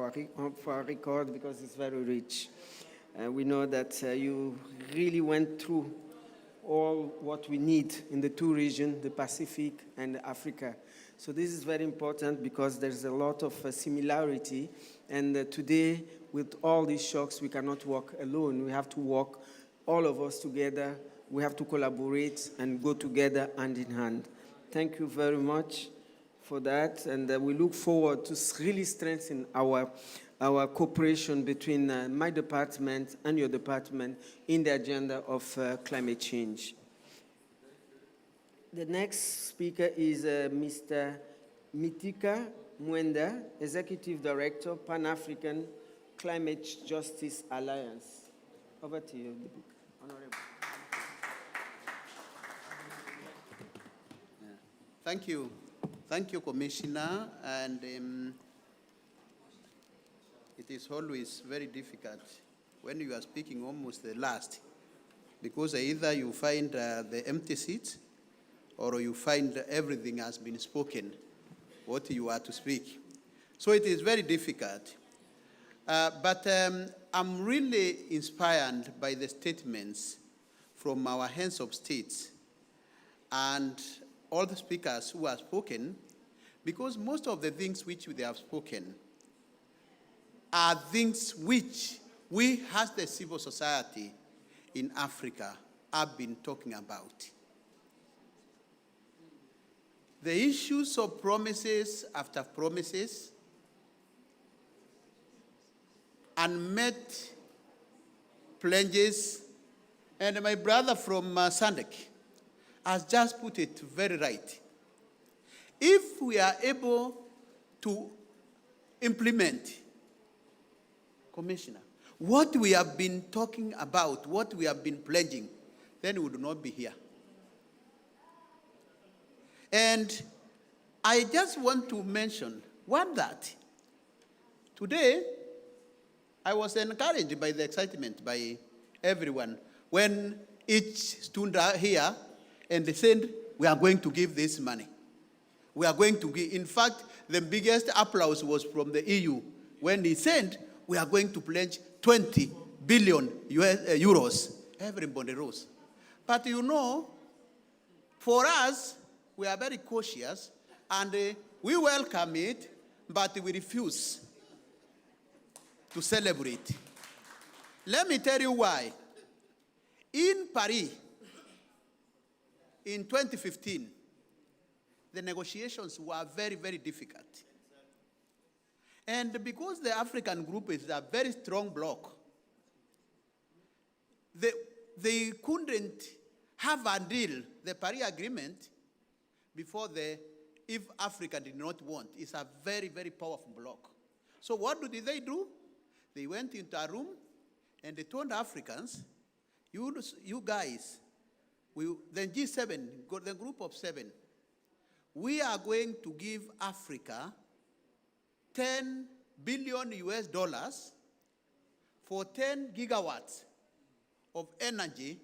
our record because it's very rich. We know that you really went through all what we need in the two regions, the Pacific and Africa. So this is very important because there's a lot of similarity. And today, with all these shocks, we cannot walk alone. We have to walk, all of us together. We have to collaborate and go together hand in hand. Thank you very much for that. And we look forward to really strengthen our cooperation between my department and your department in the agenda of climate change. The next speaker is Mr. Mitika Mwenda, Executive Director, Pan-African Climate Justice Alliance. Over to you, Honorable. Thank you. Thank you, Commissioner. And it is always very difficult when you are speaking almost the last, because either you find the empty seats or you find everything has been spoken, what you are to speak. So it is very difficult. But I'm really inspired by the statements from our heads of states and all the speakers who have spoken, because most of the things which they have spoken are things which we as the civil society in Africa have been talking about. The issues of promises after promises, unmet pledges, and my brother from Sandek has just put it very right. If we are able to implement, Commissioner, what we have been talking about, what we have been pledging, then we would not be here. And I just want to mention that today I was encouraged by the excitement by everyone when each stood here and they said, we are going to give this money. We are going to give. In fact, the biggest applause was from the EU when he said, we are going to pledge 20 billion euros. Everybody rose. But you know, for us, we are very cautious and we welcome it, but we refuse to celebrate. Let me tell you why. In Paris, in 2015, the negotiations were very, very difficult. And because the African group is a very strong bloc, they couldn't have a deal, the Paris Agreement, before if Africa did not want. It's a very, very powerful bloc. So what did they do? They went into a room and they told Africans, you guys, the G7, the group of 7, we are going to give Africa 10 billion US dollars for 10 gigawatts of energy,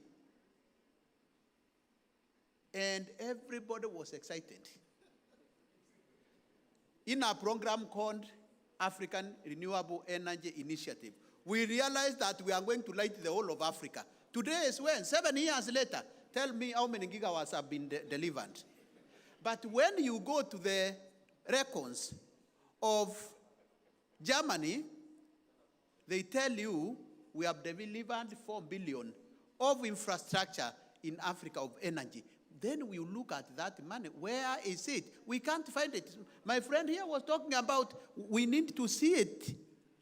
and everybody was excited. In a program called African Renewable Energy Initiative, we realized that we are going to light the whole of Africa. Today is when, 7 years later, tell me how many gigawatts have been delivered. But when you go to the records of Germany, they tell you we have delivered 4 billion of infrastructure in Africa of energy. Then we look at that money. Where is it? We can't find it. My friend here was talking about we need to see it.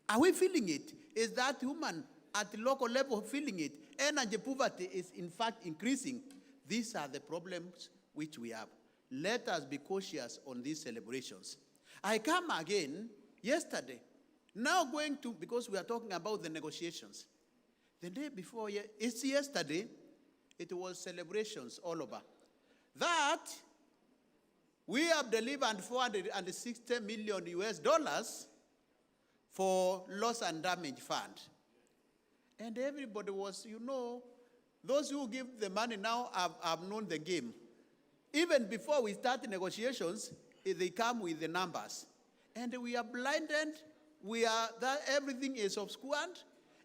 Are we feeling it? Is that human at the local level feeling it? Energy poverty is in fact increasing. These are the problems which we have. Let us be cautious on these celebrations. I come again yesterday, now going to, because we are talking about the negotiations. The day before, it's yesterday, it was celebrations all over. That we have delivered 460 million US dollars for loss and damage fund. And everybody was, those who give the money now have known the game. Even before we start negotiations, they come with the numbers. And we are blinded, everything is obscured,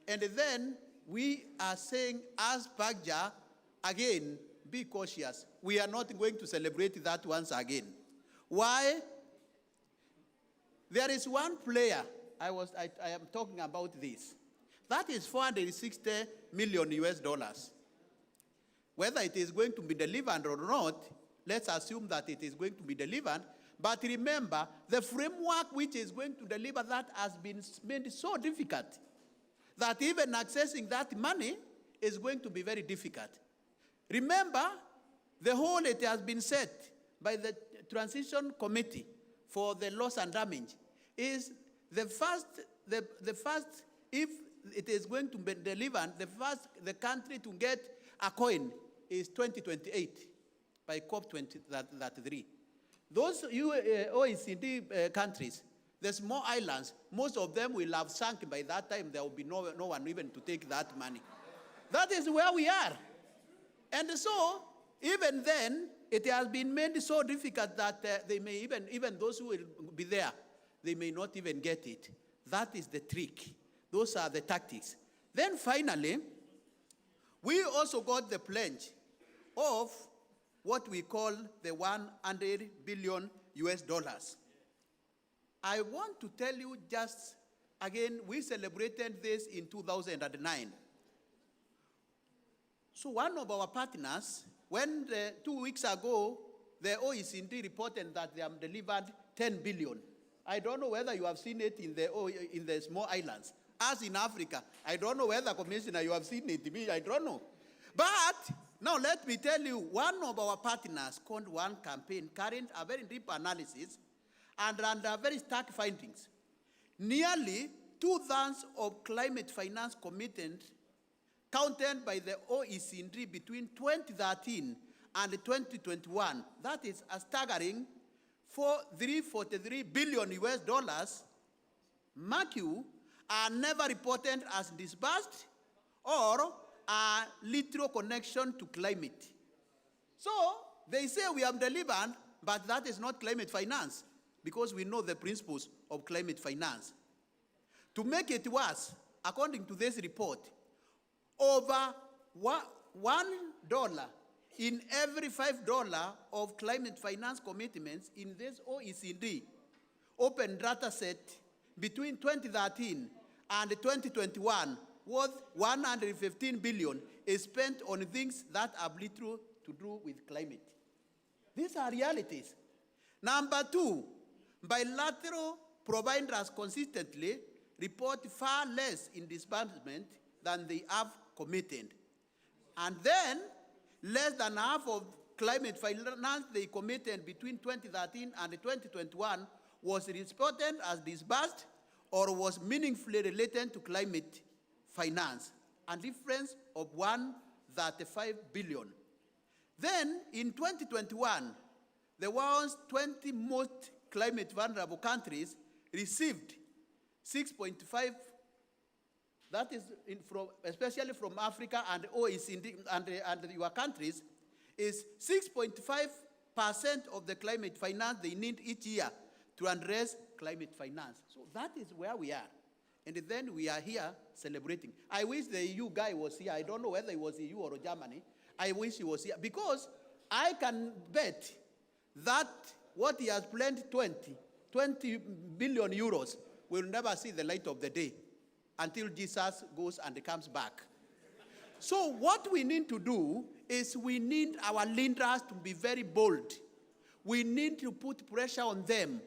and then we are saying, as PAGJA, again, be cautious. We are not going to celebrate that once again. Why? There is one player, I am talking about this. That is 460 million US dollars. Whether it is going to be delivered or not, let's assume that it is going to be delivered. But remember, the framework which is going to deliver that has been made so difficult that even accessing that money is going to be very difficult. Remember, the whole it has been set by the Transition Committee for the loss and damage is the first if it is going to be delivered, the country to get a coin is 2028 by COP28. Those OECD countries, the small islands, most of them will have sunk by that time. There will be no one even to take that money. That is where we are. And so, even then, it has been made so difficult that they may even those who will be there, they may not even get it. That is the trick. Those are the tactics. Then finally, we also got the pledge of what we call the 100 billion US dollars. I want to tell you just again, we celebrated this in 2009. So one of our partners, when 2 weeks ago, the OECD reported that they have delivered 10 billion. I don't know whether you have seen it in the small islands. As in Africa, I don't know whether, Commissioner, you have seen it. I don't know. But now let me tell you, one of our partners called one campaign carrying a very deep analysis and very stark findings. Nearly 2/3 of climate finance commitment counted by the OECD between 2013 and 2021. That is a staggering 343 billion US dollars, mark you, are never reported as disbursed or a literal connection to climate. So they say we have delivered, but that is not climate finance because we know the principles of climate finance. To make it worse, according to this report, over $1 in every $5 of climate finance commitments in this OECD open data set between 2013 and 2021 worth 115 billion is spent on things that have little to do with climate. These are realities. Number two, bilateral providers consistently report far less in disbursement than they have committed. And then, less than half of climate finance they committed between 2013 and 2021 was reported as disbursed or was meaningfully related to climate finance, a difference of 135 billion. Then, in 2021, the world's 20 most climate vulnerable countries received 6.5, that is especially from Africa and OECD and your countries, is 6.5% of the climate finance they need each year to address climate finance. So that is where we are. And then we are here celebrating. I wish the EU guy was here. I don't know whether it was EU or Germany. I wish he was here because I can bet that what he has planned, 20 billion euros, will never see the light of the day until Jesus goes and comes back. So what we need to do is we need our leaders to be very bold. We need to put pressure on them.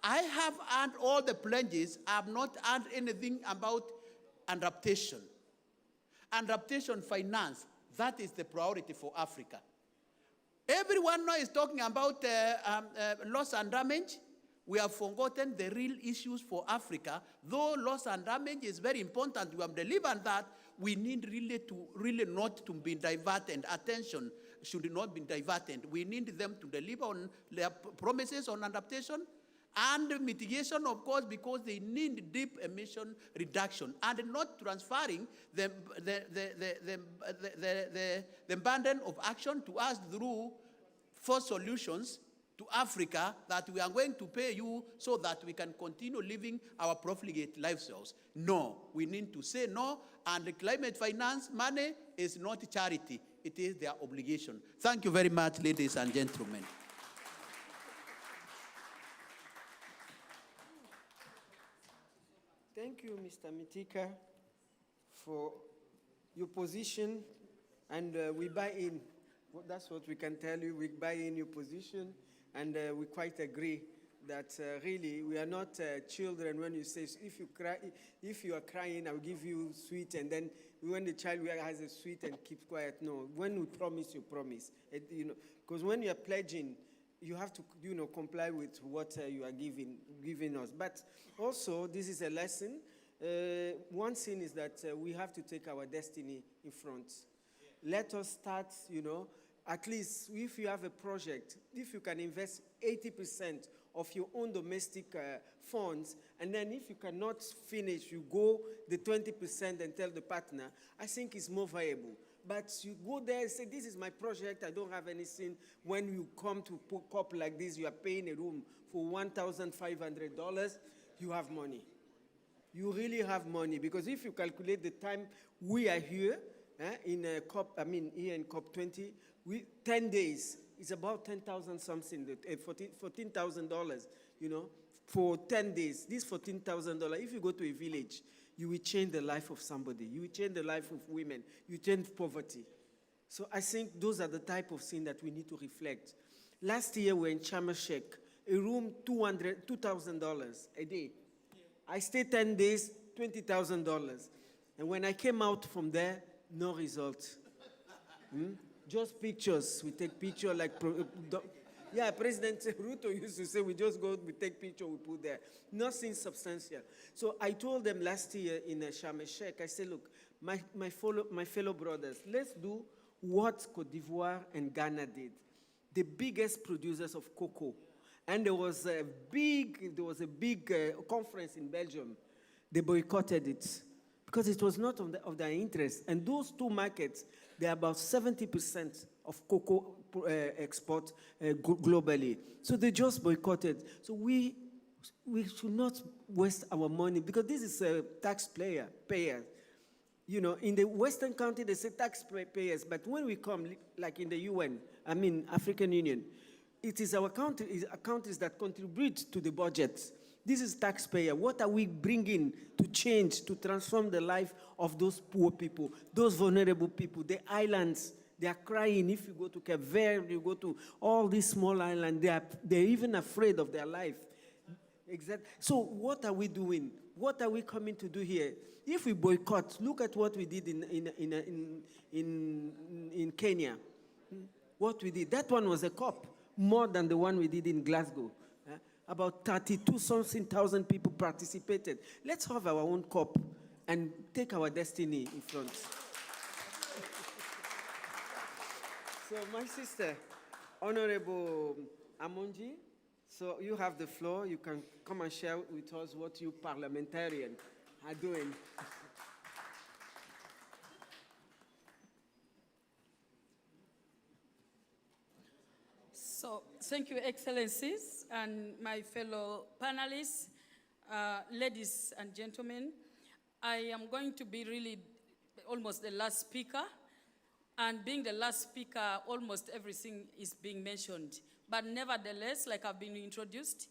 I have heard all the pledges. I have not heard anything about adaptation. Adaptation finance, that is the priority for Africa. Everyone now is talking about loss and damage. We have forgotten the real issues for Africa. Though loss and damage is very important, we have delivered that. We need really not to be diverted. Attention should not be diverted. We need them to deliver on their promises on adaptation and mitigation, of course, because they need deep emission reduction and not transferring the burden of action to us through forced solutions to Africa that we are going to pay you so that we can continue living our profligate lifestyles. No, we need to say no, and the climate finance money is not charity. It is their obligation. Thank you very much, ladies and gentlemen. Thank you, Mr. Mitika, for your position, and we buy in. That's what we can tell you. We buy in your position, and we quite agree that really we are not children when you say, if you are crying, I'll give you sweet, and then when the child has a sweet and keeps quiet. No, when we promise, you promise. Because when you are pledging, you have to, comply with what you are giving us. But also, this is a lesson. One thing is that we have to take our destiny in front. Let us start, at least if you have a project, if you can invest 80% of your own domestic funds, and then if you cannot finish, you go the 20% and tell the partner, I think it's more viable. But you go there and say, this is my project, I don't have anything. When you come to COP like this, you are paying a room for $1,500, you have money. You really have money, because if you calculate the time we are here, here in COP20, 10 days, it's about 10,000 something, $14,000, for 10 days. This $14,000, if you go to a village, you will change the life of somebody. You will change the life of women. You change poverty. So I think those are the type of things that we need to reflect. Last year, we were in Sharm el-Sheikh, a room, $2,000 a day. I stayed 10 days, $20,000. And when I came out from there, no result. Just pictures. We take picture like, President Ruto used to say, we just go, we take picture, we put there. Nothing substantial. So I told them last year in Sharm el-Sheikh, I said, look, my fellow brothers, let's do what Cote d'Ivoire and Ghana did. The biggest producers of cocoa. And there was a big conference in Belgium. They boycotted it because it was not of their interest. And those two markets, they are about 70% of cocoa export globally. So they just boycotted. So we should not waste our money, because this is a taxpayer. In the Western country, they say taxpayers, but when we come, like in the UN, African Union, it is our countries that contribute to the budget. This is taxpayer. What are we bringing to change, to transform the life of those poor people, those vulnerable people, the islands? They are crying. If you go to Cape Verde, you go to all these small islands, they're even afraid of their life. Exactly. So what are we doing? What are we coming to do here? If we boycott, look at what we did in Kenya. What we did. That one was a COP, more than the one we did in Glasgow. About 32,000 people participated. Let's have our own COP and take our destiny in front. So my sister, Honorable Amonji, so you have the floor. You can come and share with us what you parliamentarians are doing. So, thank you, Excellencies, and my fellow panelists, ladies and gentlemen. I am going to be really almost the last speaker, and being the last speaker, almost everything is being mentioned. But nevertheless, like I've been introduced,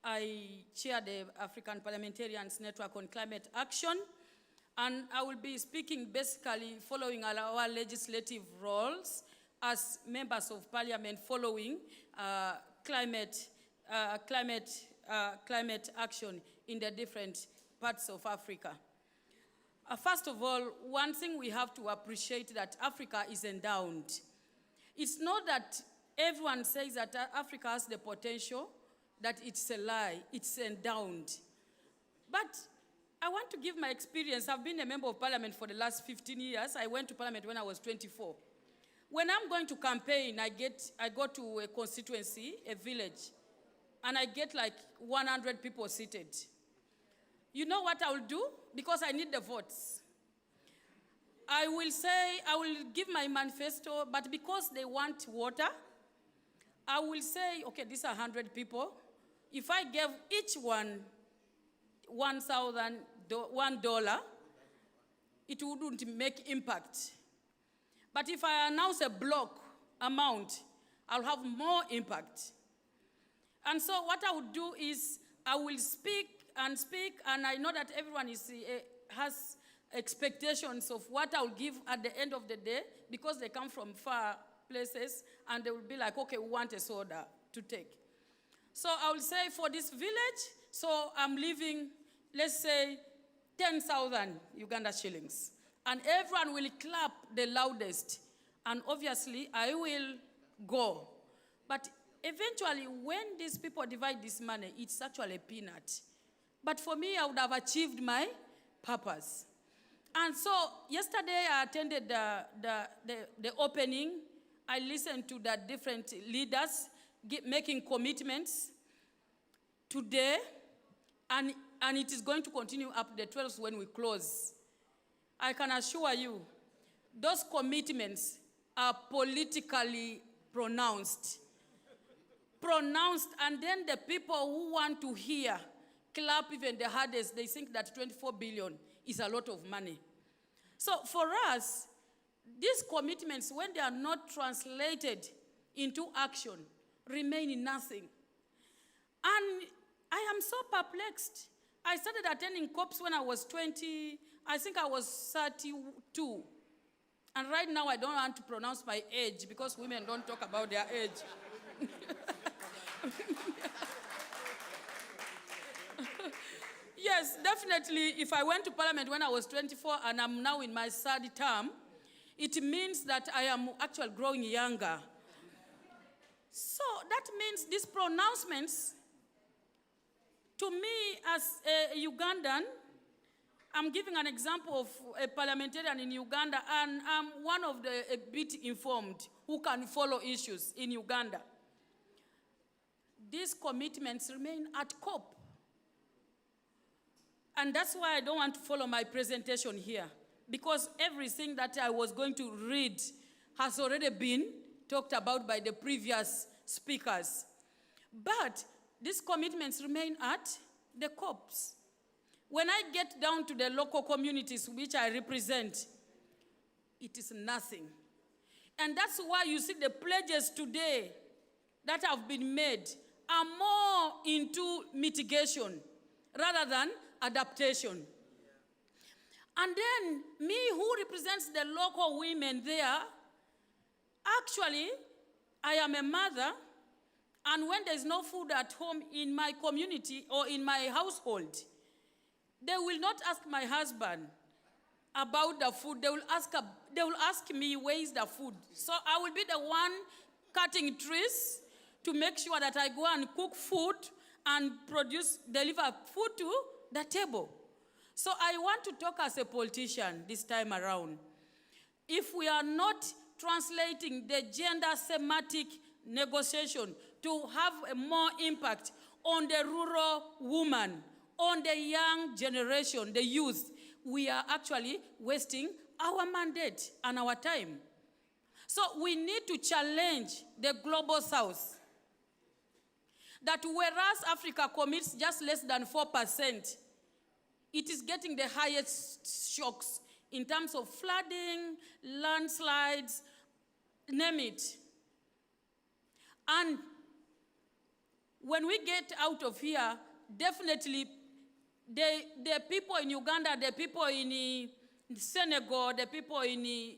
I chair the African Parliamentarians Network on Climate Action, and I will be speaking basically following our legislative roles as members of parliament following climate action in the different parts of Africa. First of all, one thing we have to appreciate that Africa is endowed. It's not that everyone says that Africa has the potential, that it's a lie, it's endowed. But I want to give my experience. I've been a member of parliament for the last 15 years. I went to parliament when I was 24. When I'm going to campaign, I go to a constituency, a village, and I get like 100 people seated. You know what I will do? Because I need the votes. I will say, I will give my manifesto, but because they want water, I will say, okay, these are 100 people. If I gave each one $1, it wouldn't make impact. But if I announce a block amount, I'll have more impact. And so what I would do is I will speak, and I know that everyone has expectations of what I'll give at the end of the day, because they come from far places, and they will be like, okay, we want a soda to take. So I will say for this village, so I'm leaving, let's say, 10,000 Uganda shillings. And everyone will clap the loudest. And obviously, I will go. But eventually, when these people divide this money, it's actually a peanut. But for me, I would have achieved my purpose. And so yesterday I attended the opening. I listened to the different leaders making commitments today, and it is going to continue up the 12th when we close. I can assure you, those commitments are politically pronounced, and then the people who want to hear clap even the hardest. They think that 24 billion is a lot of money. So for us, these commitments, when they are not translated into action, remain in nothing. And I am so perplexed. I started attending COPs when I was 20, I think I was 32. And right now I don't want to pronounce my age because women don't talk about their age. Yes, definitely, if I went to Parliament when I was 24 and I'm now in my third term, it means that I am actually growing younger. So that means these pronouncements, to me as a Ugandan, I'm giving an example of a parliamentarian in Uganda, and I'm one of the a bit informed who can follow issues in Uganda. These commitments remain at COP. And that's why I don't want to follow my presentation here, because everything that I was going to read has already been talked about by the previous speakers. But these commitments remain at the COPs. When I get down to the local communities which I represent, it is nothing. And that's why you see the pledges today that have been made are more into mitigation rather than adaptation. And then me, who represents the local women there, actually, I am a mother, and when there's no food at home in my community or in my household, they will not ask my husband about the food. They will ask me, where is the food? So I will be the one cutting trees to make sure that I go and cook food and deliver food to the table. So I want to talk as a politician this time around. If we are not translating the gender thematic negotiation to have a more impact on the rural woman, on the young generation, the youth, we are actually wasting our mandate and our time. So we need to challenge the global south, that whereas Africa commits just less than 4%, it is getting the highest shocks in terms of flooding, landslides, name it. And when we get out of here, definitely the people in Uganda, the people in Senegal, the people in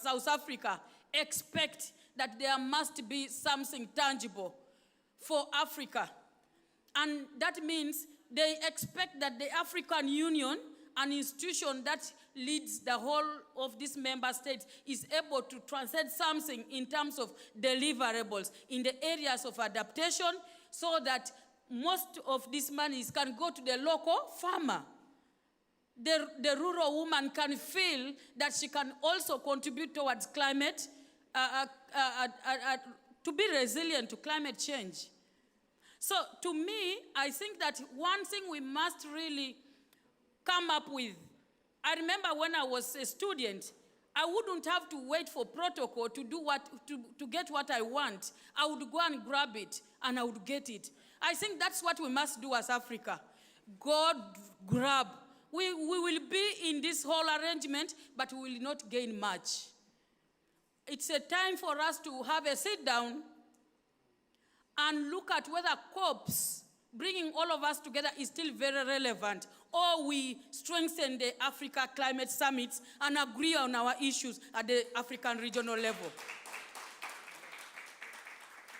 South Africa expect that there must be something tangible for Africa. And that means they expect that the African Union, an institution that leads the whole of these member states, is able to translate something in terms of deliverables in the areas of adaptation, so that most of these monies can go to the local farmer. The rural woman can feel that she can also contribute towards climate, to be resilient to climate change. So to me, I think that one thing we must really come up with, I remember when I was a student, I wouldn't have to wait for protocol to get what I want. I would go and grab it, and I would get it. I think that's what we must do as Africa. Go grab. We will be in this whole arrangement, but we will not gain much. It's a time for us to have a sit down and look at whether COPs, bringing all of us together, is still very relevant, or we strengthen the Africa Climate Summits and agree on our issues at the African regional level.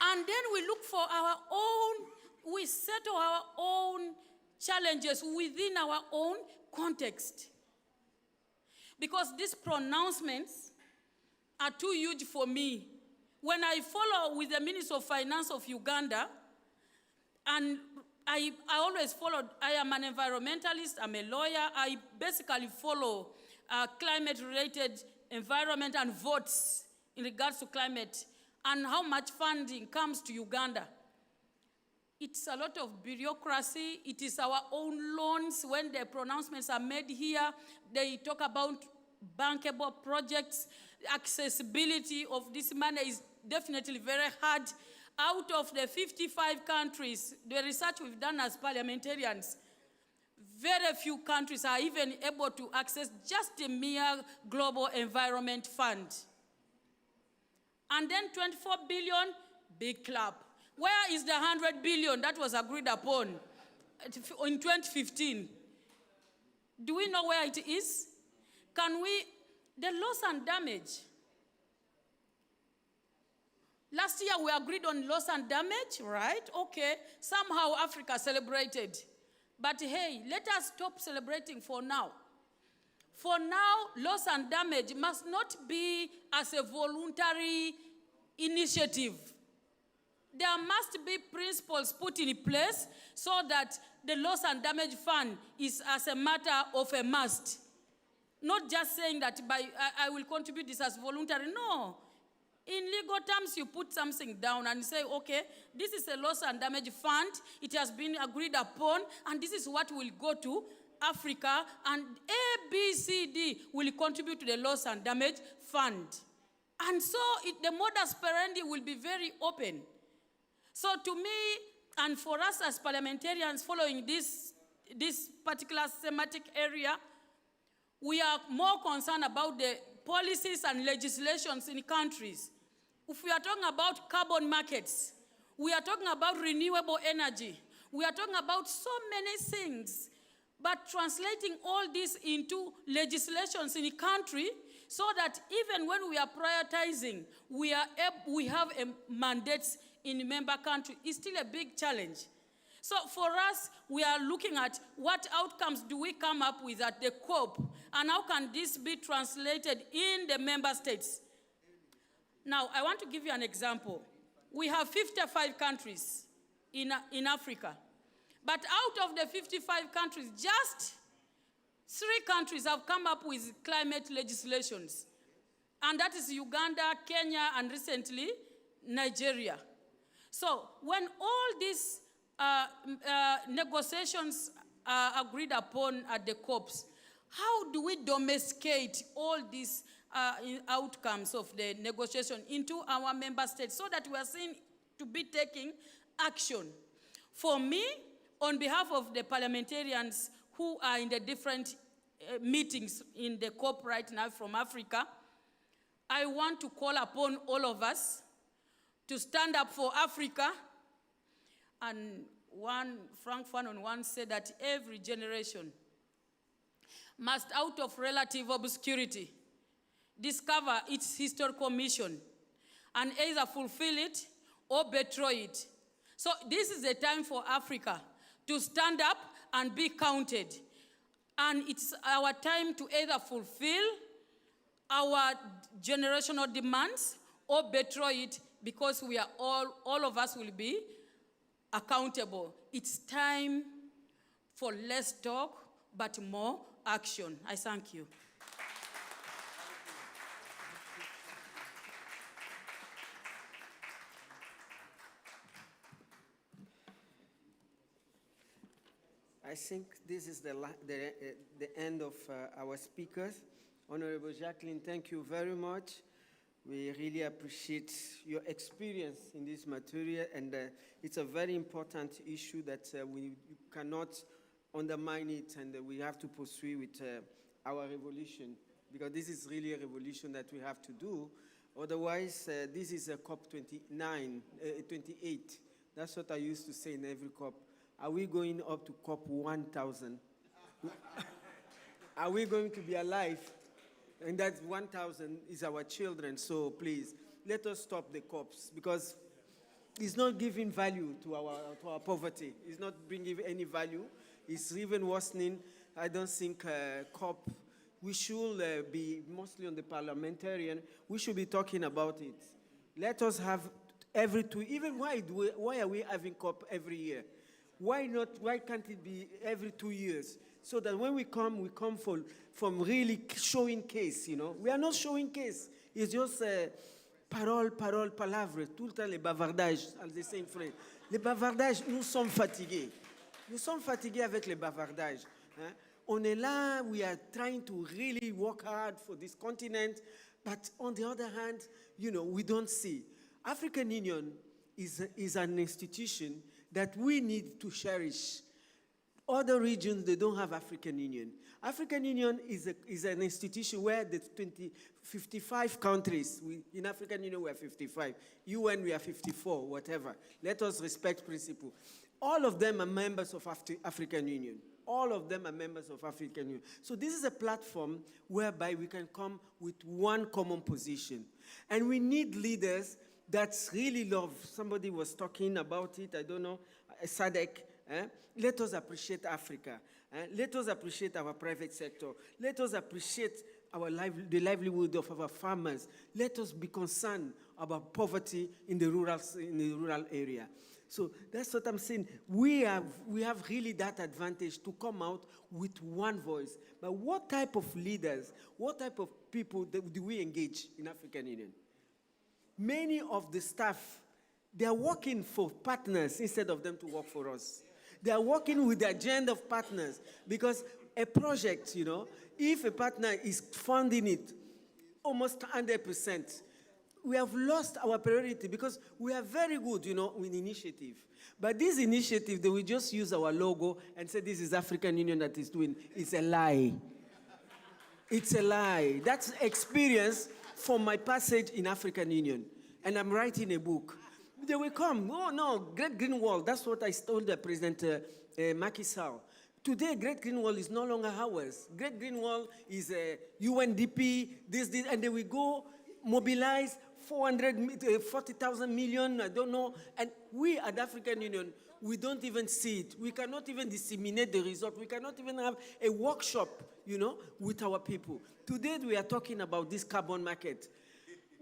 And then we look for our own, we settle our own challenges within our own context. Because these pronouncements are too huge for me. When I follow with the Minister of Finance of Uganda, and I always followed, I am an environmentalist, I'm a lawyer, I basically follow climate-related environment and votes in regards to climate and how much funding comes to Uganda. It's a lot of bureaucracy. It is our own loans. When the pronouncements are made here, they talk about bankable projects. Accessibility of this money is definitely very hard. Out of the 55 countries, the research we've done as parliamentarians, very few countries are even able to access just a mere global environment fund. And then 24 billion, big clap. Where is the 100 billion that was agreed upon in 2015? Do we know where it is? Can we, the loss and damage. Last year we agreed on loss and damage, right? Okay, somehow Africa celebrated. But hey, let us stop celebrating for now. For now, loss and damage must not be as a voluntary initiative. There must be principles put in place so that the loss and damage fund is as a matter of a must. Not just saying that I will contribute this as voluntary. No. In legal terms, you put something down and say, okay, this is a loss and damage fund. It has been agreed upon, and this is what will go to Africa, and A, B, C, D will contribute to the loss and damage fund. And so the modus operandi will be very open. So to me, and for us as parliamentarians following this particular thematic area, we are more concerned about the policies and legislations in countries. If we are talking about carbon markets, we are talking about renewable energy, we are talking about so many things, but translating all this into legislations in a country so that even when we are prioritizing, we have mandates in member country is still a big challenge. So for us, we are looking at what outcomes do we come up with at the COP, and how can this be translated in the member states. Now, I want to give you an example. We have 55 countries in Africa, but out of the 55 countries, just 3 countries have come up with climate legislations, and that is Uganda, Kenya, and recently, Nigeria. So when all these negotiations are agreed upon at the COPs, how do we domesticate all these outcomes of the negotiation into our member states so that we are seen to be taking action? For me, on behalf of the parliamentarians who are in the different meetings in the COP right now from Africa, I want to call upon all of us to stand up for Africa. And Frank Fanon once said that every generation must, out of relative obscurity, discover its historical mission and either fulfill it or betray it. So this is a time for Africa to stand up and be counted. And it's our time to either fulfill our generational demands or betray it, because we are all of us will be accountable. It's time for less talk, but more action. I thank you. I think this is the end of our speakers. Honorable Jacqueline, thank you very much. We really appreciate your experience in this material, and it's a very important issue that we cannot undermine it, and we have to pursue with our revolution, because this is really a revolution that we have to do. Otherwise, this is a COP29, 28. That's what I used to say in every COP. Are we going up to COP 1000? Are we going to be alive? And that 1,000 is our children. So please, let us stop the COPs, because it's not giving value to our poverty. It's not bringing any value. It's even worsening. I don't think COP, we should be mostly on the parliamentarian. We should be talking about it. Let us have every 2, even why are we having COP every year? Why not? Why can't it be every 2 years? So that when we come from really showing case, you know. We are not showing case. It's just parole, palavre. Tout le temps les bavardages, as they say in French. Les bavardages, nous sommes fatigués. Nous sommes fatigués avec les bavardages. Hein? On est là, we are trying to really work hard for this continent, but on the other hand, you know, we don't see. African Union is an institution that we need to cherish. Other regions, they don't have African Union. African Union is an institution where the 55 countries, in African Union we are 55, UN we are 54, whatever. Let us respect principle. All of them are members of African Union. All of them are members of African Union. So this is a platform whereby we can come with one common position. And we need leaders that really love. Somebody was talking about it, I don't know, SADC. Let us appreciate Africa. Let us appreciate our private sector. Let us appreciate the livelihood of our farmers. Let us be concerned about poverty in the rural area. So that's what I'm saying. We have really that advantage to come out with one voice. But what type of leaders, what type of people do we engage in African Union? Many of the staff, they are working for partners instead of them to work for us. They are working with the agenda of partners because a project, you know, if a partner is funding it almost 100%, we have lost our priority because we are very good, you know, with initiative. But this initiative, they will just use our logo and say this is African Union that is doing. It's a lie. It's a lie. That's experience from my passage in African Union. And I'm writing a book. They will come. Oh, no, Great Green Wall. That's what I told the President Macky Sall. Today, Great Green Wall is no longer ours. Great Green Wall is UNDP, this, and they will go mobilize 40,000 million, I don't know. And we at the African Union, we don't even see it. We cannot even disseminate the result. We cannot even have a workshop, you know, with our people. Today, we are talking about this carbon market.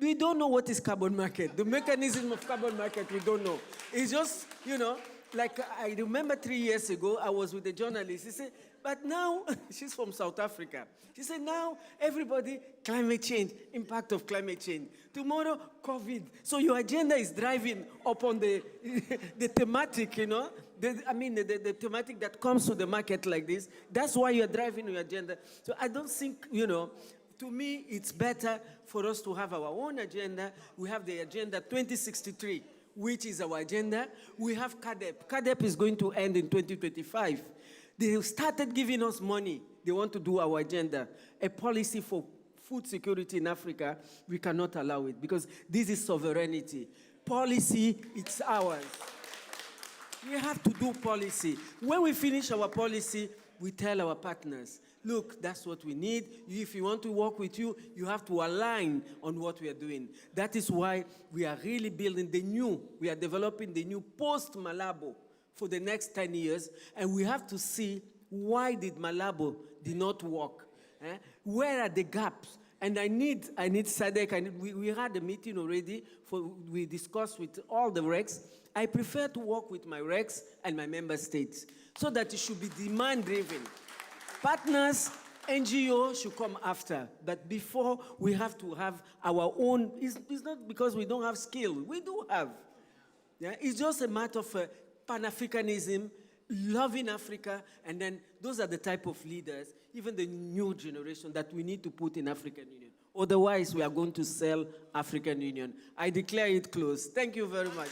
We don't know what is carbon market. The mechanism of carbon market, we don't know. It's just, you know, like I remember 3 years ago, I was with a journalist. He said, but now, she's from South Africa. She said, now everybody, climate change, impact of climate change. Tomorrow, COVID. So your agenda is driving upon the thematic, you know, the thematic that comes to the market like this. That's why you're driving your agenda. So I don't think, you know, to me, it's better for us to have our own agenda. We have the Agenda 2063, which is our agenda. We have CADEP. CADEP is going to end in 2025. They started giving us money. They want to do our agenda. A policy for food security in Africa, we cannot allow it because this is sovereignty. Policy, it's ours. We have to do policy. When we finish our policy, we tell our partners, look, that's what we need. If we want to work with you, you have to align on what we are doing. That is why we are really building we are developing the new post-Malabo for the next 10 years, and we have to see why did Malabo did not work. Where are the gaps? And I need SADC. We had a meeting already. We discussed with all the RECs. I prefer to work with my RECs and my member states so that it should be demand-driven. Partners, NGO should come after. But before, we have to have our own. It's not because we don't have skill. We do have. Yeah? It's just a matter of Pan-Africanism, loving Africa, and then those are the type of leaders, even the new generation, that we need to put in African Union. Otherwise, we are going to sell African Union. I declare it closed. Thank you very much.